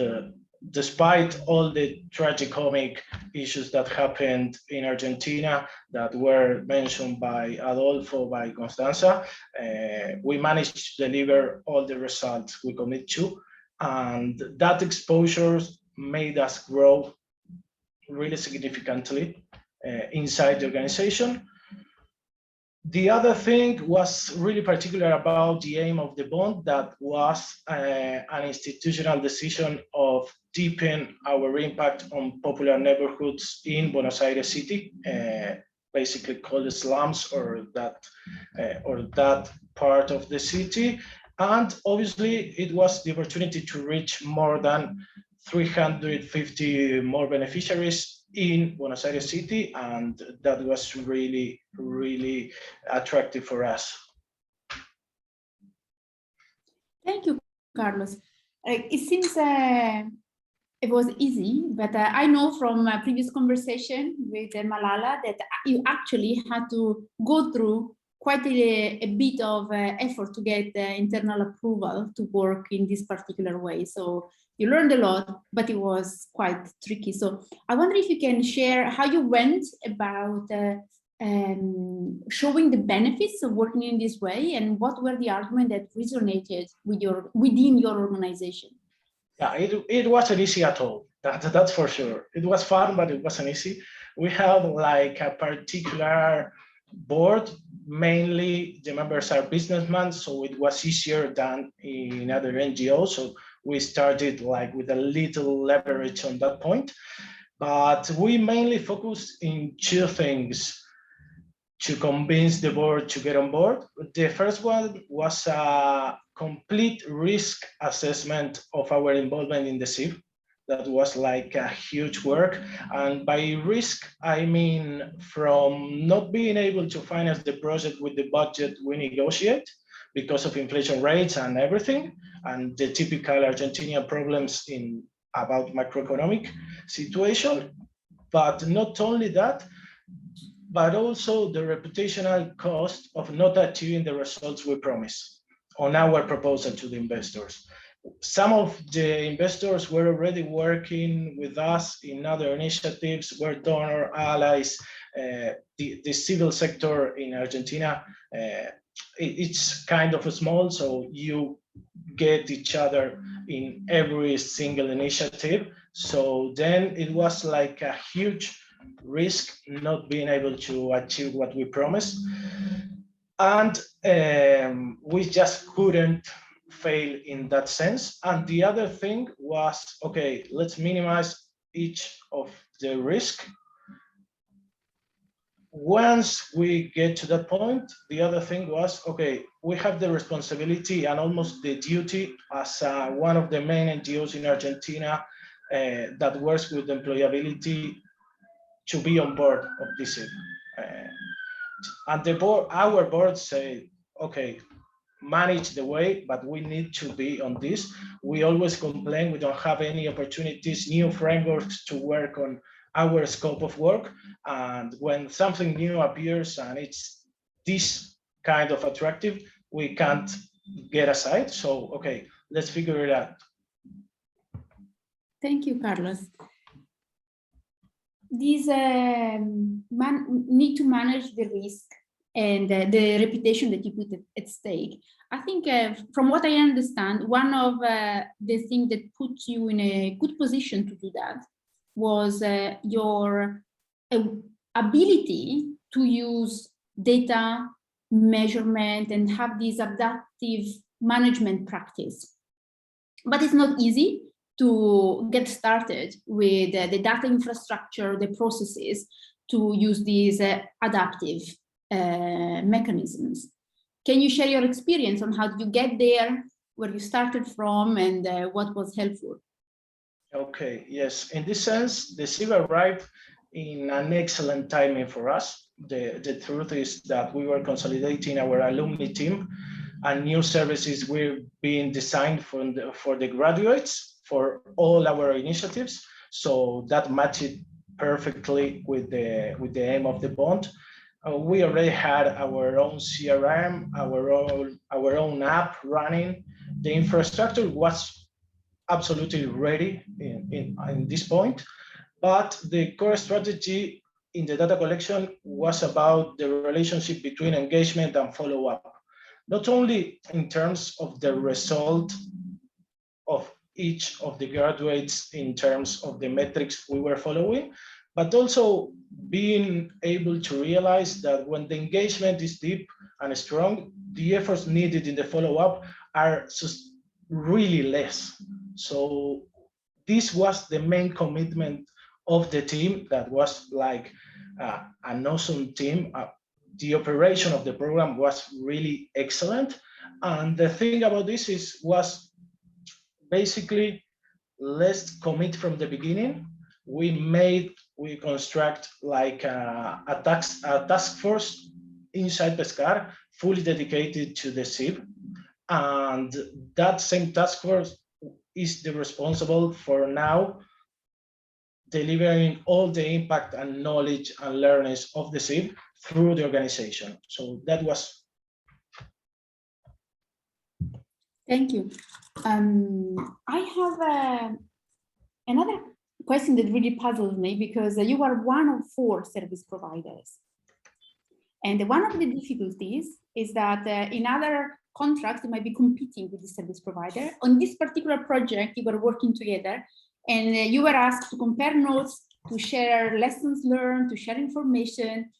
despite all the tragicomic issues that happened in Argentina that were mentioned by Adolfo, by Constanza, we managed to deliver all the results we commit to. And that exposure made us grow really significantly inside the organization. The other thing was really particular about the aim of the bond, that was an institutional decision of deepen our impact on popular neighborhoods in Buenos Aires City, basically called the slums or that part of the city. And obviously it was the opportunity to reach more than 350 more beneficiaries in Buenos Aires City, and that was really, really attractive for us. Thank you, Carlos. It seems it was easy, but I know from a previous conversation with Malala that you actually had to go through quite a bit of effort to get internal approval to work in this particular way. So you learned a lot, but it was quite tricky. So I wonder if you can share how you went about showing the benefits of working in this way, and what were the arguments that resonated with within your organization? Yeah, it wasn't easy at all. That's for sure. It was fun, but it wasn't easy. We had like a particular board. Mainly the members are businessmen, so it was easier than in other NGOs. So we started like with a little leverage on that point. But we mainly focused in two things to convince the board to get on board. The first one was a complete risk assessment of our involvement in the SIP. That was like a huge work. And by risk, I mean from not being able to finance the project with the budget we negotiate because of inflation rates and everything, and the typical Argentinian problems about macroeconomic situation. But not only that, but also the reputational cost of not achieving the results we promised on our proposal to the investors. Some of the investors were already working with us in other initiatives, were donor allies. The civil sector in Argentina, it's kind of small, so you get each other in every single initiative. So then it was like a huge risk not being able to achieve what we promised. And we just couldn't fail in that sense. And the other thing was, okay, let's minimize each of the risk. Once we get to that point, the other thing was, okay, we have the responsibility and almost the duty as one of the main NGOs in Argentina that works with employability to be on board of this. And the board, our board say, okay, manage the way, but we need to be on this. We always complain we don't have any opportunities, new frameworks to work on our scope of work. And when something new appears and it's this kind of attractive, we can't get aside. So, okay, let's figure it out. Thank you, Carlos. These need to manage the risk and the reputation that you put at stake. I think from what I understand, one of the things that puts you in a good position to do that was your ability to use data measurement and have this adaptive management practice. But it's not easy to get started with the data infrastructure, the processes to use these adaptive mechanisms. Can you share your experience on how did you get there, where you started from, and what was helpful? Okay, yes. In this sense, the SIB arrived in an excellent timing for us. The truth is that we were consolidating our alumni team and new services were being designed for the graduates for all our initiatives. So that matched perfectly with the aim of the bond. We already had our own CRM, our own app running. The infrastructure was absolutely ready in this point, but the core strategy in the data collection was about the relationship between engagement and follow-up, not only in terms of the result of each of the graduates in terms of the metrics we were following, but also being able to realize that when the engagement is deep and strong, the efforts needed in the follow-up are just really less. So this was the main commitment of the team that was like an awesome team. The operation of the program was really excellent. And the thing about this was basically, let's commit from the beginning. We construct like a task force inside Pescar, fully dedicated to the SIB. And that same task force is the responsible for now delivering all the impact and knowledge and learnings of the SIB through the organization. So that was. Thank you. I have another question that really puzzles me, because you are one of 4 service providers. And one of the difficulties is that in other contracts, you might be competing with the service provider. On this particular project, you were working together and you were asked to compare notes, to share lessons learned, to share information.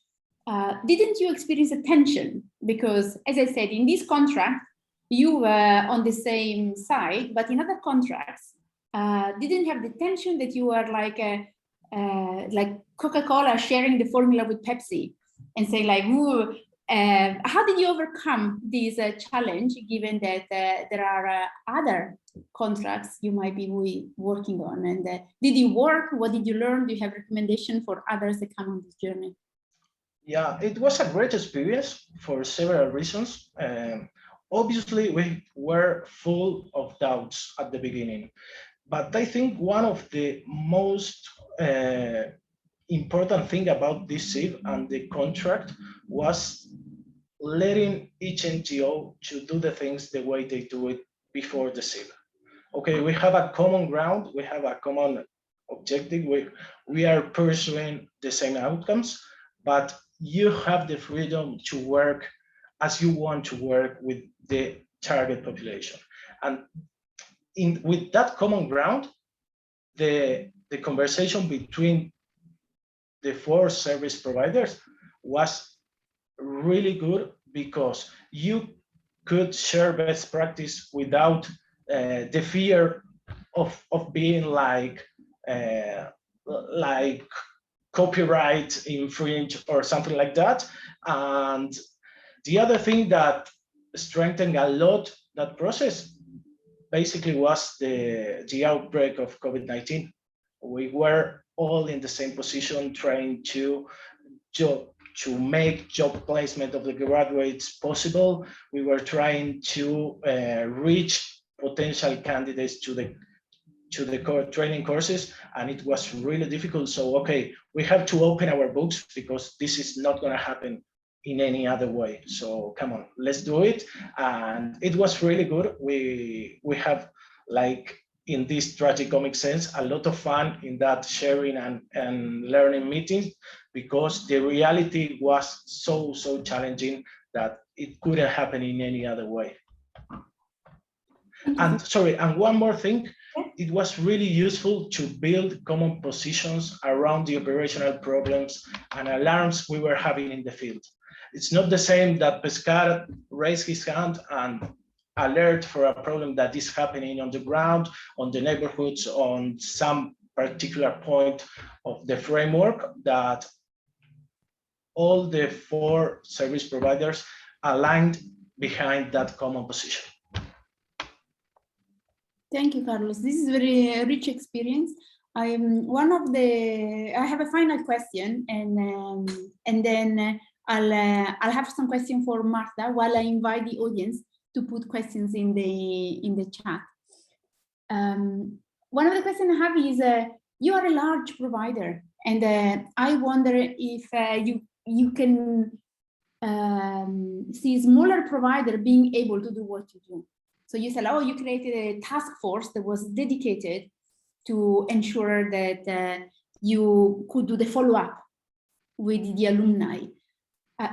Didn't you experience a tension? Because as I said, in this contract, you were on the same side, but in other contracts, didn't have the tension that you were like Coca-Cola sharing the formula with Pepsi and say like, ooh, how did you overcome this challenge, given that there are other contracts you might be working on? And did you work? What did you learn? Do you have recommendations for others that come on this journey? Yeah, it was a great experience for several reasons. Obviously, we were full of doubts at the beginning, but I think one of the most important thing about this SIV and the contract was letting each NGO to do the things the way they do it before the SIV. Okay, we have a common ground, we have a common objective, we are pursuing the same outcomes, but you have the freedom to work as you want to work with the target population. And with that common ground, the conversation between the 4 service providers was really good, because you could share best practice without the fear of being like copyright infringe or something like that. And the other thing that strengthened a lot that process basically was the outbreak of COVID-19. We were all in the same position, trying to make job placement of the graduates possible. We were trying to reach potential candidates to the core training courses, and it was really difficult. So, okay, we have to open our books, because this is not going to happen in any other way. So come on, let's do it. And it was really good. We have, like, in this tragicomic sense, a lot of fun in that sharing and learning meetings, because the reality was so challenging that it couldn't happen in any other way. And sorry, and one more thing, it was really useful to build common positions around the operational problems and alarms we were having in the field. It's not the same that Pescar raised his hand and alert for a problem that is happening on the ground, on the neighborhoods, on some particular point of the framework, that all the 4 service providers aligned behind that common position. Thank you, Carlos. This is a very rich experience. I have a final question, and then I'll have some question for Martha while I invite the audience to put questions in the chat. One of the questions I have is, you are a large provider, and I wonder if you can see smaller provider being able to do what you do. So you said, oh, you created a task force that was dedicated to ensure that you could do the follow-up with the alumni.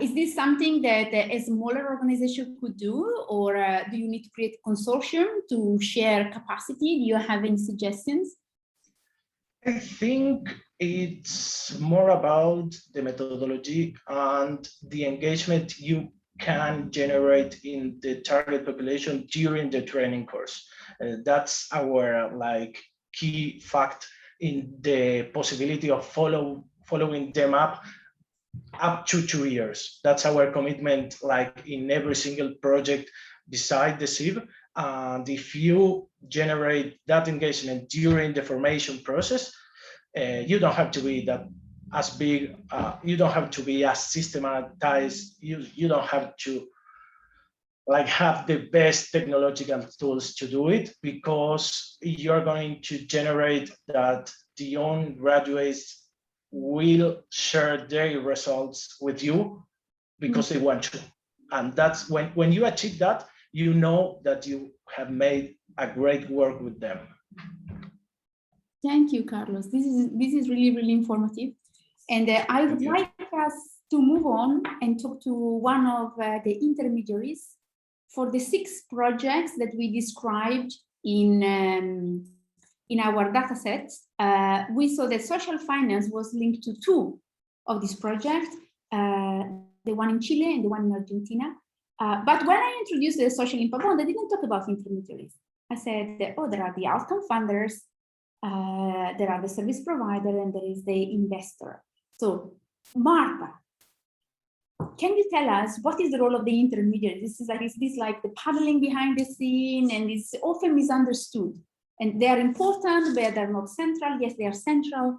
Is this something that a smaller organization could do, or do you need to create a consortium to share capacity? Do you have any suggestions? I think it's more about the methodology and the engagement you can generate in the target population during the training course. That's our key fact in the possibility of following them up to 2 years. That's our commitment, in every single project beside the SIV. And if you generate that engagement during the formation process, you don't have to be as big, you don't have to be as systematized, you don't have to have the best technological tools to do it, because you're going to generate that the own graduates will share their results with you because they want to. And that's when you achieve that, you know that you have made a great work with them. Thank you, Carlos. This is really, really informative. And I would like us to move on and talk to one of the intermediaries for the 6 projects that we described in our data sets. We saw that social finance was linked to 2 of these projects, the one in Chile and the one in Argentina. But when I introduced the social impact bond, I didn't talk about intermediaries. I said, oh, there are the outcome funders, there are the service provider, and there is the investor. So, Marta, can you tell us what is the role of the intermediary? Is this like the paddling behind the scene, and it's often misunderstood? And they are important, but they're not central. Yes, they are central.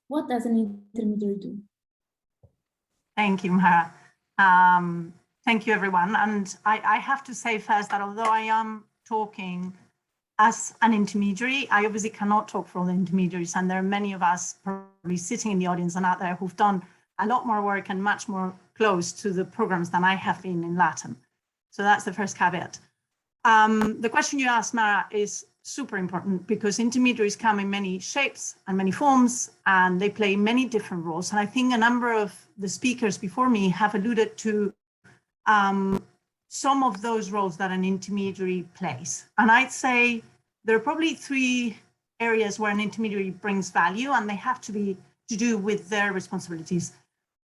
What does an intermediary do? Thank you, Mara. Thank you, everyone. And I have to say first that although I am talking as an intermediary, I obviously cannot talk for all the intermediaries. And there are many of us probably sitting in the audience and out there who've done a lot more work and much more close to the programs than I have been in Latin. So that's the first caveat. The question you asked, Mara, is super important because intermediaries come in many shapes and many forms, and they play many different roles. And I think a number of the speakers before me have alluded to some of those roles that an intermediary plays. And I'd say there are probably 3 areas where an intermediary brings value, and they have to be to do with their responsibilities.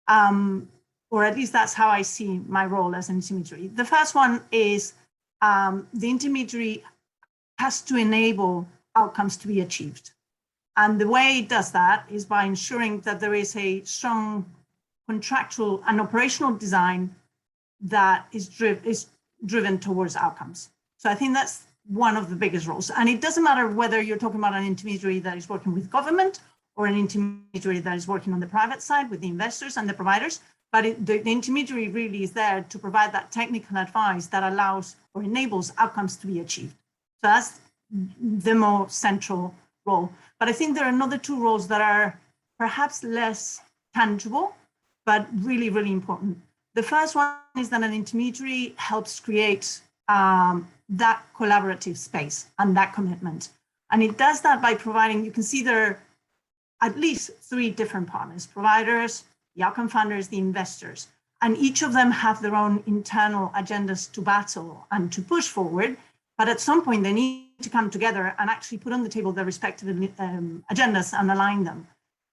Or at least that's how I see my role as an intermediary. The first one is the intermediary has to enable outcomes to be achieved. And the way it does that is by ensuring that there is a strong contractual and operational design that is driven towards outcomes. So I think that's one of the biggest roles. And it doesn't matter whether you're talking about an intermediary that is working with government or an intermediary that is working on the private side with the investors and the providers, but the intermediary really is there to provide that technical advice that allows or enables outcomes to be achieved. So that's the more central role. But I think there are another 2 roles that are perhaps less tangible, but really, really important. The first one is that an intermediary helps create that collaborative space and that commitment. And it does that by providing, you can see there are at least 3 different partners: providers, the outcome funders, the investors. And each of them have their own internal agendas to battle and to push forward. But at some point, they need to come together and actually put on the table their respective agendas and align them.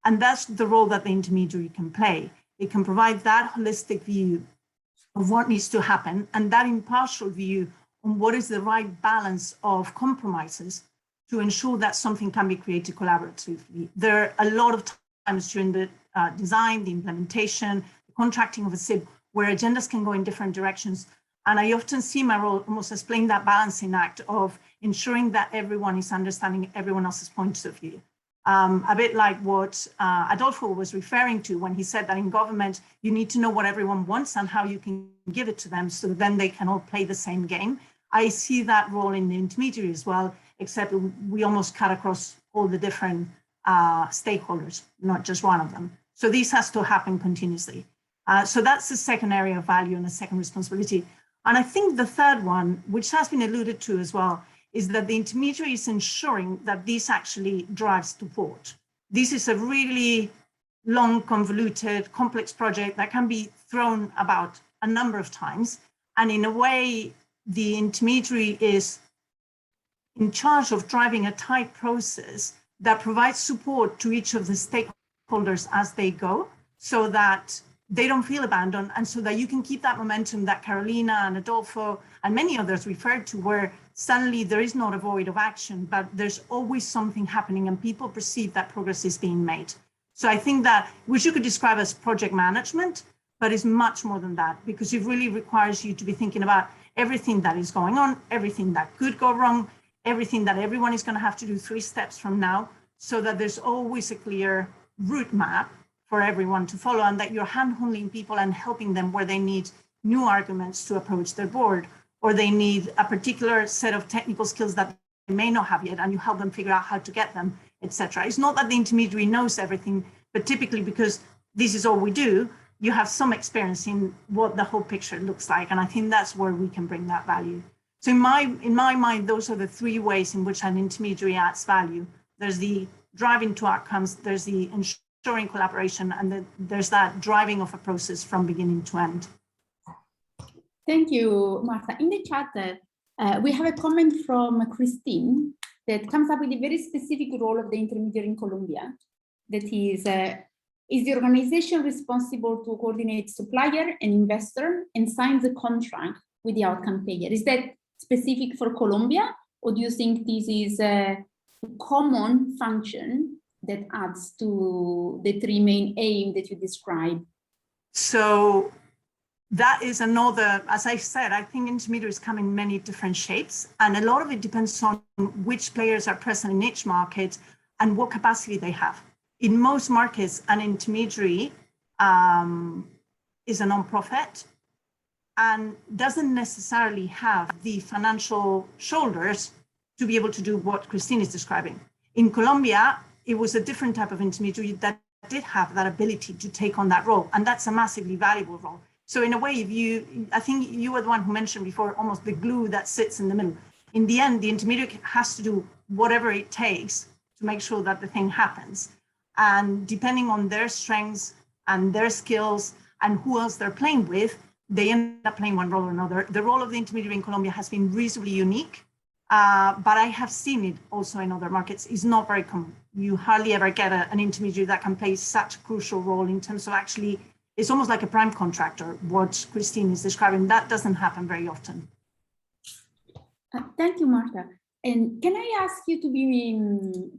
And that's the role that the intermediary can play. It can provide that holistic view of what needs to happen and that impartial view on what is the right balance of compromises to ensure that something can be created collaboratively. There are a lot of times during the design, the implementation, the contracting of a SIB, where agendas can go in different directions. And I often see my role almost as playing that balancing act of ensuring that everyone is understanding everyone else's points of view. A bit like what Adolfo was referring to when he said that in government, you need to know what everyone wants and how you can give it to them so then they can all play the same game. I see that role in the intermediary as well, except we almost cut across all the different stakeholders, not just one of them. So this has to happen continuously. So that's the second area of value and the second responsibility. And I think the third one, which has been alluded to as well, is that the intermediary is ensuring that this actually drives support. This is a really long, convoluted, complex project that can be thrown about a number of times. And in a way, the intermediary is in charge of driving a tight process that provides support to each of the stakeholders as they go, so that they don't feel abandoned, and so that you can keep that momentum that Carolina and Adolfo and many others referred to, where suddenly there is not a void of action, but there's always something happening and people perceive that progress is being made. So I think that, which you could describe as project management, but it's much more than that, because it really requires you to be thinking about everything that is going on, everything that could go wrong, everything that everyone is going to have to do 3 steps from now, so that there's always a clear route map for everyone to follow, and that you're hand-holding people and helping them where they need new arguments to approach their board, or they need a particular set of technical skills that they may not have yet, and you help them figure out how to get them, etc. It's not that the intermediary knows everything, but typically, because this is all we do, you have some experience in what the whole picture looks like, and I think that's where we can bring that value. So in my mind, those are the 3 ways in which an intermediary adds value. There's the driving to outcomes, there's the ensuring collaboration, and there's that driving of a process from beginning to end. Thank you, Martha. In the chat, we have a comment from Christine that comes up with a very specific role of the intermediary in Colombia. That is the organization responsible to coordinate supplier and investor and sign the contract with the outcome payer? Is that specific for Colombia, or do you think this is a common function that adds to the three main aims that you described? So that is another, as I said, I think intermediaries come in many different shapes, and a lot of it depends on which players are present in each market and what capacity they have. In most markets, an intermediary is a non-profit and doesn't necessarily have the financial shoulders to be able to do what Christine is describing. In Colombia, it was a different type of intermediary that did have that ability to take on that role, and that's a massively valuable role. So in a way, I think you were the one who mentioned before, almost the glue that sits in the middle. In the end, the intermediary has to do whatever it takes to make sure that the thing happens. And depending on their strengths and their skills and who else they're playing with, they end up playing one role or another. The role of the intermediary in Colombia has been reasonably unique, but I have seen it also in other markets. It's not very common. You hardly ever get an intermediary that can play such a crucial role in terms of actually, it's almost like a prime contractor, what Christine is describing. That doesn't happen very often. Thank you, Martha. And can I ask you to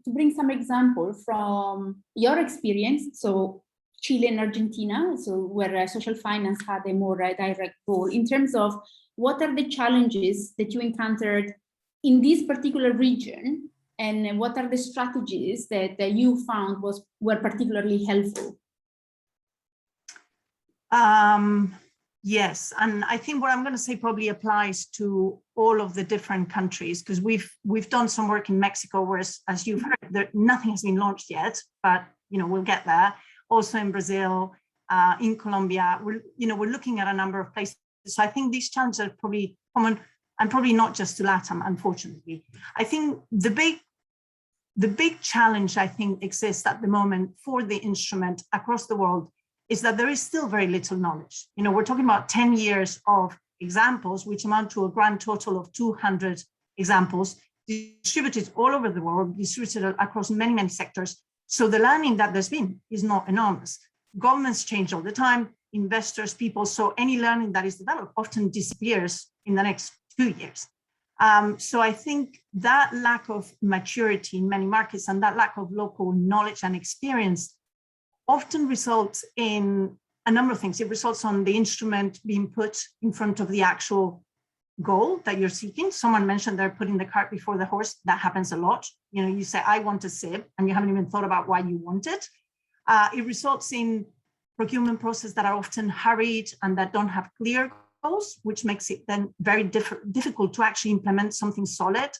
bring some example from your experience? So Chile and Argentina, so where social finance had a more direct role, in terms of what are the challenges that you encountered in this particular region, and what are the strategies that you found were particularly helpful? Yes, and I think what I'm going to say probably applies to all of the different countries, because we've done some work in Mexico, whereas, as you've heard, nothing has been launched yet, but we'll get there. Also in Brazil, in Colombia, we're looking at a number of places. So I think these challenges are probably common, and probably not just to LATAM, unfortunately. I think the big challenge I think exists at the moment for the instrument across the world is that there is still very little knowledge. We're talking about 10 years of examples, which amount to a grand total of 200 examples distributed all over the world, distributed across many, many sectors. So the learning that there's been is not enormous. Governments change all the time, investors, people, so any learning that is developed often disappears in the next 2 years. So I think that lack of maturity in many markets and that lack of local knowledge and experience often results in a number of things. It results on the instrument being put in front of the actual goal that you're seeking. Someone mentioned they're putting the cart before the horse. That happens a lot. You say, I want a SIB, and you haven't even thought about why you want it. It results in procurement processes that are often hurried and that don't have clear goals, which makes it then very difficult to actually implement something solid.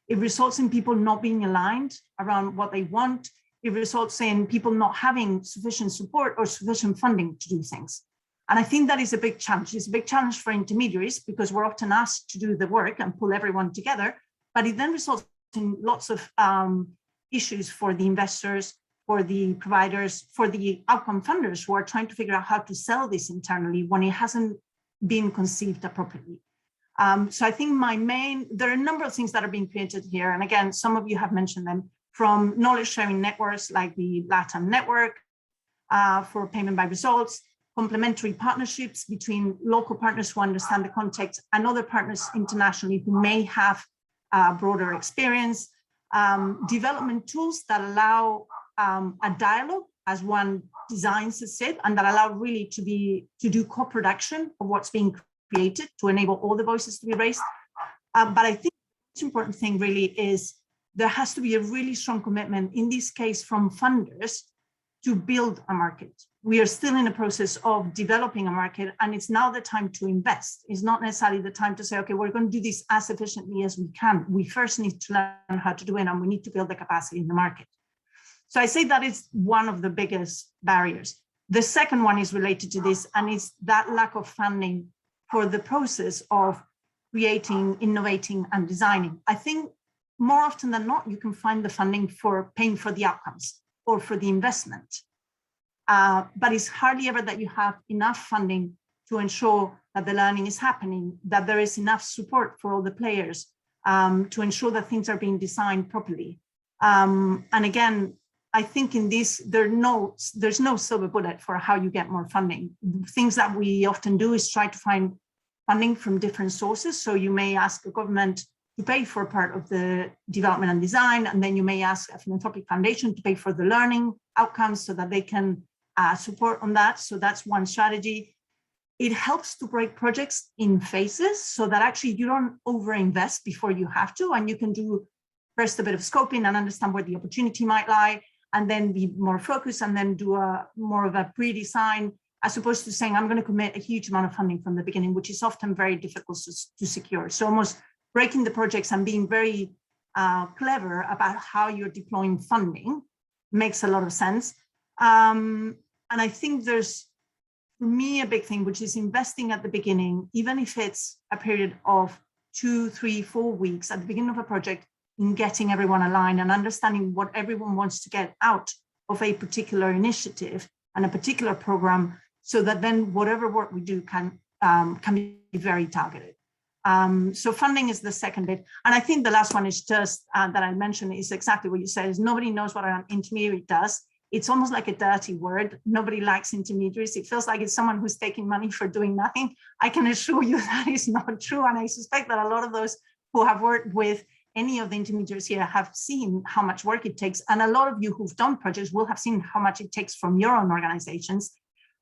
It results in people not being aligned around what they want. It results in people not having sufficient support or sufficient funding to do things. And I think that is a big challenge. It's a big challenge for intermediaries because we're often asked to do the work and pull everyone together, but it then results in lots of issues for the investors, for the providers, for the outcome funders who are trying to figure out how to sell this internally when it hasn't been conceived appropriately. So I think there are a number of things that are being created here. And again, some of you have mentioned them, from knowledge sharing networks like the LATAM network for payment by results, complementary partnerships between local partners who understand the context and other partners internationally who may have broader experience, development tools that allow a dialogue as one designs a SIB and that allow really to do co-production of what's being created to enable all the voices to be raised. But I think the most important thing really is there has to be a really strong commitment, in this case from funders, to build a market. We are still in a process of developing a market, and it's now the time to invest. It's not necessarily the time to say, okay, we're going to do this as efficiently as we can. We first need to learn how to do it, and we need to build the capacity in the market. So I say that is one of the biggest barriers. The second one is related to this, and it's that lack of funding for the process of creating, innovating, and designing. I think more often than not, you can find the funding for paying for the outcomes or for the investment. but it's hardly ever that you have enough funding to ensure that the learning is happening, that there is enough support for all the players to ensure that things are being designed properly. And again, I think in this, there's no silver bullet for how you get more funding. Things that we often do is try to find funding from different sources. So you may ask a government to pay for part of the development and design, and then you may ask a philanthropic foundation to pay for the learning outcomes so that they can support on that. So that's one strategy. It helps to break projects in phases so that actually you don't overinvest before you have to, and you can do first a bit of scoping and understand where the opportunity might lie, and then be more focused and then do more of a pre-design, as opposed to saying, I'm going to commit a huge amount of funding from the beginning, which is often very difficult to secure. So almost breaking the projects and being very clever about how you're deploying funding makes a lot of sense. And I think there's, for me, a big thing, which is investing at the beginning, even if it's a period of 2, 3, 4 weeks at the beginning of a project, in getting everyone aligned and understanding what everyone wants to get out of a particular initiative and a particular program, so that then whatever work we do can be very targeted. So funding is the second bit. And I think the last one is just that I mentioned is exactly what you said, is nobody knows what an intermediary does. It's almost like a dirty word. Nobody likes intermediaries. It feels like it's someone who's taking money for doing nothing. I can assure you that is not true. And I suspect that a lot of those who have worked with any of the intermediaries here have seen how much work it takes. And a lot of you who've done projects will have seen how much it takes from your own organizations.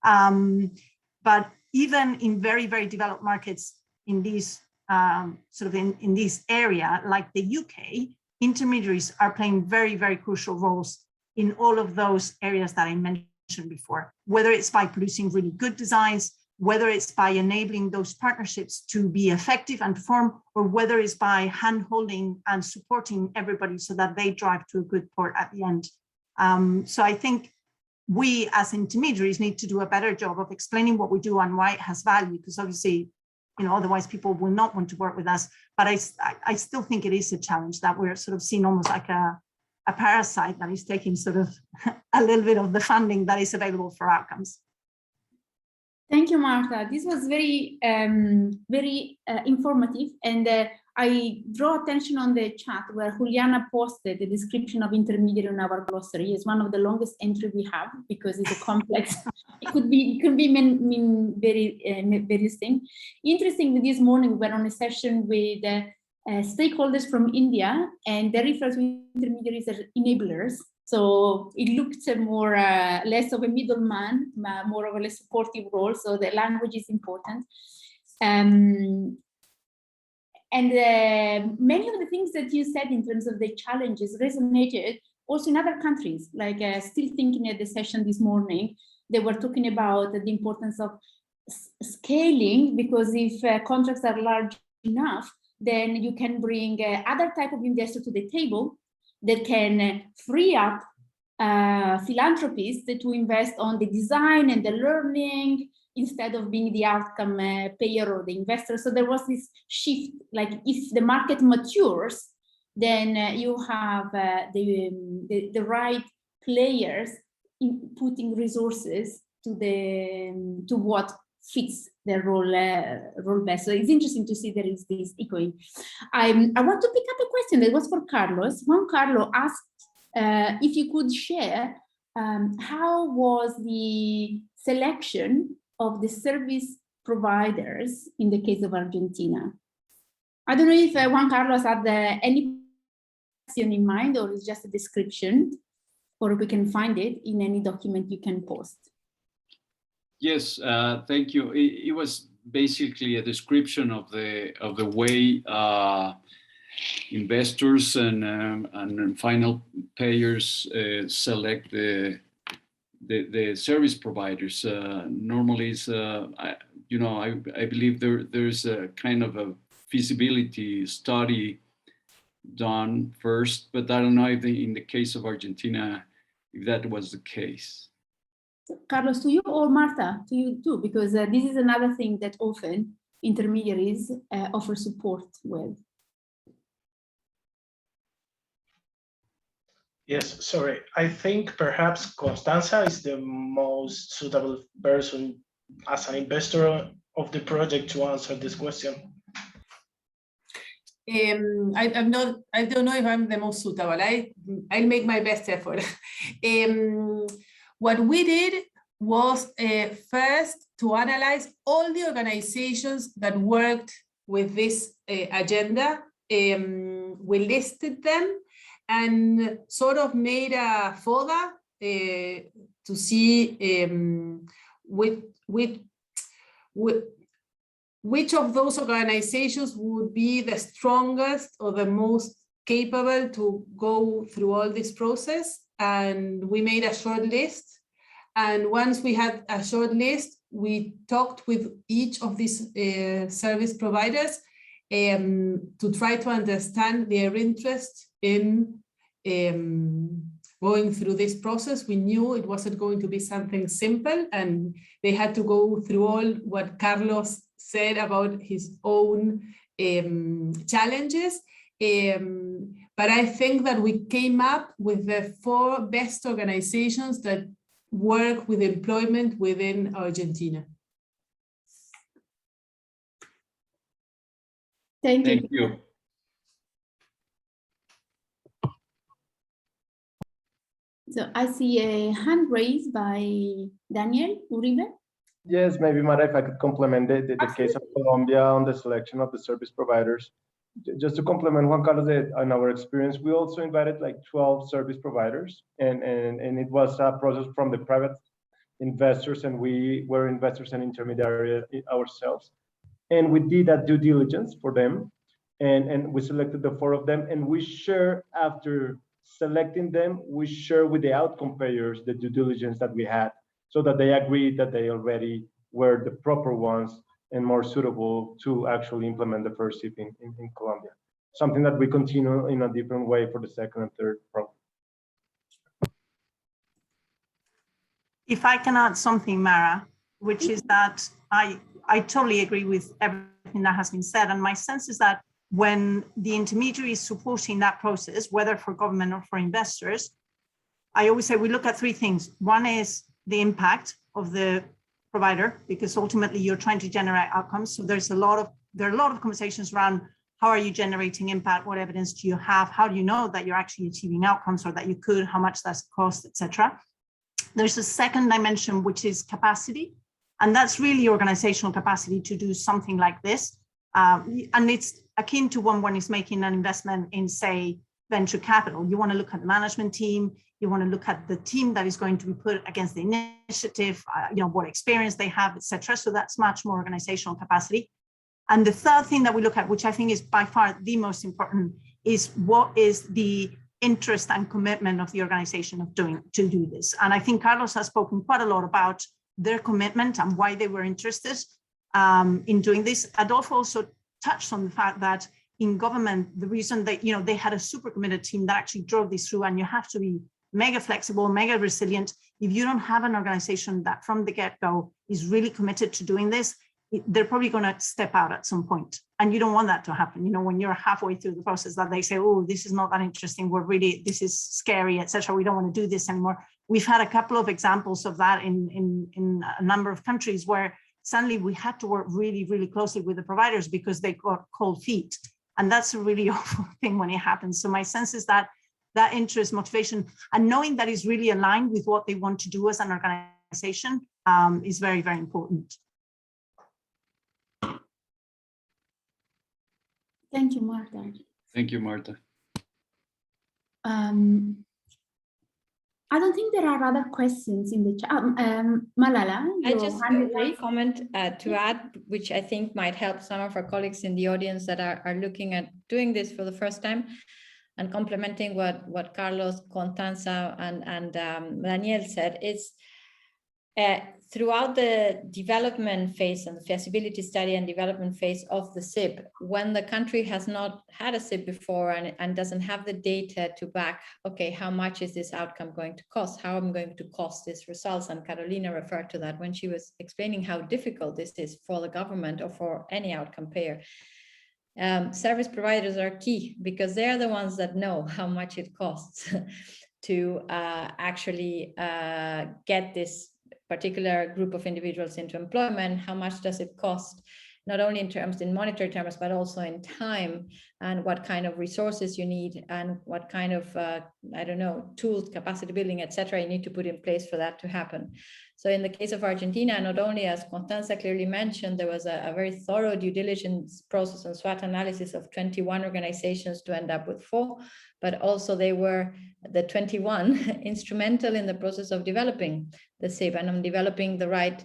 But even in very, very developed markets in these in this area, like the UK, intermediaries are playing very, very crucial roles in all of those areas that I mentioned before, whether it's by producing really good designs, whether it's by enabling those partnerships to be effective and form, or whether it's by hand-holding and supporting everybody so that they drive to a good port at the end. So I think we as intermediaries need to do a better job of explaining what we do and why it has value, because obviously, otherwise people will not want to work with us. But I still think it is a challenge that we're sort of seen almost like a parasite that is taking sort of a little bit of the funding that is available for outcomes. Thank you, Martha. This was very, very informative. And I draw attention on the chat where Juliana posted the description of intermediary in our glossary. It's one of the longest entries we have because it's a complex. it could mean various things. Interestingly, this morning we were on a session with stakeholders from India, and they refer to intermediaries as enablers. So it looked more less of a middleman, more of a less supportive role. So the language is important. And many of the things that you said in terms of the challenges resonated also in other countries. Like still thinking at the session this morning, they were talking about the importance of scaling, because if contracts are large enough, then you can bring other type of investor to the table that can free up philanthropists to invest on the design and the learning instead of being the outcome payer or the investor. So there was this shift, like if the market matures, then you have the right players in putting resources to what fits their role best. So it's interesting to see there is this echoing. I want to pick up a question that was for Carlos. Juan Carlos asked if you could share how was the selection of the service providers in the case of Argentina. I don't know if Juan Carlos had any question in mind, or it's just a description, or we can find it in any document you can post. Yes, thank you. It was basically a description of the way investors and final payers select the service providers. Normally, it's I believe there's a kind of a feasibility study done first, but I don't know if in the case of Argentina, if that was the case. Carlos, to you, or Martha, to you too, because this is another thing that often intermediaries offer support with. Yes, sorry. I think perhaps Constanza is the most suitable person as an investor of the project to answer this question. I don't know if I'm the most suitable. I'll make my best effort. What we did was first to analyze all the organizations that worked with this agenda. We listed them and sort of made a folder to see which of those organizations would be the strongest or the most capable to go through all this process. And we made a short list. And once we had a short list, we talked with each of these service providers to try to understand their interest in going through this process. We knew it wasn't going to be something simple, and they had to go through all what Carlos said about his own challenges. But I think that we came up with the 4 best organizations that work with employment within Argentina. Thank you. Thank you. So I see a hand raised by Daniel Uribe. Yes, maybe Mara, if I could complement the case of Colombia on the selection of the service providers. Just to complement Juan Carlos, on our experience, we also invited like 12 service providers, and it was a process from the private investors, and we were investors and intermediary ourselves. And we did a due diligence for them, and we selected the 4 of them, and we share, after selecting them, we share with the outcome payers the due diligence that we had, so that they agreed that they already were the proper ones and more suitable to actually implement the first SIP in Colombia. Something that we continue in a different way for the second and third program. If I can add something, Mara, which is that I totally agree with everything that has been said. And my sense is that when the intermediary is supporting that process, whether for government or for investors, I always say we look at 3 things. One is the impact of the provider, because ultimately you're trying to generate outcomes. So there are a lot of conversations around how are you generating impact, what evidence do you have, how do you know that you're actually achieving outcomes, or that you could, how much that's cost, etc. There's a second dimension, which is capacity, and that's really organizational capacity to do something like this. And it's akin to when one is making an investment in, say, venture capital. You want to look at the management team, you want to look at the team that is going to be put against the initiative, what experience they have, etc. So that's much more organizational capacity. And the third thing that we look at, which I think is by far the most important, is what is the interest and commitment of the organization to do this. And I think Carlos has spoken quite a lot about their commitment and why they were interested in doing this. Adolfo also touched on the fact that in government, the reason that they had a super committed team that actually drove this through, and you have to be mega flexible, mega resilient. If you don't have an organization that from the get-go is really committed to doing this, they're probably going to step out at some point. And you don't want that to happen. When you're halfway through the process, that they say, oh, this is not that interesting, this is scary, etc. We don't want to do this anymore. We've had a couple of examples of that in a number of countries where suddenly we had to work really, really closely with the providers because they got cold feet. And that's a really awful thing when it happens. So my sense is that interest, motivation, and knowing that is really aligned with what they want to do as an organization is very, very important. Thank you, Marta. Thank you, Marta. I don't think there are other questions in the chat. Malala, I just have one comment to add, which I think might help some of our colleagues in the audience that are looking at doing this for the first time, and complementing what Carlos, Constanza, and Daniel said. Is throughout the development phase and the feasibility study and development phase of the SIP, when the country has not had a SIP before and doesn't have the data to back, okay, how much is this outcome going to cost? How am I going to cost these results? And Carolina referred to that when she was explaining how difficult this is for the government or for any outcome payer. Service providers are key because they're the ones that know how much it costs to actually get this particular group of individuals into employment? How much does it cost? Not only in monetary terms, but also in time, and what kind of resources you need, and what kind of, I don't know, tools, capacity building, etc. you need to put in place for that to happen. So in the case of Argentina, not only, as Constanza clearly mentioned, there was a very thorough due diligence process and SWOT analysis of 21 organizations to end up with 4, but also they were, the 21, instrumental in the process of developing the SIB and on developing the right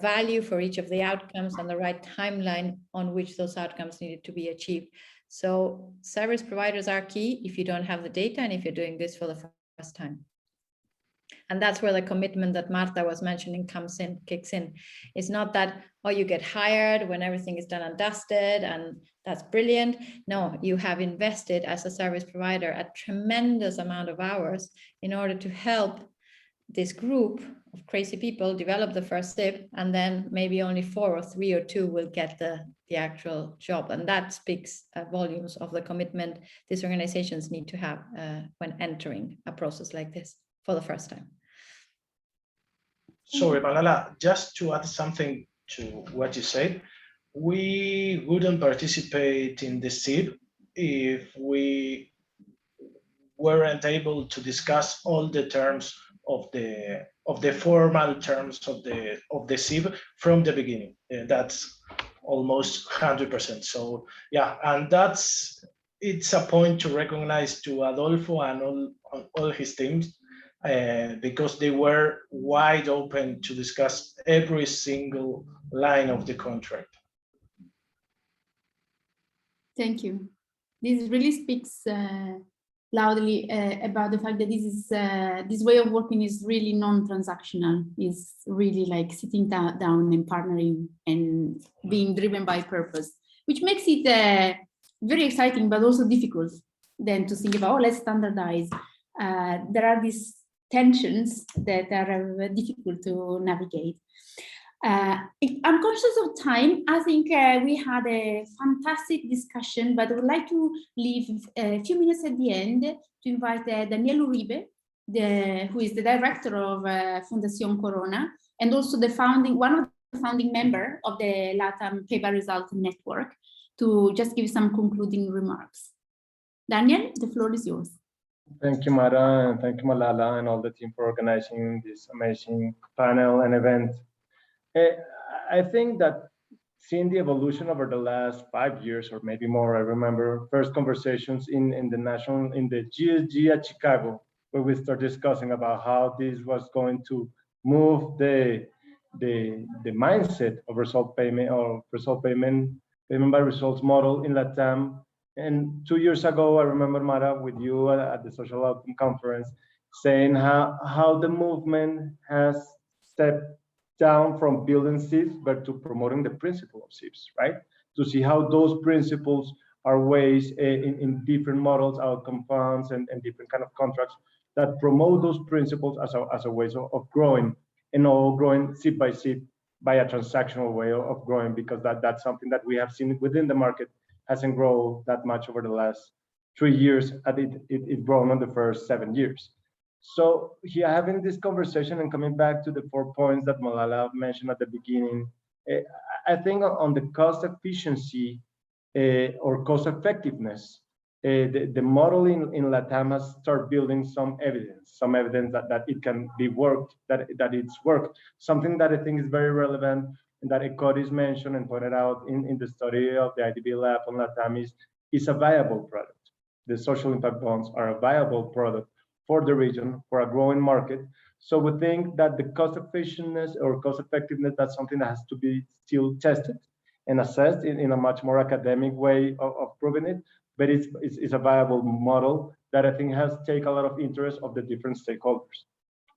value for each of the outcomes and the right timeline on which those outcomes needed to be achieved. So service providers are key if you don't have the data and if you're doing this for the first time. And that's where the commitment that Marta was mentioning kicks in. It's not that, oh, you get hired when everything is done and dusted and that's brilliant. No, you have invested as a service provider a tremendous amount of hours in order to help this group of crazy people develop the first SIP, and then maybe only 4 or 3 or 2 will get the actual job. And that speaks volumes of the commitment these organizations need to have when entering a process like this for the first time. Sorry, Malala, just to add something to what you said, we wouldn't participate in the SIB if we weren't able to discuss all the terms of the formal terms of the SIB from the beginning. That's almost 100%. So yeah, and it's a point to recognize to Adolfo and all his teams, because they were wide open to discuss every single line of the contract. Thank you. This really speaks loudly about the fact that this way of working is really non-transactional. Is really like sitting down and partnering and being driven by purpose, which makes it very exciting, but also difficult then to think about, oh, let's standardize. There are these tensions that are difficult to navigate. I'm conscious of time. I think we had a fantastic discussion, but I would like to leave a few minutes at the end to invite Daniel Uribe, who is the director of Fundación Corona, and also one of the founding members of the LATAM Payback Result Network, to just give some concluding remarks. Daniel, the floor is yours. Thank you, Mara, and thank you, Malala, and all the team for organizing this amazing panel and event. I think that seeing the evolution over the last 5 years or maybe more, I remember first conversations in the GSG at Chicago, where we started discussing about how this was going to move the mindset of result payment or payment by results model in LATAM. And 2 years ago, I remember, Mara, with you at the Social Outcome Conference, saying how the movement has stepped down from building SIPs, but to promoting the principle of SIPs, right? To see how those principles are ways in different models, outcome funds, and different kind of contracts that promote those principles as a way of growing, and all growing SIP by a transactional way of growing, because that's something that we have seen within the market hasn't grown that much over the last 3 years, and it grown on the first 7 years. So here, having this conversation and coming back to the 4 points that Malala mentioned at the beginning, I think on the cost efficiency or cost effectiveness, the model in LATAM has started building some evidence that it can be worked, that it's worked. Something that I think is very relevant and that Ecodis mentioned and pointed out in the study of the IDB lab on LATAM is a viable product. The social impact bonds are a viable product for the region, for a growing market. So we think that the cost efficiency or cost effectiveness, that's something that has to be still tested and assessed in a much more academic way of proving it. But it's a viable model that I think has taken a lot of interest of the different stakeholders.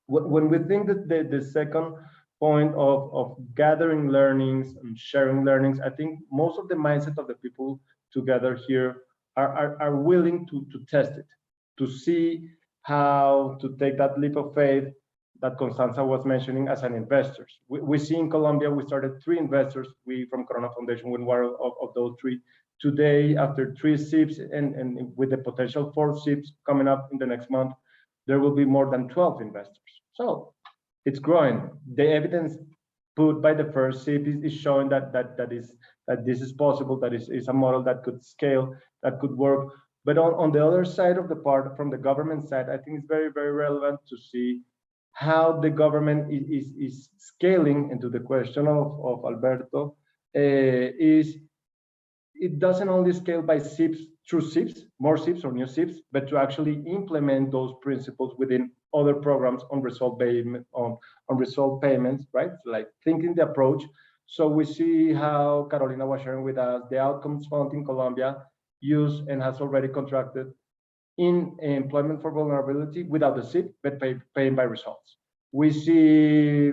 When we think that the second point of gathering learnings and sharing learnings, I think most of the mindset of the people together here are willing to test it, to see how to take that leap of faith that Constanza was mentioning as an investor. We see in Colombia, we started 3 investors. We from Corona Foundation, we were of those 3. Today, after 3 SIPs and with the potential 4 SIPs coming up in the next month, there will be more than 12 investors. So it's growing. The evidence put by the first SIP is showing that this is possible, that is a model that could scale, that could work. But on the other side of the part, from the government side, I think it's very, very relevant to see how the government is scaling. Into the question of Alberto, is it doesn't only scale by SIPs, through SIPs, more SIPs or new SIPs, but to actually implement those principles within other programs on result payment, on result payments, right? Like thinking the approach. So we see how Carolina was sharing with us, the Outcomes Fund in Colombia use and has already contracted in employment for vulnerability without the SIP, but paying by results. We see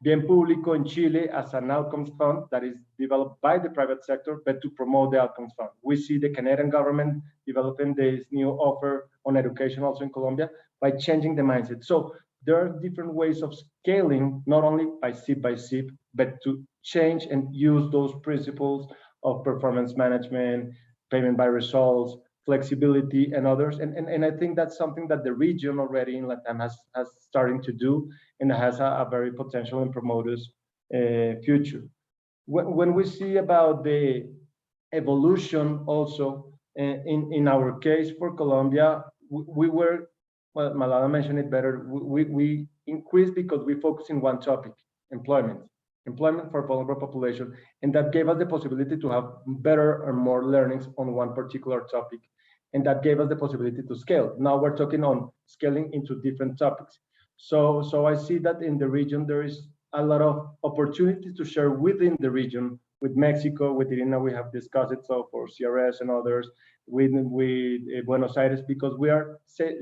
Bien Público in Chile as an outcomes fund that is developed by the private sector, but to promote the outcomes fund. We see the Canadian government developing this new offer on education also in Colombia by changing the mindset. So there are different ways of scaling, not only by SIP, but to change and use those principles of performance management, payment by results, flexibility, and others. And I think that's something that the region already in LATAM has starting to do, and has a very potential and promoters future. When we see about the evolution also, in our case for Colombia, we were, well, Malala mentioned it better, we increased because we focus in one topic, employment for vulnerable population, and that gave us the possibility to have better and more learnings on one particular topic, and that gave us the possibility to scale. Now we're talking on scaling into different topics. So I see that in the region there is a lot of opportunity to share within the region, with Mexico, with Irina, we have discussed it, so for CRS and others, with Buenos Aires, because we are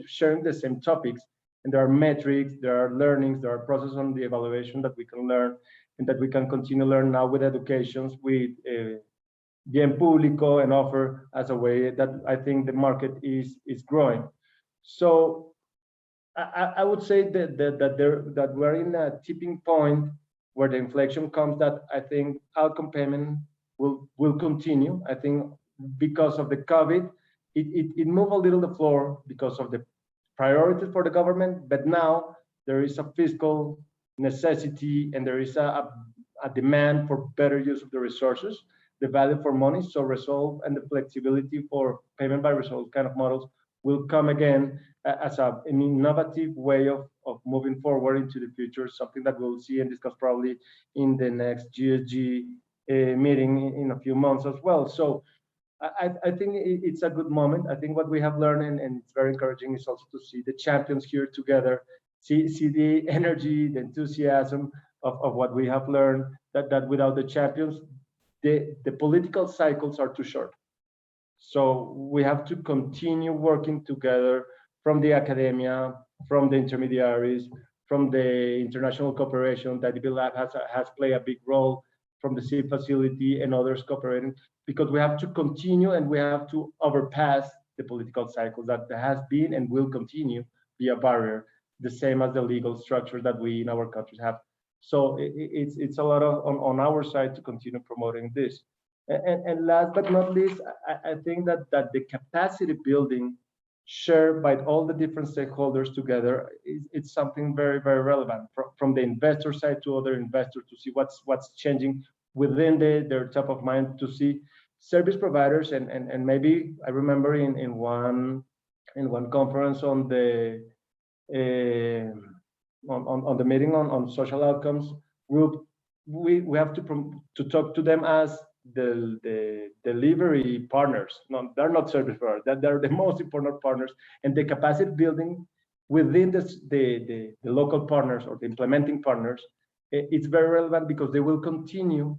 sharing the same topics, and there are metrics, there are learnings, there are processes on the evaluation that we can learn, and that we can continue to learn now with educations, with Bien Público, and offer as a way that I think the market is growing. So I would say that we're in a tipping point where the inflection comes, that I think outcome payment will continue. I think because of the COVID, it moved a little the floor because of the priorities for the government, but now there is a fiscal necessity, and there is a demand for better use of the resources, the value for money. So result and the flexibility for payment by result kind of models will come again as an innovative way of moving forward into the future, something that we'll see and discuss probably in the next GSG meeting in a few months as well. So I think it's a good moment. I think what we have learned, and it's very encouraging, is also to see the champions here together, see the energy, the enthusiasm of what we have learned, that without the champions, the political cycles are too short. So we have to continue working together from the academia, from the intermediaries, from the international cooperation that IB Lab has played a big role, from the SIP facility and others cooperating, because we have to continue and we have to overpass the political cycle that has been and will continue be a barrier, the same as the legal structure that we in our countries have. So it's a lot of on our side to continue promoting this. And last but not least, I think that the capacity building shared by all the different stakeholders together it's something very, very relevant from the investor side to other investors, to see what's changing within their top of mind, to see service providers, and maybe I remember in one conference on the meeting on social outcomes group, we have to talk to them as the delivery partners. No, they're not service providers, they're the most important partners, and the capacity building within the local partners or the implementing partners, it's very relevant because they will continue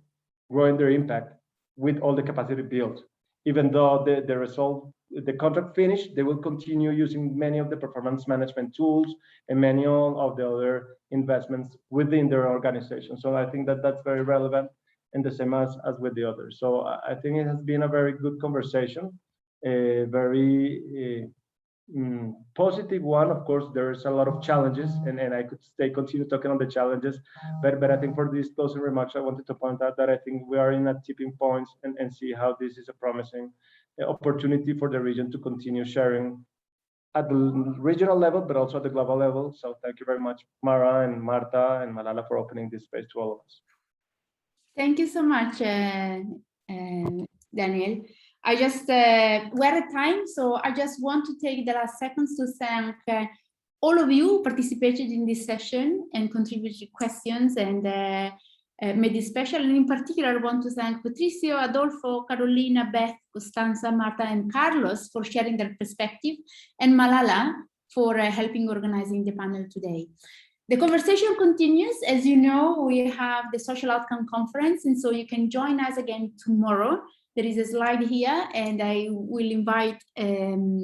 growing their impact with all the capacity built. Even though the contract finished, they will continue using many of the performance management tools and many of the other investments within their organization. So I think that that's very relevant, and the same as with the others. So I think it has been a very good conversation, a very positive one. Of course, there's a lot of challenges, and I could continue talking on the challenges, but I think for these closing remarks, I wanted to point out that I think we are in a tipping point, and see how this is a promising opportunity for the region to continue sharing at the regional level, but also at the global level. So thank you very much, Mara and Marta and Malala, for opening this space to all of us. Thank you so much, Daniel. I just, we're at time, so I just want to take the last seconds to thank all of you who participated in this session and contributed questions and made it special. And in particular, I want to thank Patricio, Adolfo, Carolina, Beth, Costanza, Marta, and Carlos for sharing their perspective, and Malala for helping organizing the panel today. The conversation continues. As you know, we have the Social Outcome Conference, and so you can join us again tomorrow. There is a slide here, and I will invite